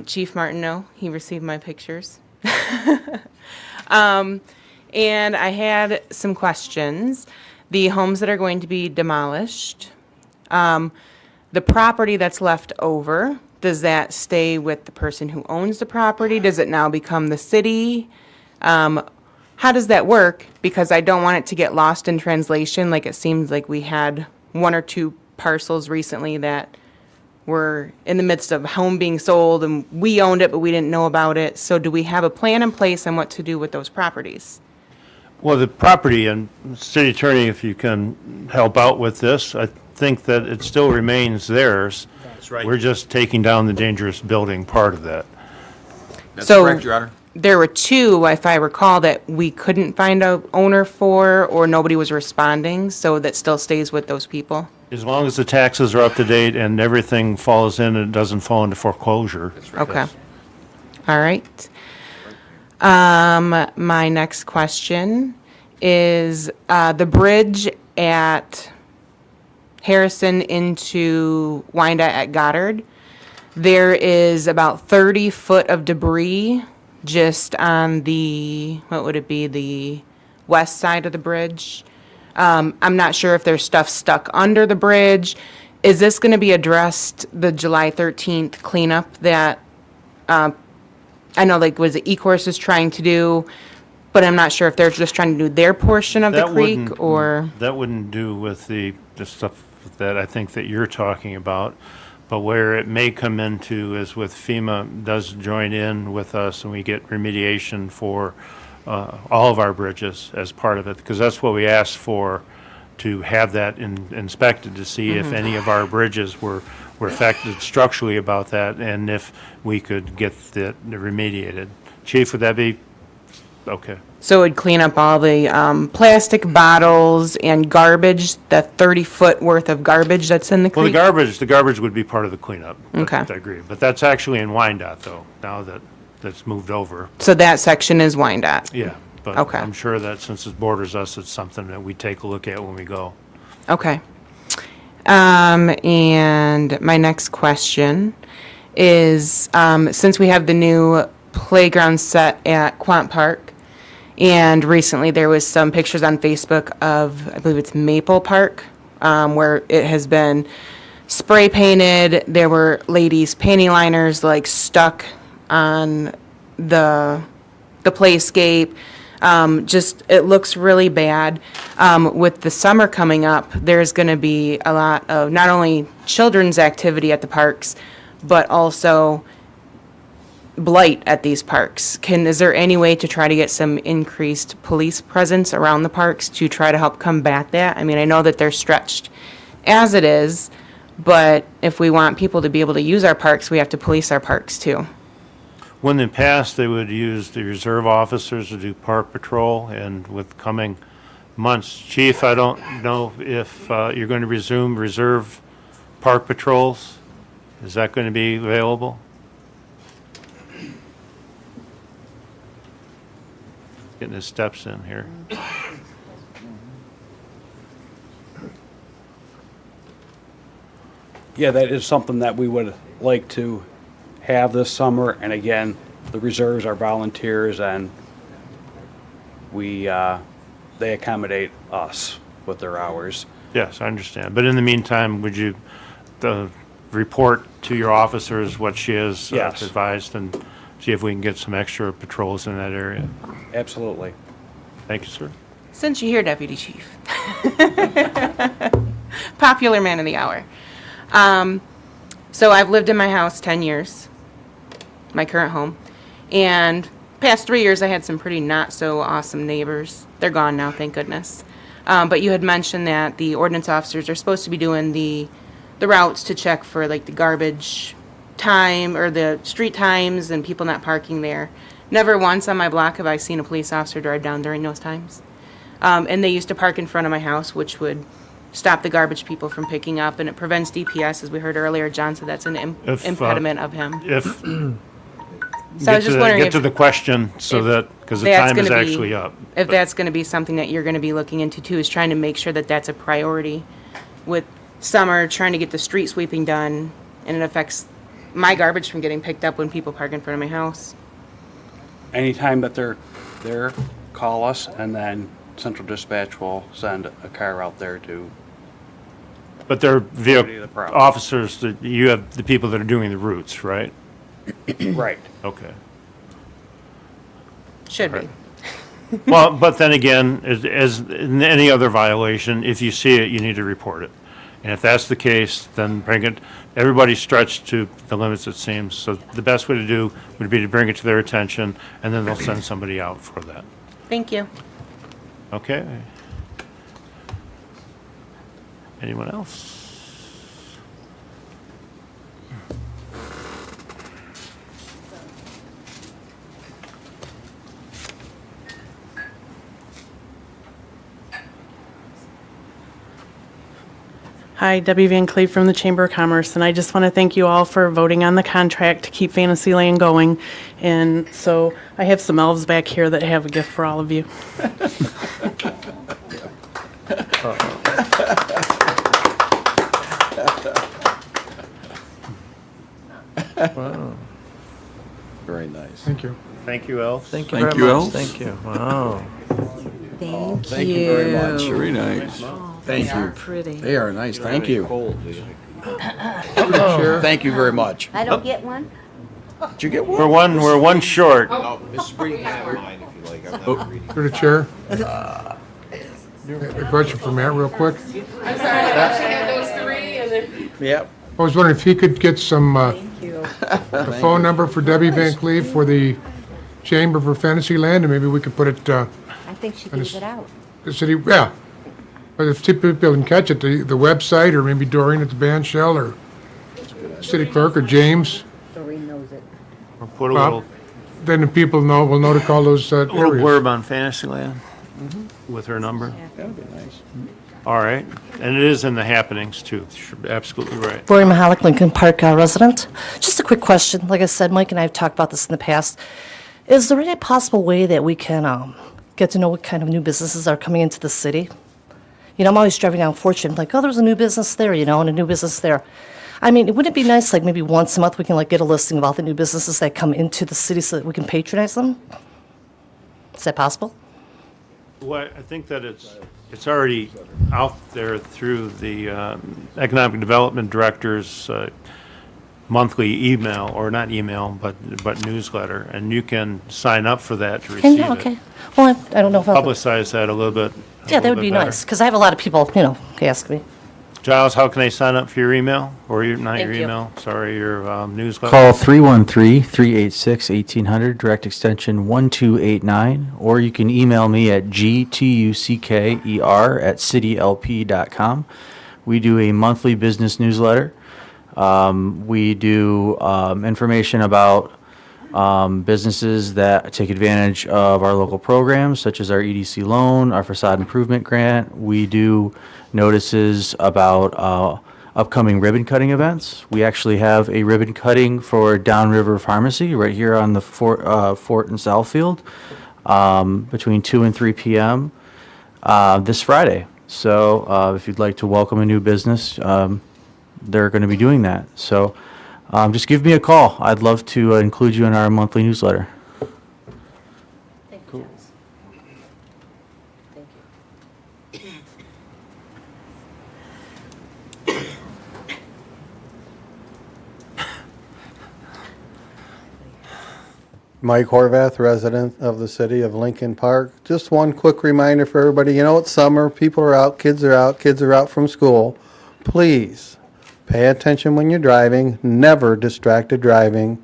Chief Martin know. He received my pictures. And I had some questions. The homes that are going to be demolished, the property that's left over, does that stay with the person who owns the property? Does it now become the city? How does that work? Because I don't want it to get lost in translation. Like it seems like we had 1 or 2 parcels recently that were in the midst of a home being sold and we owned it, but we didn't know about it. So do we have a plan in place on what to do with those properties? Well, the property, and City Attorney, if you can help out with this, I think that it still remains theirs. That's right. We're just taking down the dangerous building part of that. That's So- correct, Your Honor. There were 2, if I recall, that we couldn't find a owner for, or nobody was responding, so that still stays with those people? As long as the taxes are up to date and everything falls in and it doesn't fall into foreclosure. Okay. All right. My next question is the bridge at Harrison into Wyandotte at Goddard. There is about 30 foot of debris just on the, what would it be, the west side of the bridge. I'm not sure if there's stuff stuck under the bridge. Is this going to be addressed, the July 13th cleanup that I know, like, was it E-Course is trying to do, but I'm not sure if they're just trying to do their portion of the creek or... That wouldn't do with the stuff that I think that you're talking about. But where it may come into is with FEMA does join in with us and we get remediation for all of our bridges as part of it. Because that's what we asked for, to have that inspected to see if any of our bridges were affected structurally about that and if we could get that remediated. Chief, would that be okay? So it would clean up all the plastic bottles and garbage, the 30-foot worth of garbage that's in the Well, creek? the garbage would be part of the cleanup. Okay. I agree. But that's actually in Wyandotte, though, now that that's moved over. So that section is Wyandotte? Yeah, but Okay. I'm sure that since it borders us, it's something that we take a look at when we go. Okay. And my next question is, since we have the new playground set at Quant Park, and recently there was some pictures on Facebook of, I believe it's Maple Park, where it has been spray painted. There were ladies' panty liners like stuck on the playscape. Just, it looks really bad. With the summer coming up, there's going to be a lot of not only children's activity at the parks, but also blight at these parks. Is there any way to try to get some increased police presence around the parks to try to help combat that? I mean, I know that they're stretched as it is, but if we want people to be able to use our parks, we have to police our parks too. When in the past, they would use the reserve officers to do park patrol, and with coming months, Chief, I don't know if you're going to resume reserve park patrols. Is that going to be available? Getting his steps in here. Yeah, that is something that we would like to have this summer. And again, the reserves are volunteers and they accommodate us with their hours. Yes, I understand. But in the meantime, would you report to your officers what she has Yes. advised and see if we can get some extra patrols in that area? Absolutely. Thank you, sir. Since you're here, Deputy Chief. Popular man of the hour. So I've lived in my house 10 years, my current home, and past 3 years, I had some pretty not so awesome neighbors. They're gone now, thank goodness. But you had mentioned that the ordinance officers are supposed to be doing the routes to check for like the garbage time or the street times and people not parking there. Never once on my block have I seen a police officer drive down during those times. And they used to park in front of my house, which would stop the garbage people from picking up, and it prevents DPS, as we heard earlier. John said that's an impediment of him. So I was just wondering Get if to the question so that, because the that's time is gonna be- actually up. If that's going to be something that you're going to be looking into too, is trying to make sure that that's a priority. With summer, trying to get the street sweeping done, and it affects my garbage from getting picked up when people park in front of my house. Anytime that they're there, call us, and then Central Dispatch will send a car out there to, But they're Remedy the problem. officers, that you have the people that are doing the routes, right? right. Okay. Should be. Well, but then again, as in any other violation, if you see it, you need to report it. And if that's the case, then bring it, everybody's stretched to the limits, it seems. So the best way to do would be to bring it to their attention, and then they'll send somebody out for that. Thank you. Okay. Anyone else? Hi, Debbie Van Cleve from the Chamber of Commerce, and I just want to thank you all for voting on the contract to keep Fantasyland going. And so I have some elves back here that have a gift for all of you. Wow. Very nice. Thank you. Thank you, Elf. Thank you Thank very you, much. Elf. Thank you. Wow. Thank Thank you very much. Very nice. Thank They are you. pretty. They are nice, thank you. Chair. Thank you very much. I don't get one? Did you get one? We're one short. Through the chair. A question for Matt, real quick. I'm sorry, I thought you had those three, and then... Yep. I was wondering if he could get some, the phone number for Debbie Van Cleve for the Chamber for Fantasyland, and maybe we could put it, I think she gave it out. the city, yeah. But if people can catch it, the website, or maybe Doreen at the band shell, or city clerk, or James, Doreen knows it. Or put a Well, little, then the people will know to call those little areas. blurb on Fantasyland with her number. That'd be nice. All right. And it is in the happenings, too. You're absolutely right. Lori Mahalik, Lincoln Park resident. Just a quick question. Like I said, Mike and I have talked about this in the past. Is there any possible way that we can get to know what kind of new businesses are coming into the city? You know, I'm always driving down Fortune, like, oh, there's a new business there, you know, and a new business there. I mean, wouldn't it be nice, like, maybe once a month we can, like, get a listing of all the new businesses that come into the city so that we can patronize them? Is that possible? Well, I think that it's already out there through the Economic Development Director's monthly email, or not email, but newsletter, and you can sign up for that to Can receive you? it. Okay. Well, I don't know if I'll... Publicize that a little bit. Yeah, that would be nice, because I have a lot of people, you know, ask me. Giles, how can they sign up for your email? Or your, not your Thank you. email, sorry, your newsletter? Call 313-386-1800, direct extension 1289, or you can email me at gtucker@citylp.com. We do a monthly business newsletter. We do information about businesses that take advantage of our local programs, such as our EDC loan, our facade improvement grant. We do notices about upcoming ribbon cutting events. We actually have a ribbon cutting for Downriver Pharmacy right here on the Fort and Southfield between 2 and 3 p.m. This Friday. So if you'd like to welcome a new business, they're going to be doing that. So just give me a call. I'd love to include you in our monthly newsletter. Cool. Mike Horvath, resident of the city of Lincoln Park. Just one quick reminder for everybody, you know, it's summer, people are out, kids are out from school. Please pay attention when you're driving, never distracted driving.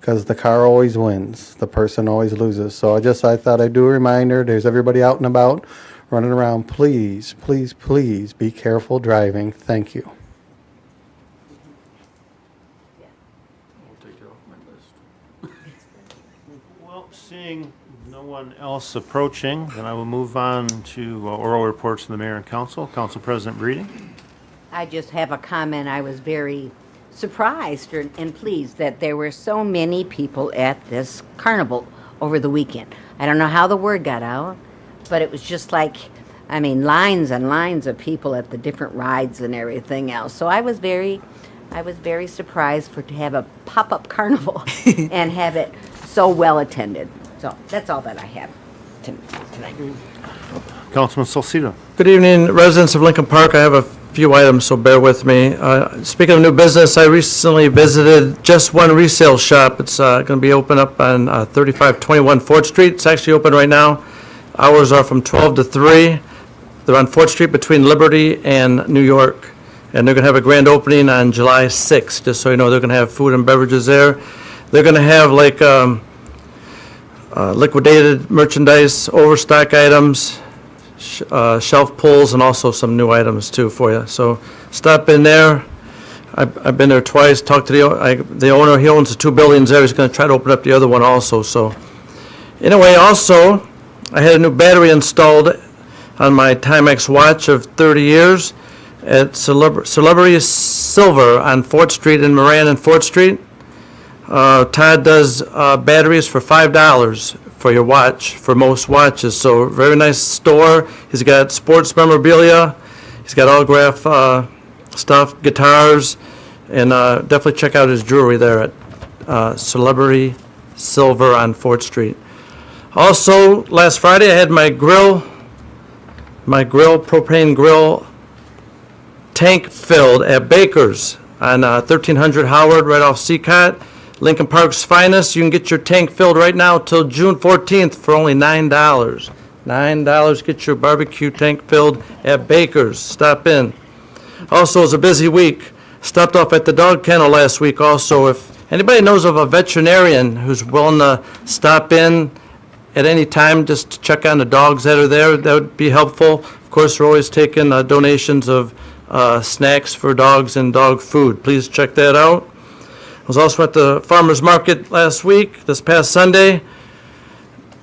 because the car always wins. The person always loses. So I thought I'd do a reminder. There's everybody out and about, running around. Please, please, please be careful driving. Thank you. Well, seeing no one else approaching, then I will move on to oral reports from the mayor and council. Council President Breeding. I just have a comment. I was very surprised and pleased that there were so many people at this carnival over the weekend. I don't know how the word got out, but it was just like, I mean, lines and lines of people at the different rides and everything else. So I was very surprised to have a pop-up carnival and have it so well attended. So that's all that I have tonight. Councilman Salcido. Good evening, residents of Lincoln Park. I have a few items, so bear with me. Speaking of new business, I recently visited Just One Resale Shop. It's going to be open up on 3521 4th Street. It's actually open right now. Hours are from 12 to 3. They're on 4th Street between Liberty and New York. And they're going to have a grand opening on July 6th, just so you know. They're going to have food and beverages there. They're going to have like liquidated merchandise, overstock items, shelf pulls, and also some new items too for you. So stop in there. I've been there twice, talked to the owner. He owns the 2 buildings there. He's going to try to open up the other one also. So anyway, also, I had a new battery installed on my Timex watch of 30 years at Celebrity Silver on 4th Street in Moran and 4th Street. Todd does batteries for $5 for your watch, for most watches. So very nice store. He's got sports memorabilia. He's got autograph stuff, guitars, and definitely check out his jewelry there at Celebrity Silver on 4th Street. Also, last Friday I had my propane grill tank filled at Baker's on 1300 Howard, right off Seacott. Lincoln Park's finest. You can get your tank filled right now till June 14th for only $9. $9, get your barbecue tank filled at Baker's. Stop in. Also, it's a busy week. Stopped off at the dog kennel last week also. If anybody knows of a veterinarian who's willing to stop in at any time just to check on the dogs that are there, that would be helpful. Of course, we're always taking donations of snacks for dogs and dog food. Please check that out. I was also at the farmer's market last week, this past Sunday.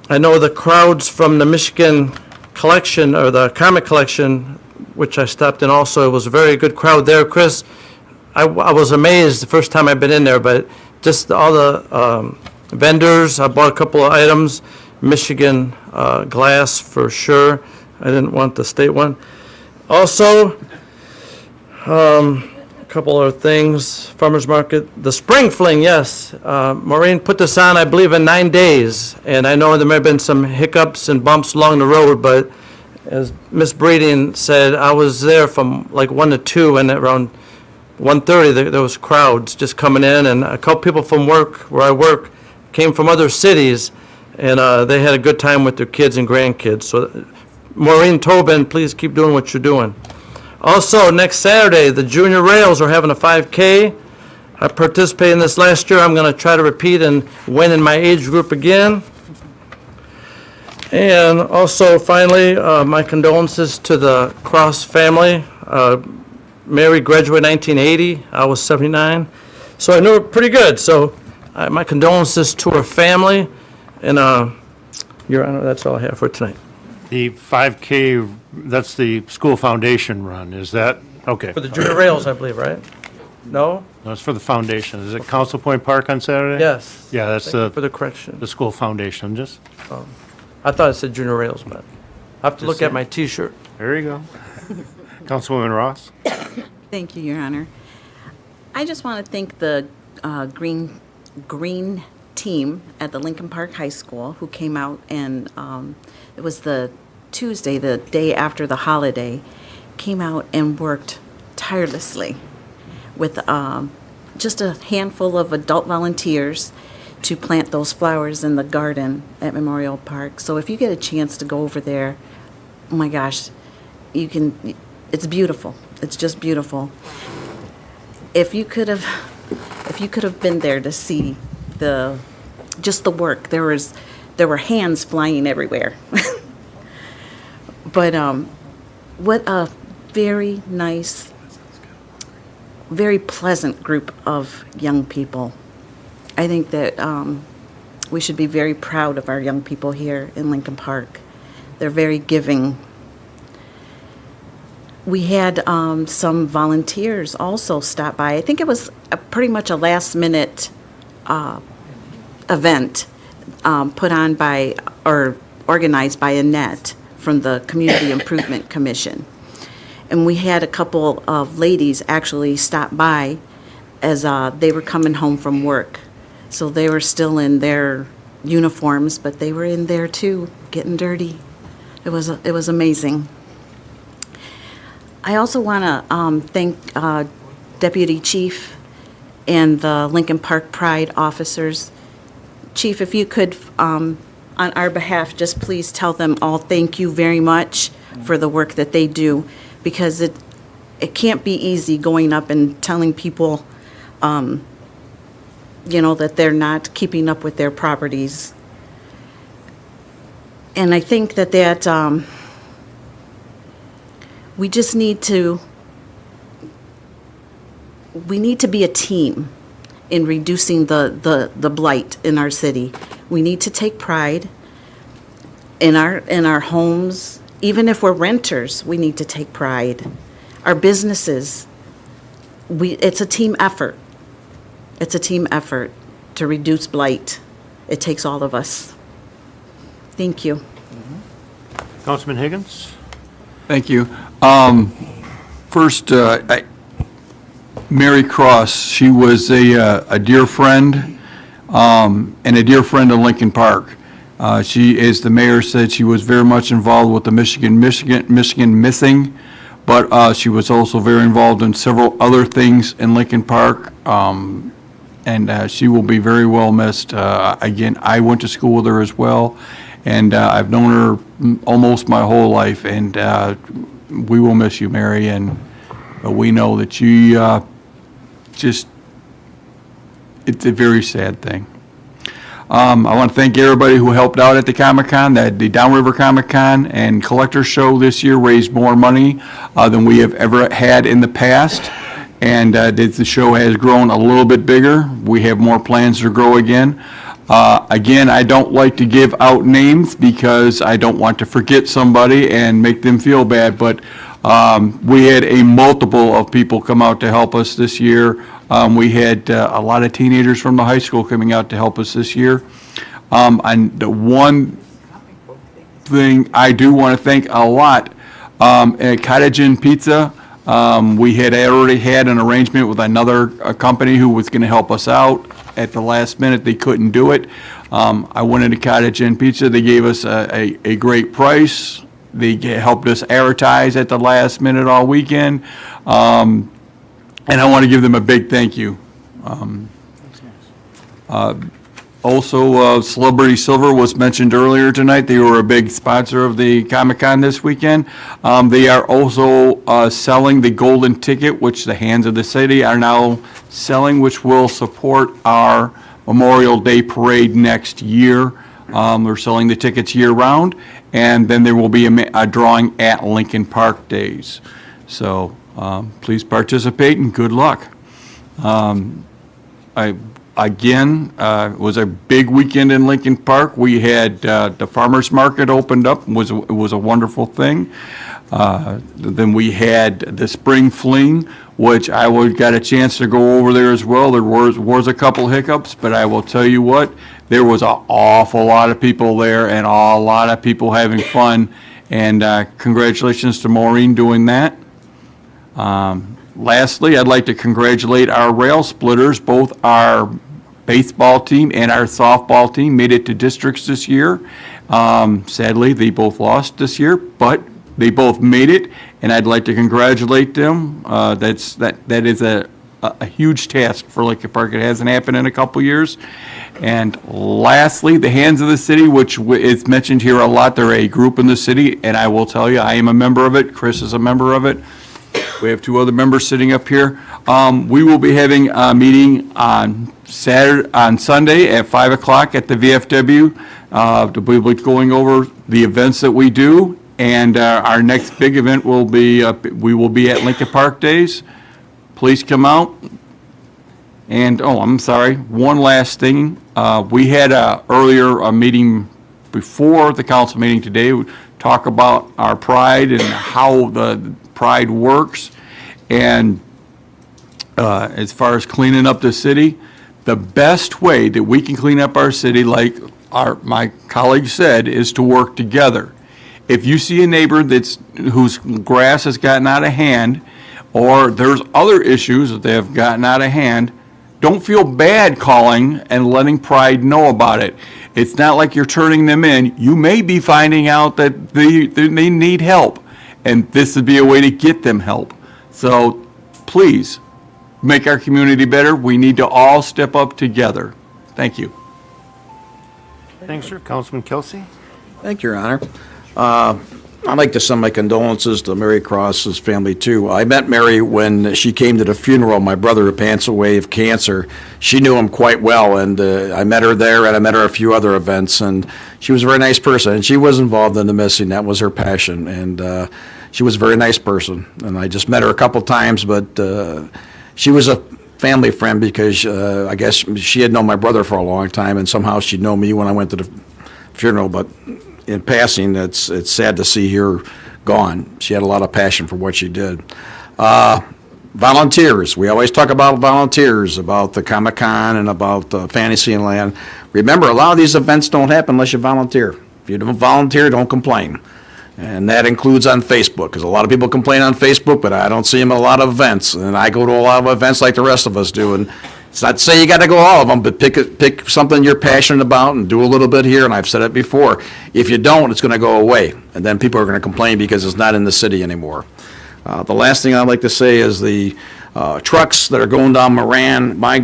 I know the crowds from the Michigan collection, or the comic collection, which I stopped in also. It was a very good crowd there, Chris. I was amazed the first time I've been in there, but just all the vendors. I bought a couple of items, Michigan glass for sure. I didn't want the state one. Also, a couple other things. Farmers Market, the Spring Fling, yes. Maureen put this on, I believe, in 9 days. And I know there may have been some hiccups and bumps along the road, but as Miss Breeding said, I was there from like 1 to 2, and around 1:30 there was crowds just coming in, and a couple people from work, where I work, came from other cities, and they had a good time with their kids and grandkids. So Maureen Tobin, please keep doing what you're doing. Also, next Saturday, the Junior Rails are having a 5K. I participated in this last year. I'm going to try to repeat and win in my age group again. And also, finally, my condolences to the Cross family. Mary graduated in 1980. I was 79. So I knew her pretty good. So my condolences to her family. And, Your Honor, that's all I have for tonight. The 5K, that's the school foundation run, is that, okay. For the Junior Rails, I believe, right? No? That's for the foundation. Is it Council Point Park on Saturday? Yes. Yeah, that's Thank you for the correction. the school foundation, just, I thought it said Junior Rails, but I have to Just look at saying. my T-shirt. there you go. Councilwoman Ross? Thank you, Your Honor. I just want to thank the green team at the Lincoln Park High School who came out, and it was the Tuesday, the day after the holiday, came out and worked tirelessly with just a handful of adult volunteers to plant those flowers in the garden at Memorial Park. So if you get a chance to go over there, oh my gosh, you can, it's beautiful. It's just beautiful. If you could have been there to see just the work. There were hands flying everywhere. But what a very nice, very pleasant group of young people. I think that we should be very proud of our young people here in Lincoln Park. They're very giving. We had some volunteers also stop by. I think it was pretty much a last-minute event put on by, or organized by Annette from the Community Improvement Commission. And we had a couple of ladies actually stop by as they were coming home from work. So they were still in their uniforms, but they were in there too, getting dirty. It was amazing. I also want to thank Deputy Chief and the Lincoln Park Pride officers. Chief, if you could, on our behalf, just please tell them all thank you very much for the work that they do, because it can't be easy going up and telling people, that they're not keeping up with their properties. And I think that we just need to be a team in reducing the blight in our city. We need to take pride in our homes. Even if we're renters, we need to take pride. Our businesses, it's a team effort. It's a team effort to reduce blight. It takes all of us. Thank you. Councilman Higgins? Thank you. First, Mary Cross, she was a dear friend, and a dear friend of Lincoln Park. She, as the mayor said, she was very much involved with the Michigan Missing, but she was also very involved in several other things in Lincoln Park, and she will be very well missed. Again, I went to school with her as well, and I've known her almost my whole life, and we will miss you, Mary, and we know that you it's a very sad thing. I want to thank everybody who helped out at the Comic-Con. The Downriver Comic-Con and Collector Show this year raised more money than we have ever had in the past. And the show has grown a little bit bigger. We have more plans to grow again. Again, I don't like to give out names because I don't want to forget somebody and make them feel bad, but we had a multiple of people come out to help us this year. We had a lot of teenagers from the high school coming out to help us this year. And the one thing I do want to thank a lot, at Cottage Inn Pizza, we had already had an arrangement with another company who was going to help us out. At the last minute, they couldn't do it. I went into Cottage Inn Pizza. They gave us a great price. They helped us advertise at the last minute all weekend. And I want to give them a big thank you. Also, Celebrity Silver was mentioned earlier tonight. They were a big sponsor of the Comic-Con this weekend. They are also selling the golden ticket, which the Hands of the City are now selling, which will support our Memorial Day parade next year. They're selling the tickets year-round, and then there will be a drawing at Lincoln Park Days. So please participate and good luck. It was a big weekend in Lincoln Park. We had the farmers market opened up. It was a wonderful thing. Then we had the spring fling, which I got a chance to go over there as well. There was a couple hiccups, but I will tell you what, there was an awful lot of people there and a lot of people having fun. And congratulations to Maureen doing that. Lastly, I'd like to congratulate our rail splitters. Both our baseball team and our softball team made it to districts this year. Sadly, they both lost this year, but they both made it, and I'd like to congratulate them. That is a huge task for Lincoln Park. It hasn't happened in a couple years. And lastly, the Hands of the City, which is mentioned here a lot. They're a group in the city, and I will tell you, I am a member of it. Chris is a member of it. We have two other members sitting up here. We will be having a meeting on Sunday at 5 o'clock at the VFW. To be going over the events that we do, and our next big event will be, we will be at Lincoln Park Days. Please come out. And, I'm sorry, one last thing. We had earlier a meeting before the council meeting today, we talk about our pride and how the pride works. And as far as cleaning up the city, the best way that we can clean up our city, like my colleague said, is to work together. If you see a neighbor whose grass has gotten out of hand, or there's other issues that they have gotten out of hand, don't feel bad calling and letting Pride know about it. It's not like you're turning them in. You may be finding out that they need help, and this would be a way to get them help. So please, make our community better. We need to all step up together. Thank you. Thanks, sir. Councilman Kelsey? Thank you, Your Honor. I'd like to send my condolences to Mary Cross's family, too. I met Mary when she came to the funeral of my brother who passed away of cancer. She knew him quite well, and I met her there, and I met her at a few other events, and she was a very nice person, and she was involved in the missing. That was her passion, and she was a very nice person. And I just met her a couple times, but she was a family friend because I guess she had known my brother for a long time, and somehow she'd know me when I went to the funeral. But in passing, it's sad to see her gone. She had a lot of passion for what she did. Volunteers. We always talk about volunteers, about the Comic-Con and about Fantasyland. Remember, a lot of these events don't happen unless you volunteer. If you don't volunteer, don't complain. And that includes on Facebook, because a lot of people complain on Facebook, but I don't see them at a lot of events. And I go to a lot of events like the rest of us do. And it's not to say you got to go all of them, but pick something you're passionate about and do a little bit here. And I've said it before. If you don't, it's going to go away. And then people are going to complain because it's not in the city anymore. The last thing I'd like to say is the trucks that are going down Moran, my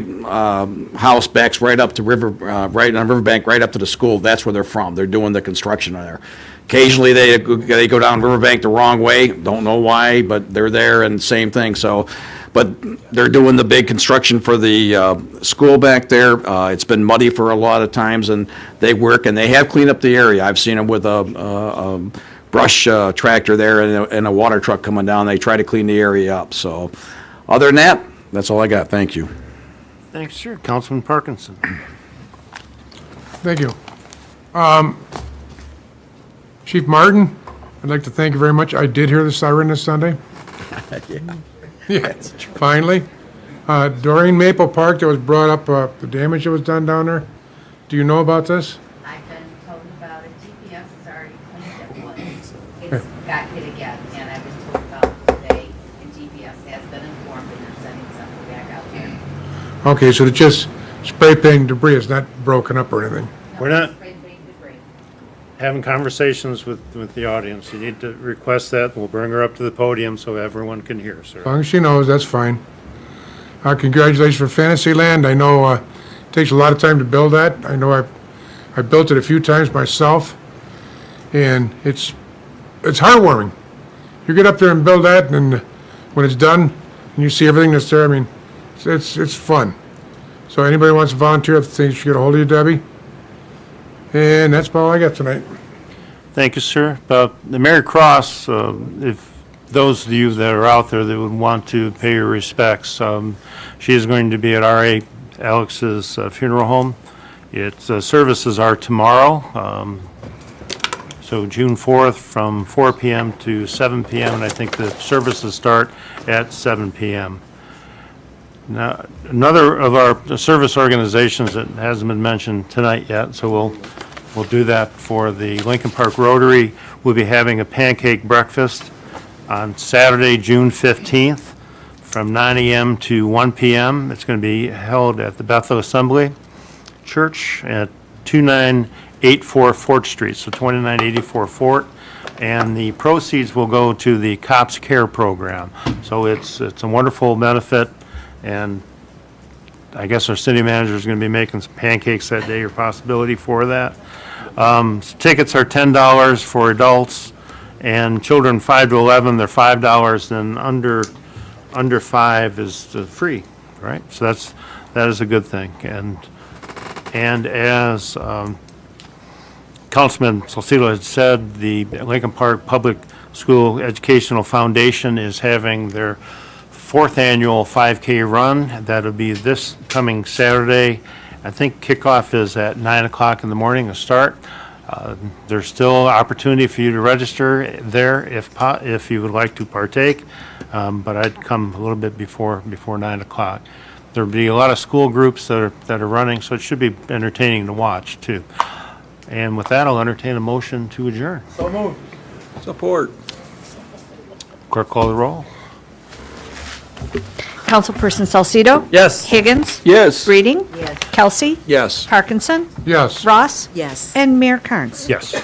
house backs right up to right on Riverbank, right up to the school. That's where they're from. They're doing the construction there. Occasionally, they go down Riverbank the wrong way. Don't know why, but they're there, and same thing. So, but they're doing the big construction for the school back there. It's been muddy for a lot of times, and they work, and they have cleaned up the area. I've seen them with a brush tractor there and a water truck coming down. They try to clean the area up. So, other than that, that's all I got. Thank you. Thanks, sir. Councilman Parkinson. Thank you. Chief Martin, I'd like to thank you very much. I did hear the siren this Sunday. Yes, finally. During Maple Park, there was brought up the damage that was done down there. Do you know about this? I've been told about it. GPS has already cleaned it once. It's got hit again, and I was told about it today, and GPS has been informed, and they're sending something back out there. Okay, so it's just spray paint debris. It's not broken up or anything. We're not having conversations with the audience. You need to request that. We'll bring her up to the podium so everyone can hear, sir. As long as she knows, that's fine. Congratulations for Fantasyland. I know it takes a lot of time to build that. I know I built it a few times myself, and it's heartwarming. You get up there and build that, and when it's done, and you see everything that's there, I mean, it's fun. So anybody wants to volunteer, I think you should get a hold of you, Debbie. And that's about all I got tonight. Thank you, sir. About the Mary Cross, if those of you that are out there that would want to pay your respects, she is going to be at R.A. Alex's funeral home. Its services are tomorrow, so June 4th from 4 p.m. to 7 p.m., and I think the services start at 7 p.m. Now, another of our service organizations that hasn't been mentioned tonight yet, so we'll do that for the Lincoln Park Rotary. We'll be having a pancake breakfast on Saturday, June 15th from 9 a.m. to 1 p.m. It's going to be held at the Bethel Assembly Church at 2984 Fort Street, so 2984 Fort. And the proceeds will go to the Cops Care Program. So it's a wonderful benefit. And I guess our city manager is going to be making some pancakes that day, or possibility for that. Tickets are $10 for adults, and children 5 to 11, they're $5, and under under 5 is free, right? So that is a good thing. And as Councilman Salcido had said, the Lincoln Park Public School Educational Foundation is having their 4th annual 5K run. That'll be this coming Saturday. I think kickoff is at 9 o'clock in the morning to start. There's still opportunity for you to register there if you would like to partake, but I'd come a little bit before 9 o'clock. There'll be a lot of school groups that are running, so it should be entertaining to watch too. And with that, I'll entertain a motion to adjourn. So moved. Support. Clerk, call the roll. Councilperson Salcido? Yes. Higgins? Yes. Reading? Yes. Kelsey? Yes. Parkinson? Yes. Ross? Yes. And Mayor Carnes? Yes.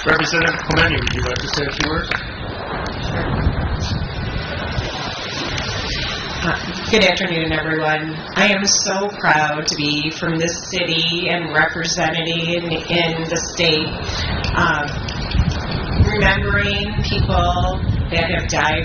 Representative Clemente, would you like to say a few words? Good afternoon, everyone. I am so proud to be from this city and representing in the state, remembering people that have died